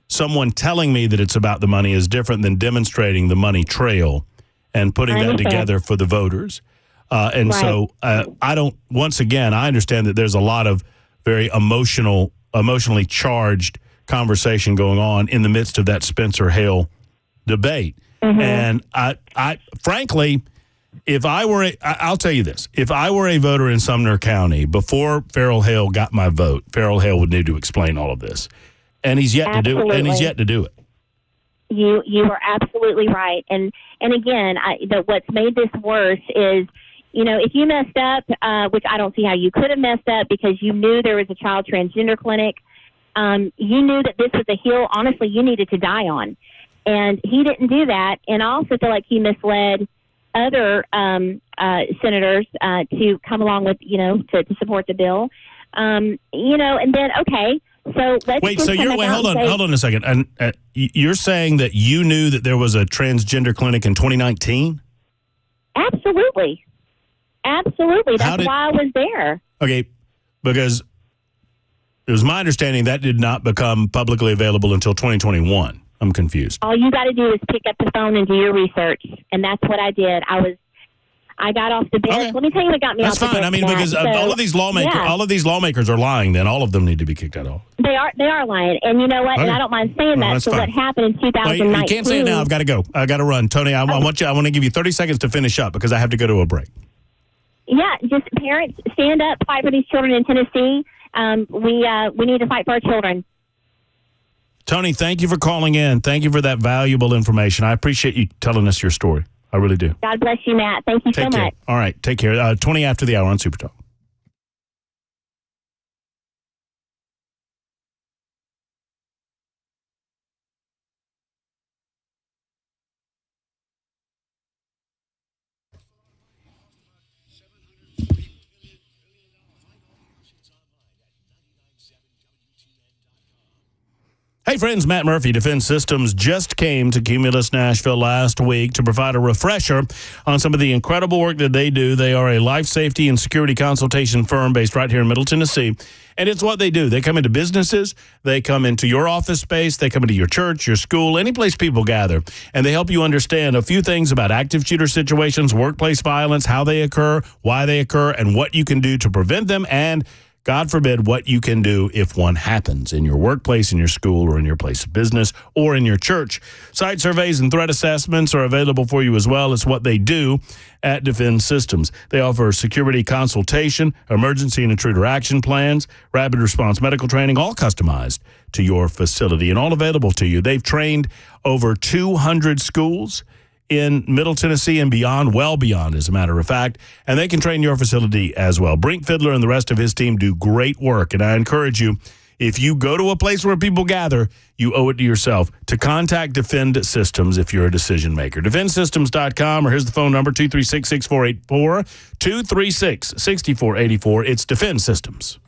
someone telling me that it's about the money is different than demonstrating the money trail and putting that together for the voters. So I don't, once again, I understand that there's a lot of very emotionally charged conversation going on in the midst of that Spencer Hale debate. And I frankly, I'll tell you this, if I were a voter in Sumner County, before Feral Hale got my vote, Feral Hale would need to explain all of this. And he's yet to do it. You are absolutely right. And again, what's made this worse is, if you messed up, which I don't see how you could have messed up, because you knew there was a child transgender clinic. You knew that this was a hill, honestly, you needed to die on. And he didn't do that. And I also feel like he misled other senators to come along with, to support the bill. And then, okay. So let's hold on a second. And you're saying that you knew that there was a transgender clinic in 2019? Absolutely. That's why I was there. Okay, because It was my understanding that did not become publicly available until 2021. I'm confused. All you got to do is pick up the phone and do your research, and that's what I did. I got off the bench. Okay. Let me tell you what got me That's off the bench. fine. I mean, because all of these lawmakers are lying. Then all of them need to be kicked out. They are lying, and you know what? Okay. And I don't mind saying that. So fine. what happened in 2019? Well, you can't say it now. I've got to go. I got to run. Tony, I want to give you 30 seconds to finish up because I have to go to a break. Yeah, just parents stand up, fight for these children in Tennessee. We need to fight for our children. Tony, thank you for calling in. Thank you for that valuable information. I appreciate you telling us your story. I really do. God bless you, Matt. Thank you so much. All right, take care. 20 after the hour on Super Talk. Hey friends, Matt Murphy, Defense Systems, just came to Cumulus, Nashville last week to provide a refresher on some of the incredible work that they do. They are a life safety and security consultation firm based right here in Middle Tennessee, and it's what they do. They come into businesses, they come into your office space, they come into your church, your school, any place people gather, and they help you understand a few things about active shooter situations, workplace violence, how they occur, why they occur, and what you can do to prevent them, and God forbid, what you can do if one happens in your workplace, in your school, or in your place of business, or in your church. Site surveys and threat assessments are available for you as well. It's what they do at Defense Systems. They offer security consultation, emergency and intruder action plans, rapid response medical training, all customized to your facility and all available to you. They've trained over 200 schools in Middle Tennessee and beyond, well beyond, as a matter of fact, and they can train your facility as well. Brink Fiddler and the rest of his team do great work, and I encourage you, if you go to a place where people gather, you owe it to yourself to contact Defend Systems if you're a decision maker. DefendSystems.com, or here's the phone number, 236-6484, 236-6484. It's Defend Systems.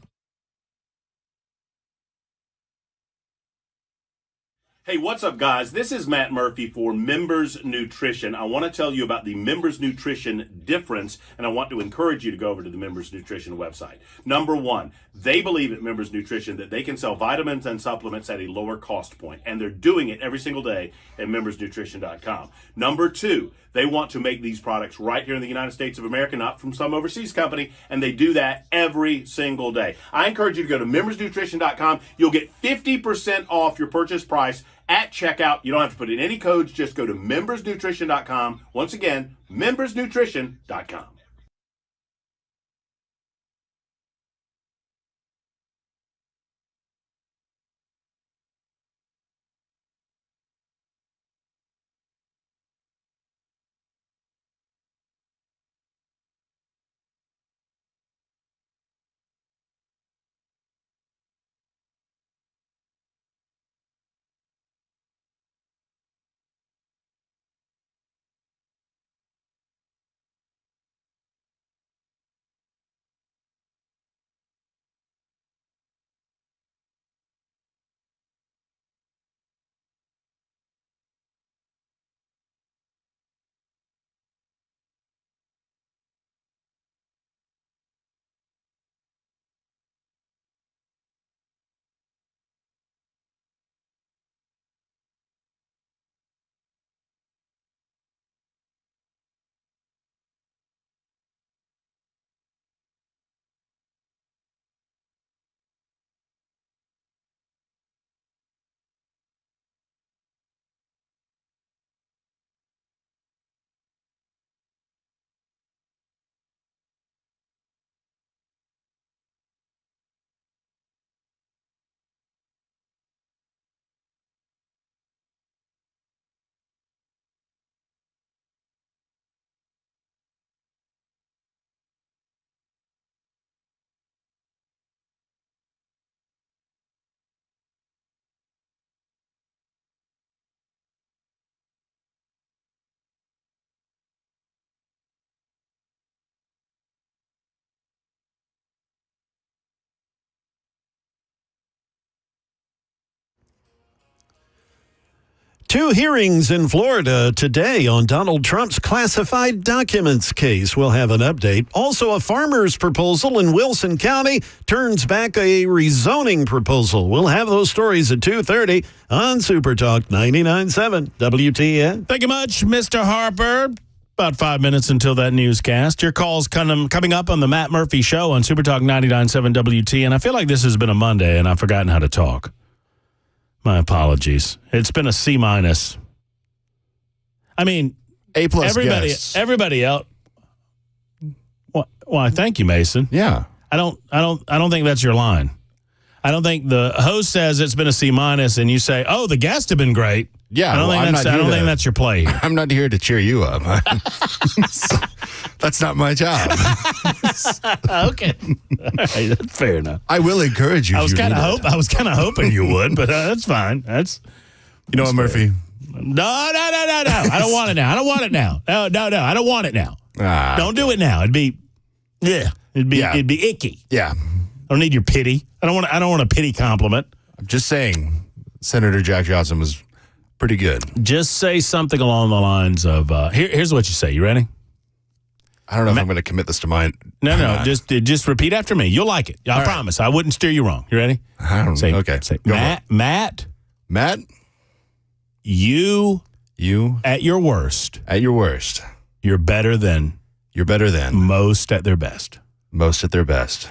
Hey, what's up, guys? This is Matt Murphy for Members Nutrition. I want to tell you about the Members Nutrition difference, and I want to encourage you to go over to the Members Nutrition website. Number one, they believe at Members Nutrition that they can sell vitamins and supplements at a lower cost point, and they're doing it every single day at membersnutrition.com. Number two, they want to make these products right here in the United States of America, not from some overseas company, and they do that every single day. I encourage you to go to membersnutrition.com. You'll get 50% off your purchase price at checkout. You don't have to put in any codes. Just go to membersnutrition.com. Once again, membersnutrition.com. 2 hearings in Florida today on Donald Trump's classified documents case. We'll have an update. Also, a farmer's proposal in Wilson County turns back a rezoning proposal. We'll have those stories at 2:30 on Super Talk 99.7 WTN. Thank you much, Mr. Harper. About 5 minutes until that newscast. Your call's coming up on the Matt Murphy Show on Super Talk 99.7 WTN. I feel like this has been a Monday, and I've forgotten how to talk. My apologies. It's been a C-. I mean, A+. Everybody else. Why? Thank you, Mason. Yeah. I don't think that's your line. I don't think the host says it's been a C- and you say, "Oh, the guests have been great." Yeah, I don't think that's your play. I'm not here to cheer you up. That's not my job. Okay, all right, that's fair enough. I will encourage you. I was kind of hoping you would, but that's fine. That's what, Murphy. No. I don't want it now. I don't want it now. No. I don't want it now. Don't do it now. It'd be icky. Yeah. I don't need your pity. I don't want a pity compliment. I'm just saying, Senator Jack Johnson was pretty good. Just say something along the lines of, here's what you say. You ready? I don't know if I'm going to commit this to mine. No. Just repeat after me. You'll like it. I promise. I wouldn't steer you wrong. You ready? I don't know. Okay. Say, Matt. You at your worst. At your worst. You're better than. Most at their best. Most at their best.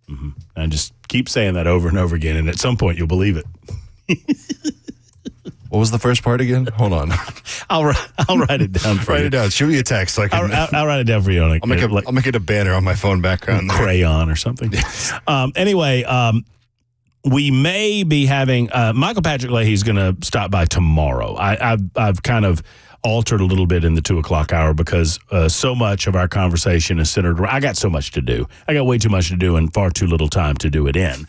Mm-hmm. And just keep saying that over and over again, and at some point you'll believe it. What was the first part again? Hold on. I'll write it down for you. Write it down. Shoot me a text. I'll write it down for you. I'll make it a banner on my phone background. Crayon or something. Anyway, we may be having Michael Patrick Leahy's going to stop by tomorrow. I've kind of altered a little bit in the 2 o'clock hour because so much of our conversation is centered around. I got so much to do. I got way too much to do and far too little time to do it in.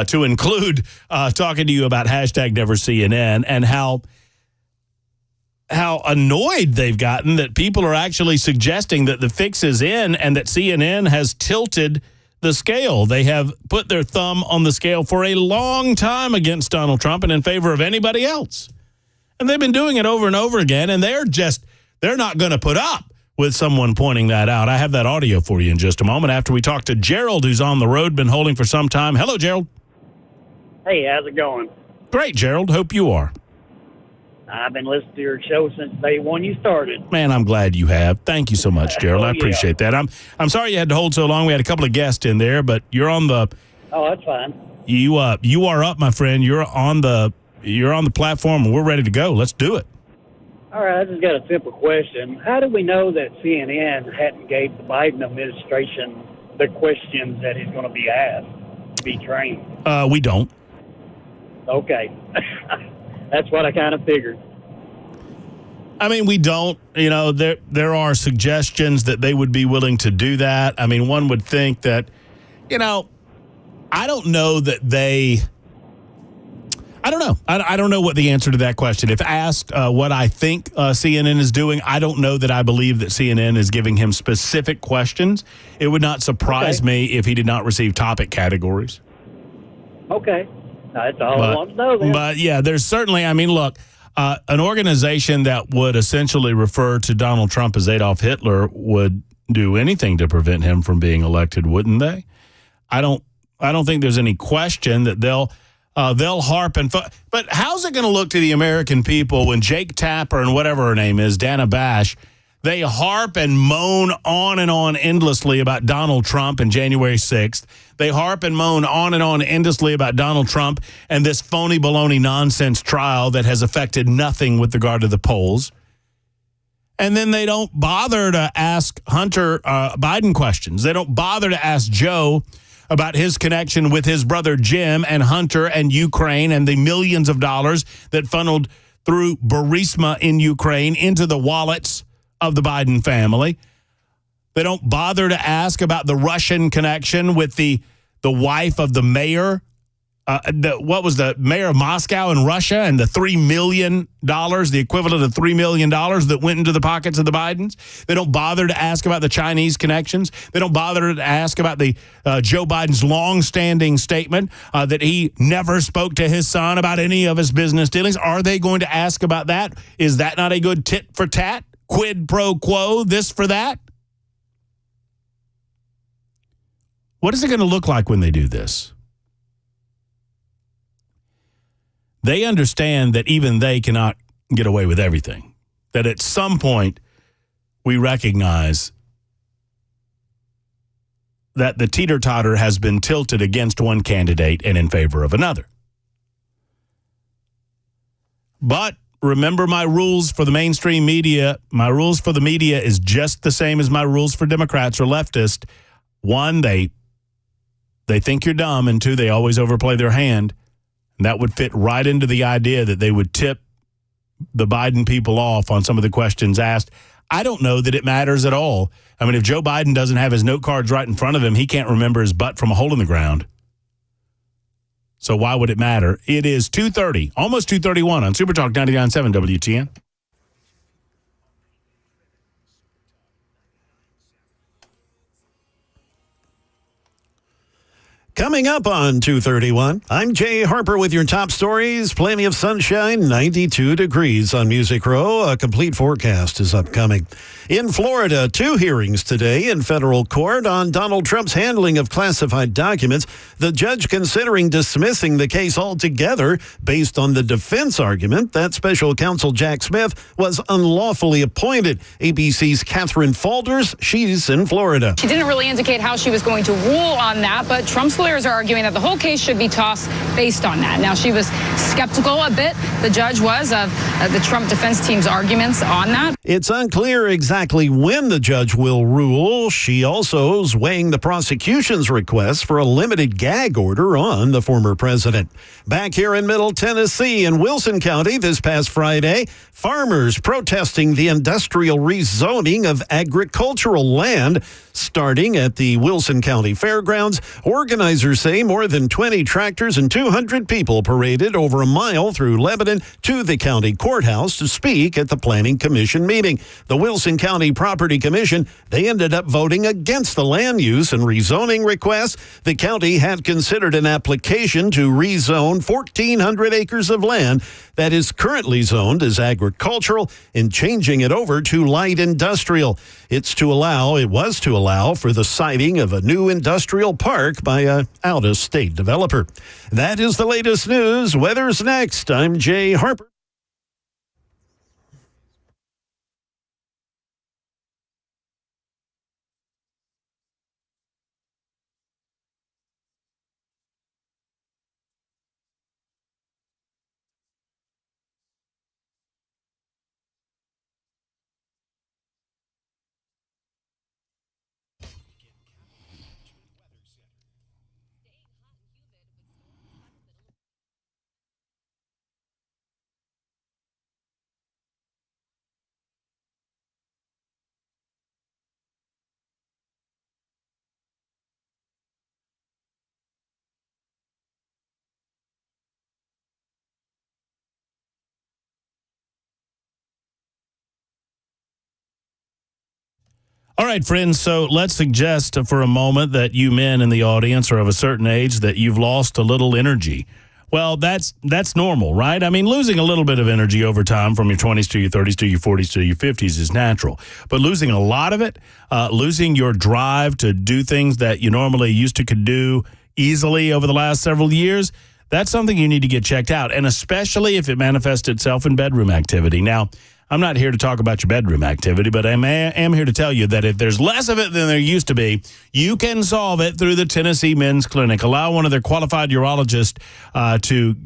To include talking to you about #NeverCNN and how annoyed they've gotten that people are actually suggesting that the fix is in and that CNN has tilted the scale. They have put their thumb on the scale for a long time against Donald Trump and in favor of anybody else. And they've been doing it over and over again, and they're not going to put up with someone pointing that out. I have that audio for you in just a moment after we talk to Gerald, who's on the road, been holding for some time. Hello, Gerald. Hey, how's it going? Great, Gerald. Hope you are. I've been listening to your show since day one you started. Man, I'm glad you have. Thank you so much, Gerald. I appreciate that. I'm sorry you had to hold so long. We had a couple of guests in there, but you're on the... Oh, that's fine. You are up, my friend. You're on the platform, and we're ready to go. Let's do it. All right, I just got a simple question. How do we know that CNN hadn't gave the Biden administration the questions that he's going to be asked to be trained? We don't. Okay. That's what I kind of figured. I mean, we don't. You know, there are suggestions that they would be willing to do that. I mean, one would think that, you know, I don't know that they... I don't know. I don't know what the answer to that question. If asked what I think CNN is doing, I don't know that I believe that CNN is giving him specific questions. It would not surprise me if he did not receive topic categories. Okay. That's all I want to know then. But, yeah, there's certainly, I mean, look, an organization that would essentially refer to Donald Trump as Adolf Hitler would do anything to prevent him from being elected, wouldn't they? I don't think there's any question that they'll harp and but how's it going to look to the American people when Jake Tapper and whatever her name is, Dana Bash, they harp and moan on and on endlessly about Donald Trump and January 6th. They harp and moan on and on endlessly about Donald Trump and this phony baloney nonsense trial that has affected nothing with regard to the polls. And then they don't bother to ask Hunter Biden questions. They don't bother to ask Joe about his connection with his brother Jim and Hunter and Ukraine and the millions of dollars that funneled through Burisma in Ukraine into the wallets of the Biden family. They don't bother to ask about the Russian connection with the wife of the mayor what was the mayor of Moscow in Russia and the $3 million, the equivalent of $3 million that went into the pockets of the Bidens? They don't bother to ask about the Chinese connections. They don't bother to ask about the Joe Biden's longstanding statement that he never spoke to his son about any of his business dealings. Are they going to ask about that? Is that not a good tit for tat? Quid pro quo, this for that? What is it going to look like when they do this? They understand that even they cannot get away with everything. That at some point, we recognize that the teeter-totter has been tilted against one candidate and in favor of another. But remember my rules for the mainstream media. My rules for the media is just the same as my rules for Democrats or leftists. One, they think you're dumb, and two, they always overplay their hand. And that would fit right into the idea that they would tip the Biden people off on some of the questions asked. I don't know that it matters at all. I mean, if Joe Biden doesn't have his note cards right in front of him, he can't remember his butt from a hole in the ground. So why would it matter? It is 2:30, almost 2:31 on Super Talk 99.7 WTN. Coming up on 2:31, I'm Jay Harper with your top stories. Plenty of sunshine, 92 degrees on Music Row. A complete forecast is upcoming. In Florida, 2 hearings today in federal court on Donald Trump's handling of classified documents. The judge considering dismissing the case altogether based on the defense argument that special counsel Jack Smith was unlawfully appointed. ABC's Catherine Falders, she's in Florida. She didn't really indicate how she was going to rule on that, but Trump's lawyers are arguing that the whole case should be tossed based on that. Now, she was skeptical a bit, the judge was, of the Trump defense team's arguments on that. It's unclear exactly when the judge will rule. She also is weighing the prosecution's request for a limited gag order on the former president. Back here in Middle Tennessee in Wilson County this past Friday, farmers protesting the industrial rezoning of agricultural land starting at the Wilson County Fairgrounds. Organizers say more than 20 tractors and 200 people paraded over a mile through Lebanon to the county courthouse to speak at the Planning Commission meeting. The Wilson County Property Commission, they ended up voting against the land use and rezoning request. The county had considered an application to rezone 1,400 acres of land that is currently zoned as agricultural and changing it over to light industrial. It was to allow for the siting of a new industrial park by an out-of-state developer. That is the latest news. Weather's next. I'm Jay Harper. All right, friends, so let's suggest for a moment that you men in the audience are of a certain age that you've lost a little energy. Well, that's normal, right? I mean, losing a little bit of energy over time from your 20s to your 30s to your 40s to your 50s is natural. But losing a lot of it, losing your drive to do things that you normally used to could do easily over the last several years, that's something you need to get checked out, and especially if it manifests itself in bedroom activity. Now, I'm not here to talk about your bedroom activity, but I am here to tell you that if there's less of it than there used to be, you can solve it through the Tennessee Men's Clinic. Allow one of their qualified urologists to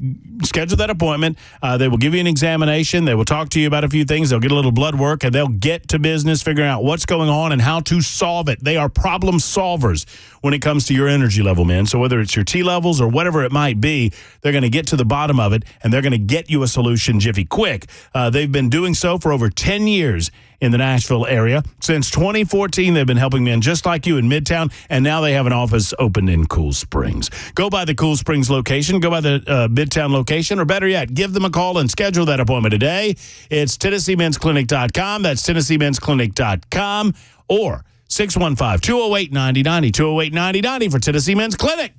schedule that appointment. They will give you an examination. They will talk to you about a few things. They'll get a little blood work, and they'll get to business figuring out what's going on and how to solve it. They are problem solvers when it comes to your energy level, man. So whether it's your T levels or whatever it might be, they're going to get to the bottom of it, and they're going to get you a solution jiffy quick. They've been doing so so for over 10 years in the Nashville area. Since 2014, they've been helping men just like you in Midtown, and now they have an office open in Cool Springs. Go by the Cool Springs location, go by the Midtown location, or better yet, give them a call and schedule that appointment today. It's TennesseeMen'sClinic.com. That's TennesseeMen'sClinic.com, or 615-208-9090, 208-9090 for Tennessee Men's Clinic.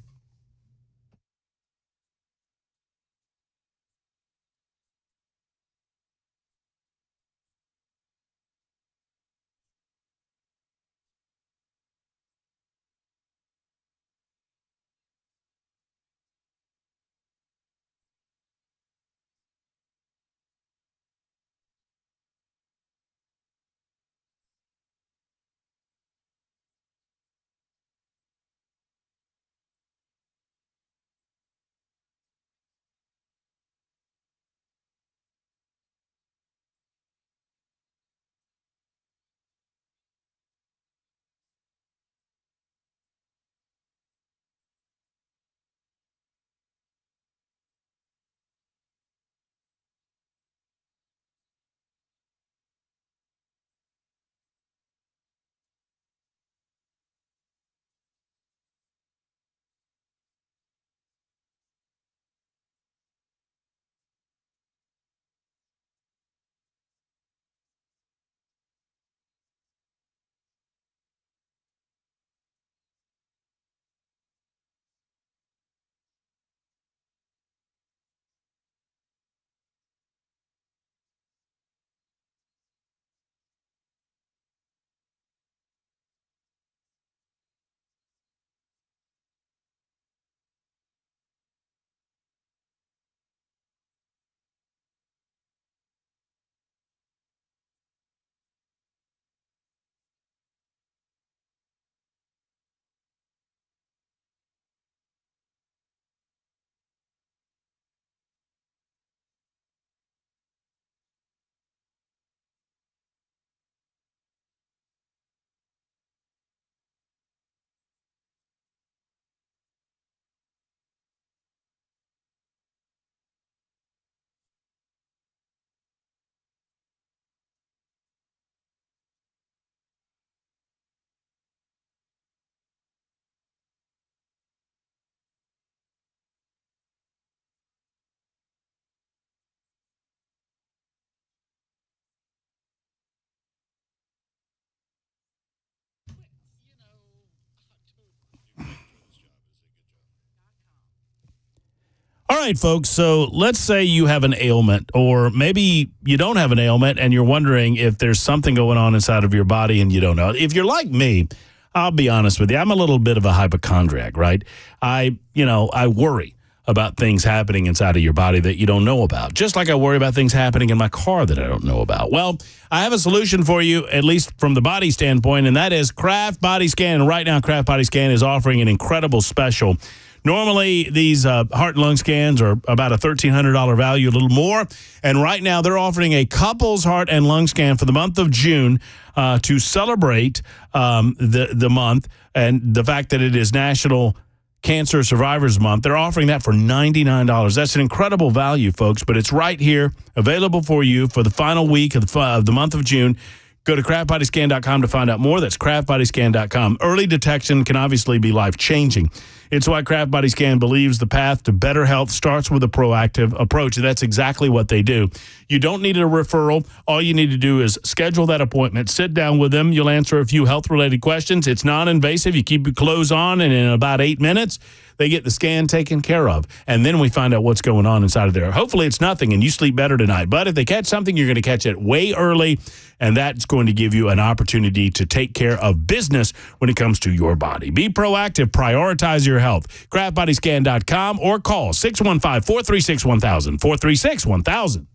All right, folks, so let's say you have an ailment, or maybe you don't have an ailment and you're wondering if there's something going on inside of your body and you don't know. If you're like me, I'll be honest with you, I'm a little bit of a hypochondriac, right? I worry about things happening inside of your body that you don't know about, just like I worry about things happening in my car that I don't know about. Well, I have a solution for you, at least from the body standpoint, and that is Kraft Body Scan. And right now, Kraft Body Scan is offering an incredible special. Normally, these heart and lung scans are about a $1,300 value, a little more. And right now, they're offering a couple's heart and lung scan for the month of June to celebrate the month and the fact that it is National Cancer Survivors Month. They're offering that for $99. That's an incredible value, folks, but it's right here, available for you for the final week of the month of June. Go to craftbodyscan.com to find out more. That's craftbodyscan.com. Early detection can obviously be life-changing. It's why Kraft Body Scan believes the path to better health starts with a proactive approach. That's exactly what they do. You don't need a referral. All you need to do is schedule that appointment. Sit down with them. You'll answer a few health-related questions. It's non-invasive. You keep your clothes on, and in about 8 minutes, they get the scan taken care of. And then we find out what's going on inside of there. Hopefully it's nothing, and you sleep better tonight. But if they catch something, you're going to catch it way early, and that's going to give you an opportunity to take care of business when it comes to your body. Be proactive. Prioritize your health. CraftBodyScan.com or call 615-436-1000. 436-1000.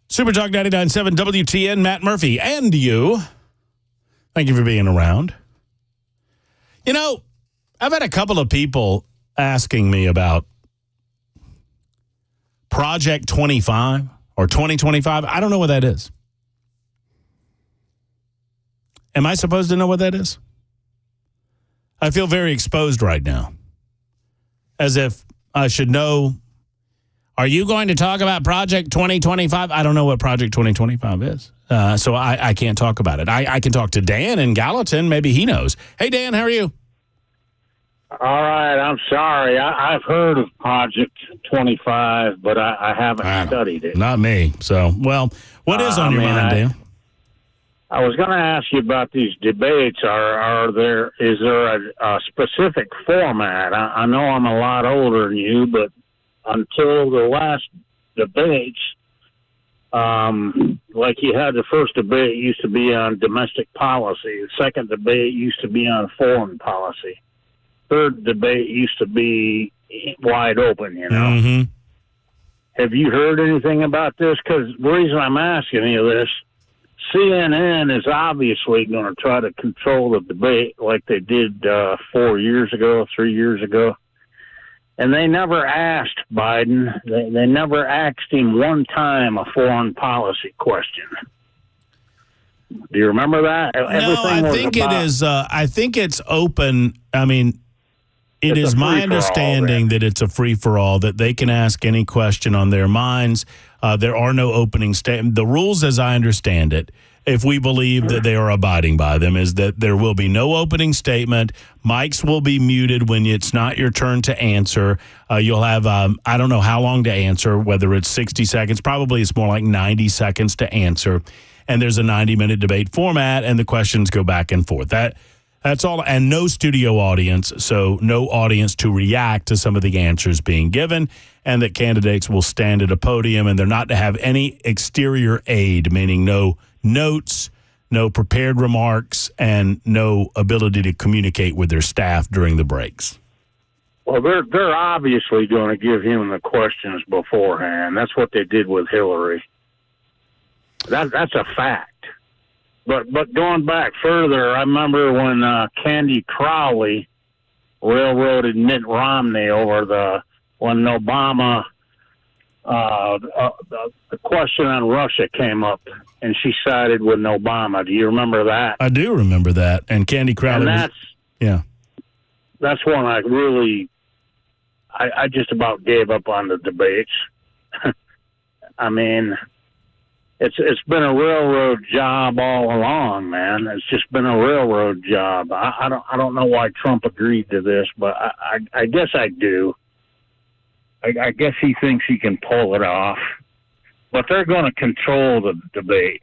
Super Talk 99.7 WTN, Matt Murphy, and you. Thank you for being around. You know, I've had a couple of people asking me about Project 25 or 2025. I don't know what that is. Am I supposed to know what that is? I feel very exposed right now, as if I should know Are you going to talk about Project 2025? I don't know what Project 2025 is, so I can't talk about it. I can talk to Dan in Gallatin. Maybe he knows. Hey, Dan, how are you? All right, I'm sorry. I've heard of Project 25, but I haven't studied it. Not me. So, well, what is on your mind, Dan? I was going to ask you about these debates. Is there a specific format? I know I'm a lot older than you, but until the last debates, like you had the first debate used to be on domestic policy. The second debate used to be on foreign policy. Third debate used to be wide open, you know. Mm-hmm. Have you heard anything about this? Because the reason I'm asking you this, CNN is obviously going to try to control the debate like they did 3 years ago. And they never asked Biden, they never asked him one time a foreign policy question. Do you remember that? No, I think it is. I think it's open. I mean, it is my understanding that it's a free-for-all, that they can ask any question on their minds. There are no opening statements. The rules, as I understand it, if we believe that they are abiding by them, is that there will be no opening statement. Mics will be muted when it's not your turn to answer. You'll have, I don't know how long to answer, whether it's 60 seconds. Probably it's more like 90 seconds to answer. And there's a 90-minute debate format, and the questions go back and forth. That's all, and no studio audience, so no audience to react to some of the answers being given, and that candidates will stand at a podium, and they're not to have any exterior aid, meaning no notes, no prepared remarks, and no ability to communicate with their staff during the breaks. Well, they're obviously going to give him the questions beforehand. That's what they did with Hillary. That's a fact. But going back further, I remember when Candy Crowley railroaded Mitt Romney over when Obama, the question on Russia came up, and she sided with Obama. Do you remember that? I do remember that. And Candy Crowley. And that's when I really, I just about gave up on the debates. I mean, it's been a railroad job all along, man. It's just been a railroad job. I don't know why Trump agreed to this, but I guess I do. I guess he thinks he can pull it off. But they're going to control the debate.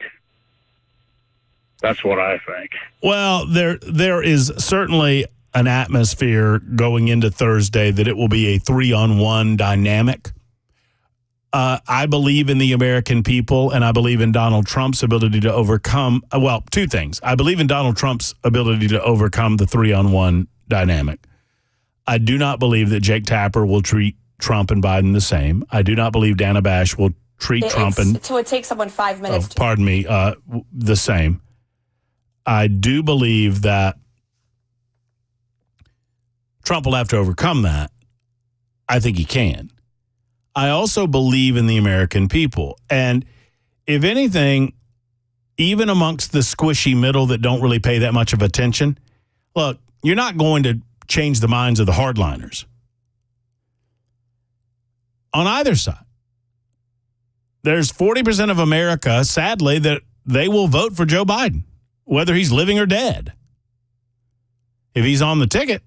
That's what I think. Well, there is certainly an atmosphere going into Thursday that it will be a 3-on-1 dynamic. I believe in the American people, and I believe in Donald Trump's ability to overcome, two things. I believe in Donald Trump's ability to overcome the 3-on-1 dynamic. I do not believe that Jake Tapper will treat Trump and Biden the same. I do not believe Dana Bash will treat Trump and... So it takes someone 5 minutes. The same. I do believe that Trump will have to overcome that. I think he can. I also believe in the American people. And if anything, even amongst the squishy middle that don't really pay that much of attention, look, you're not going to change the minds of the hardliners on either side. There's 40% of America, sadly, that they will vote for Joe Biden, whether he's living or dead, if he's on the ticket.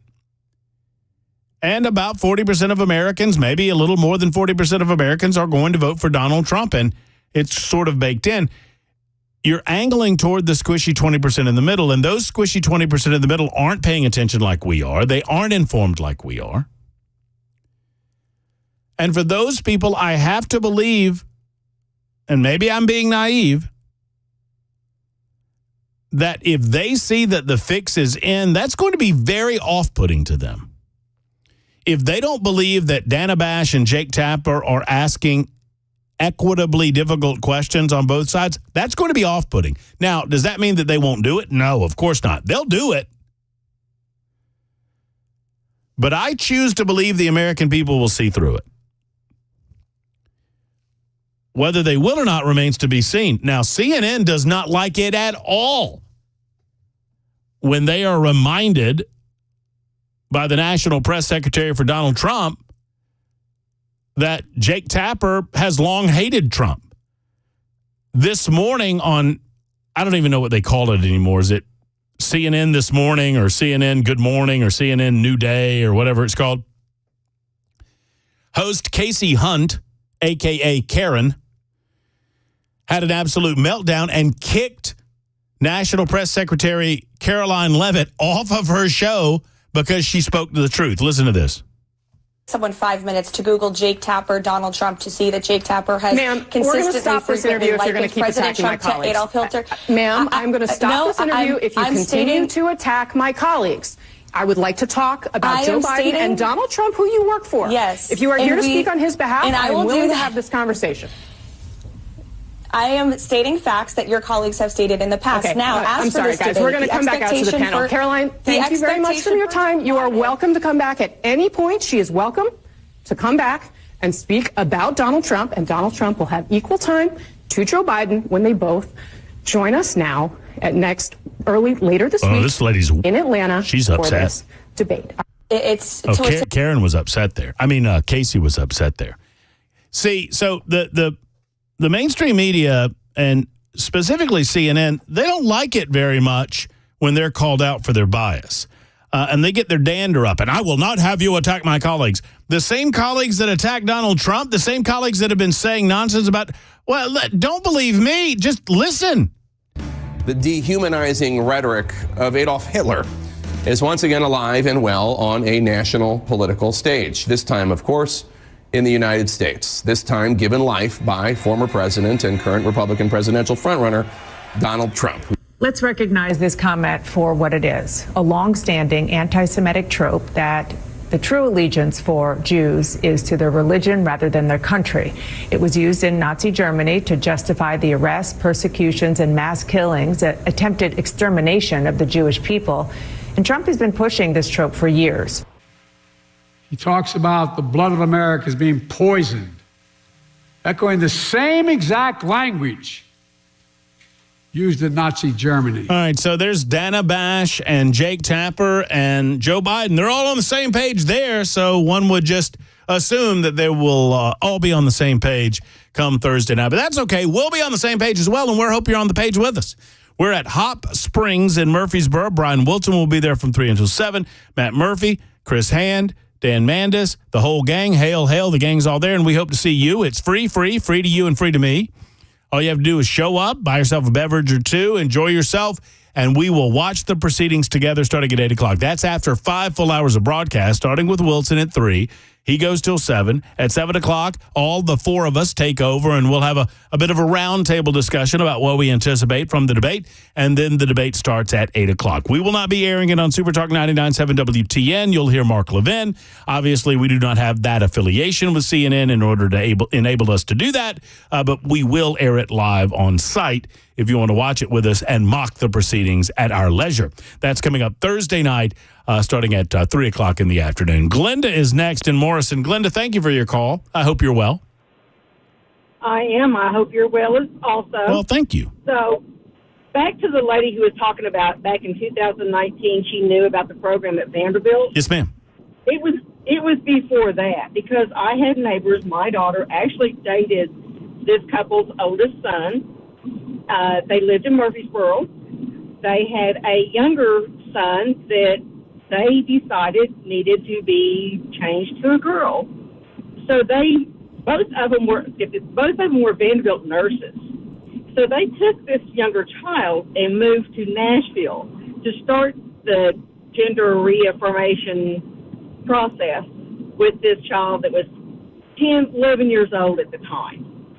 And about 40% of Americans, maybe a little more than 40% of Americans, are going to vote for Donald Trump. And it's sort of baked in. You're angling toward the squishy 20% in the middle, and those squishy 20% in the middle aren't paying attention like we are. They aren't informed like we are. And for those people, I have to believe, and maybe I'm being naive, that if they see that the fix is in, that's going to be very off-putting to them. If they don't believe that Dana Bash and Jake Tapper are asking equitably difficult questions on both sides, that's going to be off-putting. Now, does that mean that they won't do it? No, of course not. They'll do it. But I choose to believe the American people will see through it. Whether they will or not remains to be seen. Now, CNN does not like it at all when they are reminded by the National Press Secretary for Donald Trump that Jake Tapper has long hated Trump. This morning on, I don't even know what they call it anymore. Is it CNN This Morning or CNN Good Morning or CNN New Day or whatever it's called? Host Casey Hunt, a.k.a. Karen, had an absolute meltdown and kicked National Press Secretary Caroline Leavitt off of her show because she spoke the truth. Listen to this. Someone 5 minutes to Google Jake Tapper, Donald Trump, to see that Jake Tapper has consistently, we're going to stop this interview if you're going to keep President attacking Trump my colleagues. Adolf Hitler. Ma'am, I'm going to stop this interview if you continue to attack my colleagues. I would like to talk about Joe Biden and Donald Trump, who you work for. Yes. If you are here to speak on his behalf, I am will willing do to that. have this conversation. I am stating facts that your colleagues have stated in the past. Okay. Now, as I'm for sorry, this guys. debate, We're going to come back out to the panel. Caroline, thank you very much for your time. You are welcome to come back at any point. She is welcome to come back and speak about Donald Trump, and Donald Trump will have equal time to Joe Biden when they both join us now at later this week This lady's in Atlanta. She's for upset. this debate. Karen was upset there. Casey was upset there. See, so the mainstream media and specifically CNN, they don't like it very much when they're called out for their bias. And they get their dander up. And I will not have you attack my colleagues. The same colleagues that attack Donald Trump, the same colleagues that have been saying nonsense about, well, don't believe me, just listen. The dehumanizing rhetoric of Adolf Hitler is once again alive and well on a national political stage. This time, of course, in the United States. This time given life by former president and current Republican presidential frontrunner Donald Trump. Let's recognize this comment for what it is, a long-standing anti-Semitic trope that the true allegiance for Jews is to their religion rather than their country. It was used in Nazi Germany to justify the arrests, persecutions, and mass killings, attempted extermination of the Jewish people. And Trump has been pushing this trope for years. He talks about the blood of America as being poisoned, echoing the same exact language used in Nazi Germany. All right, so there's Dana Bash and Jake Tapper and Joe Biden. They're all on the same page there, so one would just assume that they will all be on the same page come Thursday night. But that's okay. We'll be on the same page as well, and we hope you're on the page with us. We're at Hop Springs in Murfreesboro. Brian Wilson will be there from 3 until 7. Matt Murphy, Chris Hand, Dan Mandis, the whole gang. Hail, hail, the gang's all there, and we hope to see you. It's free to you and free to me. All you have to do is show up, buy yourself a beverage or two, enjoy yourself, and we will watch the proceedings together starting at 8 o'clock. That's after 5 full hours of broadcast, starting with Wilson at 3. He goes till 7. At 7 o'clock, all the four of us take over, and we'll have a bit of a roundtable discussion about what we anticipate from the debate, and then the debate starts at 8 o'clock. We will not be airing it on Super Talk 99.7 WTN. You'll hear Mark Levin. Obviously, we do not have that affiliation with CNN in order to enable us to do that, but we will air it live on site if you want to watch it with us and mock the proceedings at our leisure. That's coming up Thursday night, starting at 3 o'clock in the afternoon. Glenda is next in Morrison. Glenda, thank you for your call. I hope you're well. I am. I hope you're well also. Well, thank you. So, back to the lady who was talking about back in 2019, she knew about the program at Vanderbilt. Yes, ma'am. It was before that, because I had neighbors. My daughter actually dated this couple's oldest son. They lived in Murfreesboro. They had a younger son that they decided needed to be changed to a girl. So both of them were Vanderbilt nurses. So they took this younger child and moved to Nashville to start the gender reaffirmation process with this child that was 11 years old at the time.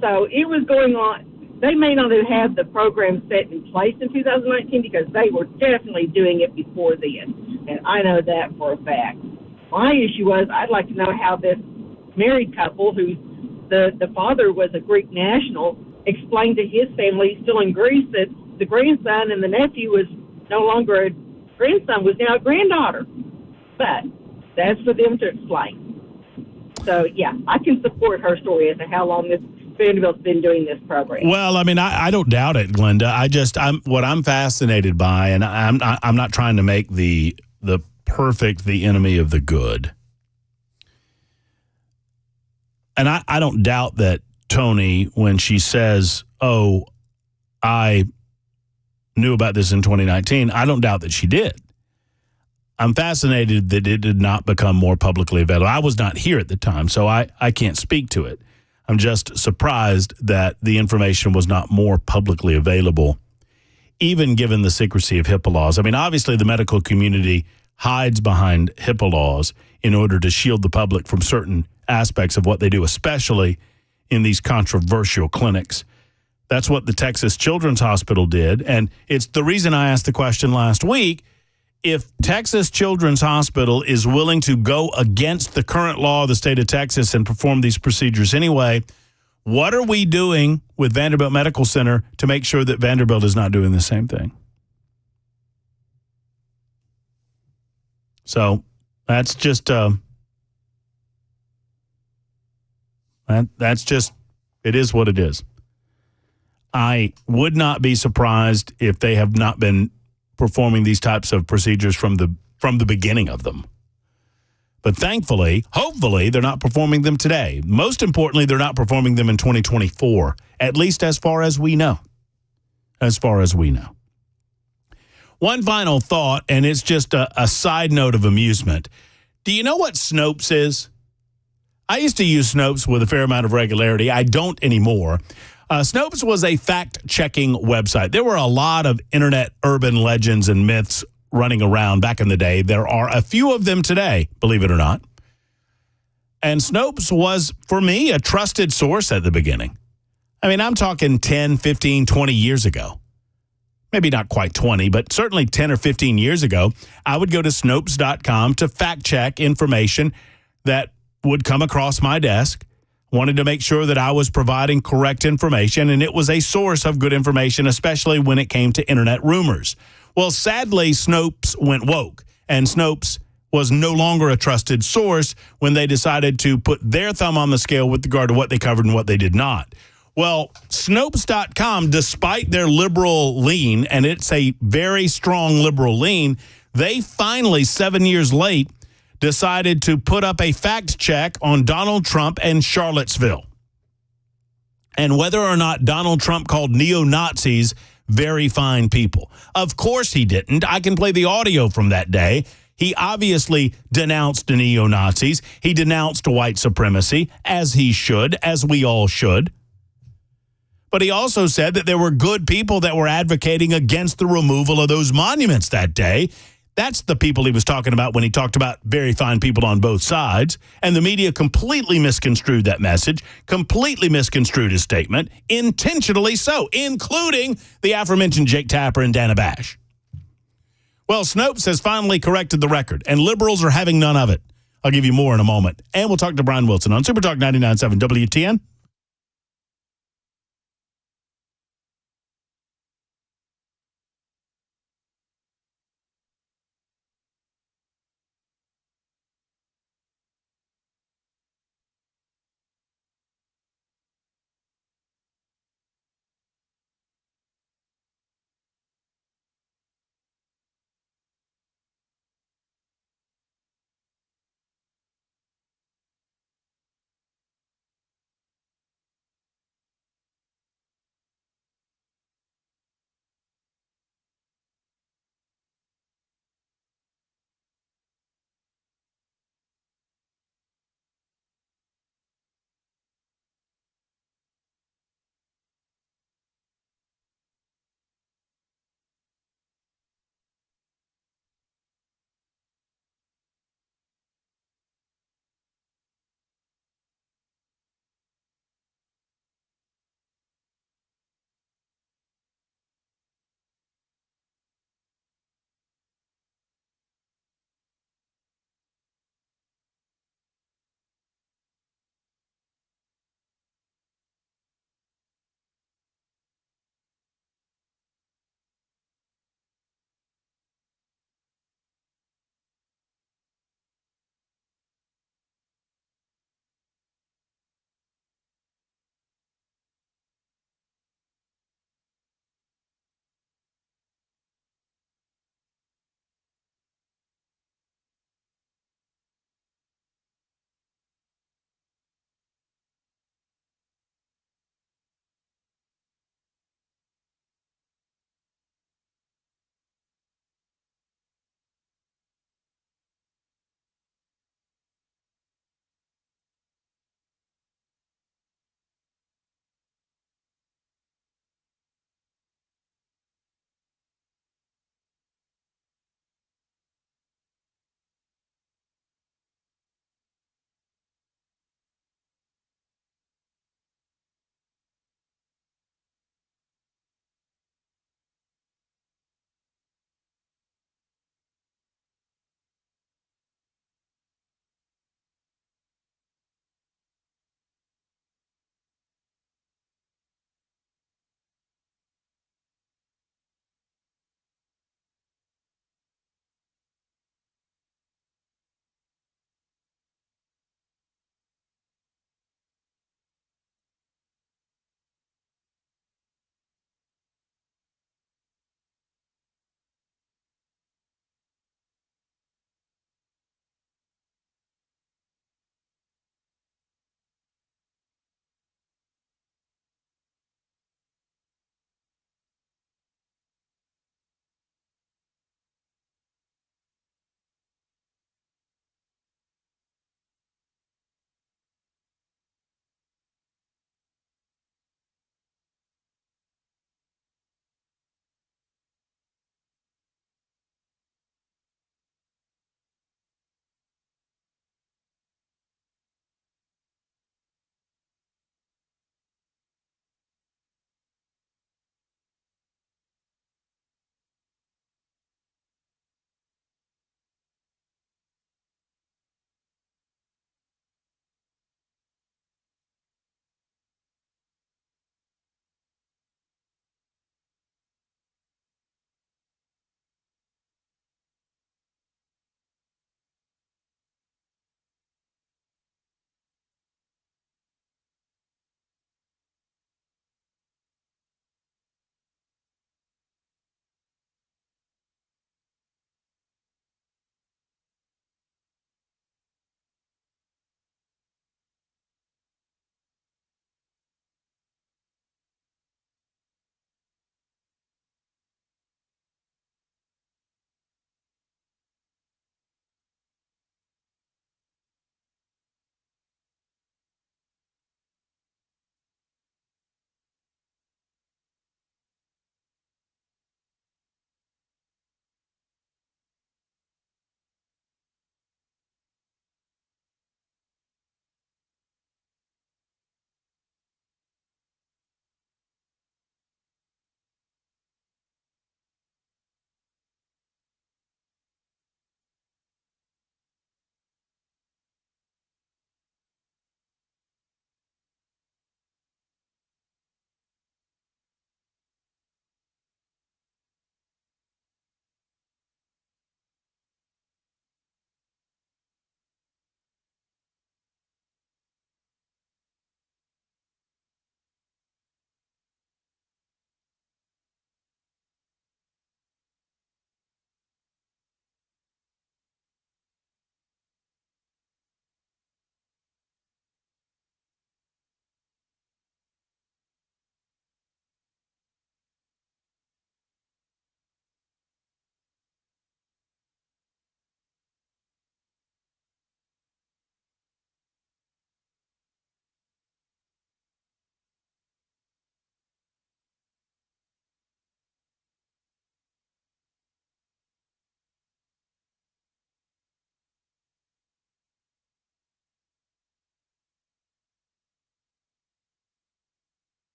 So it was going on. They may not have had the program set in place in 2019 because they were definitely doing it before then. And I know that for a fact. My issue was I'd like to know how this married couple, who the father was a Greek national, explained to his family still in Greece that the grandson and the nephew was no longer a grandson, was now a granddaughter. But that's for them to explain. So, yeah, I can support her story as to how long this Vanderbilt's been doing this program. Well, I mean, I don't doubt it, Glenda. What I'm fascinated by, and I'm not trying to make the perfect the enemy of the good. And I don't doubt that Tony, when she says, oh, I knew about this in 2019, I don't doubt that she did. I'm fascinated that it did not become more publicly available. I was not here at the time, so I can't speak to it. I'm just surprised that the information was not more publicly available, even given the secrecy of HIPAA laws. I mean, obviously, the medical community hides behind HIPAA laws in order to shield the public from certain aspects of what they do, especially in these controversial clinics. That's what the Texas Children's Hospital did, and it's the reason I asked the question last week. If Texas Children's Hospital is willing to go against the current law of the state of Texas and perform these procedures anyway, what are we doing with Vanderbilt Medical Center to make sure that Vanderbilt is not doing the same thing? So that's just that's just, it is what it is. I would not be surprised if they have not been performing these types of procedures from the beginning of them. But thankfully, hopefully, they're not performing them today. Most importantly, they're not performing them in 2024, at least as far as we know. As far as we know. One final thought, and it's just a side note of amusement. Do you know what Snopes is? I used to use Snopes with a fair amount of regularity. I don't anymore. Snopes was a fact-checking website. There were a lot of internet urban legends and myths running around back in the day. There are a few of them today, believe it or not. And Snopes was, for me, a trusted source at the beginning. I mean, I'm talking 10, 15, 20 years ago. Maybe not quite 20, but certainly 10 or 15 years ago, I would go to Snopes.com to fact-check information that would come across my desk. Wanted to make sure that I was providing correct information, and it was a source of good information, especially when it came to internet rumors. Well, sadly, Snopes went woke, and Snopes was no longer a trusted source when they decided to put their thumb on the scale with regard to what they covered and what they did not. Well, Snopes.com, despite their liberal lean, and it's a very strong liberal lean, they finally, 7 years late, decided to put up a fact check on Donald Trump and Charlottesville and whether or not Donald Trump called neo-Nazis very fine people. Of course he didn't. I can play the audio from that day. He obviously denounced the neo-Nazis. He denounced white supremacy, as he should, as we all should. But he also said that there were good people that were advocating against the removal of those monuments that day. That's the people he was talking about when he talked about very fine people on both sides. And the media completely misconstrued that message, completely misconstrued his statement, intentionally so, including the aforementioned Jake Tapper and Dana Bash. Well, Snopes has finally corrected the record, and liberals are having none of it. I'll give you more in a moment. And we'll talk to Brian Wilson on Super Talk 99.7 WTN.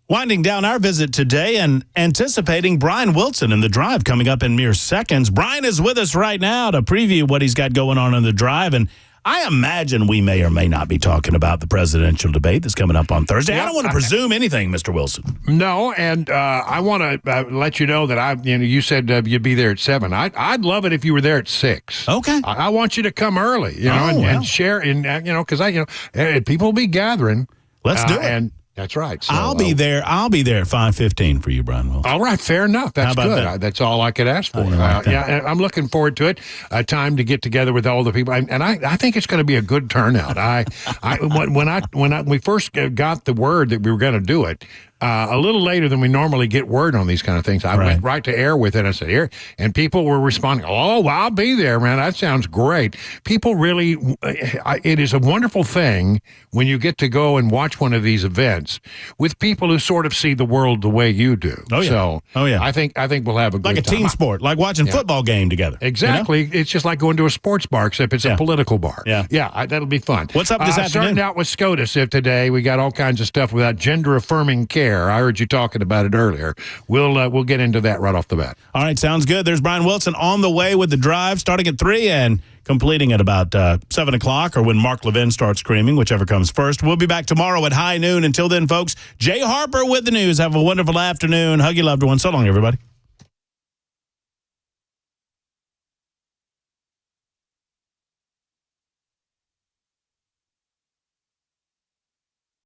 Winding down our visit today and anticipating Brian Wilson in the drive coming up in mere seconds. Brian is with us right now to preview what he's got going on in the drive. And I imagine we may or may not be talking about the presidential debate that's coming up on Thursday. I don't want to presume anything, Mr. Wilson. No, and I want to let you know that you said you'd be there at 7. I'd love it if you were there at 6. Okay. I want you to come early, and share, because people will be gathering. Let's do it. And that's right. So, I'll be there. I'll be there at 5:15 for you, Brian Wilson. All right, fair enough. That's good. That? That's all I could ask for. I'm looking forward to it. A time to get together with all the people, and I think it's going to be a good turnout. When we first got the word that we were going to do it. A little later than we normally get word on these kind of things. I went right to air with it. I said, here. And people were responding, oh, I'll be there, man. That sounds great. People really, it is a wonderful thing when you get to go and watch one of these events with people who sort of see the world the way you do. Oh, yeah. So I think we'll have a good time. Like a team sport, like watching football game together. Exactly. You know? It's just like going to a sports bar, except it's a political bar. Yeah, that'll be fun. What's up this afternoon? Starting out with SCOTUS today. We got all kinds of stuff about gender-affirming care. I heard you talking about it earlier. We'll get into that right off the bat. All right, sounds good. There's Brian Wilson on the way with the drive, starting at 3 and completing at about 7 o'clock, or when Mark Levin starts screaming, whichever comes first. We'll be back tomorrow at high noon. Until then, folks, Jay Harper with the news. Have a wonderful afternoon. Hug your loved ones. So long, everybody.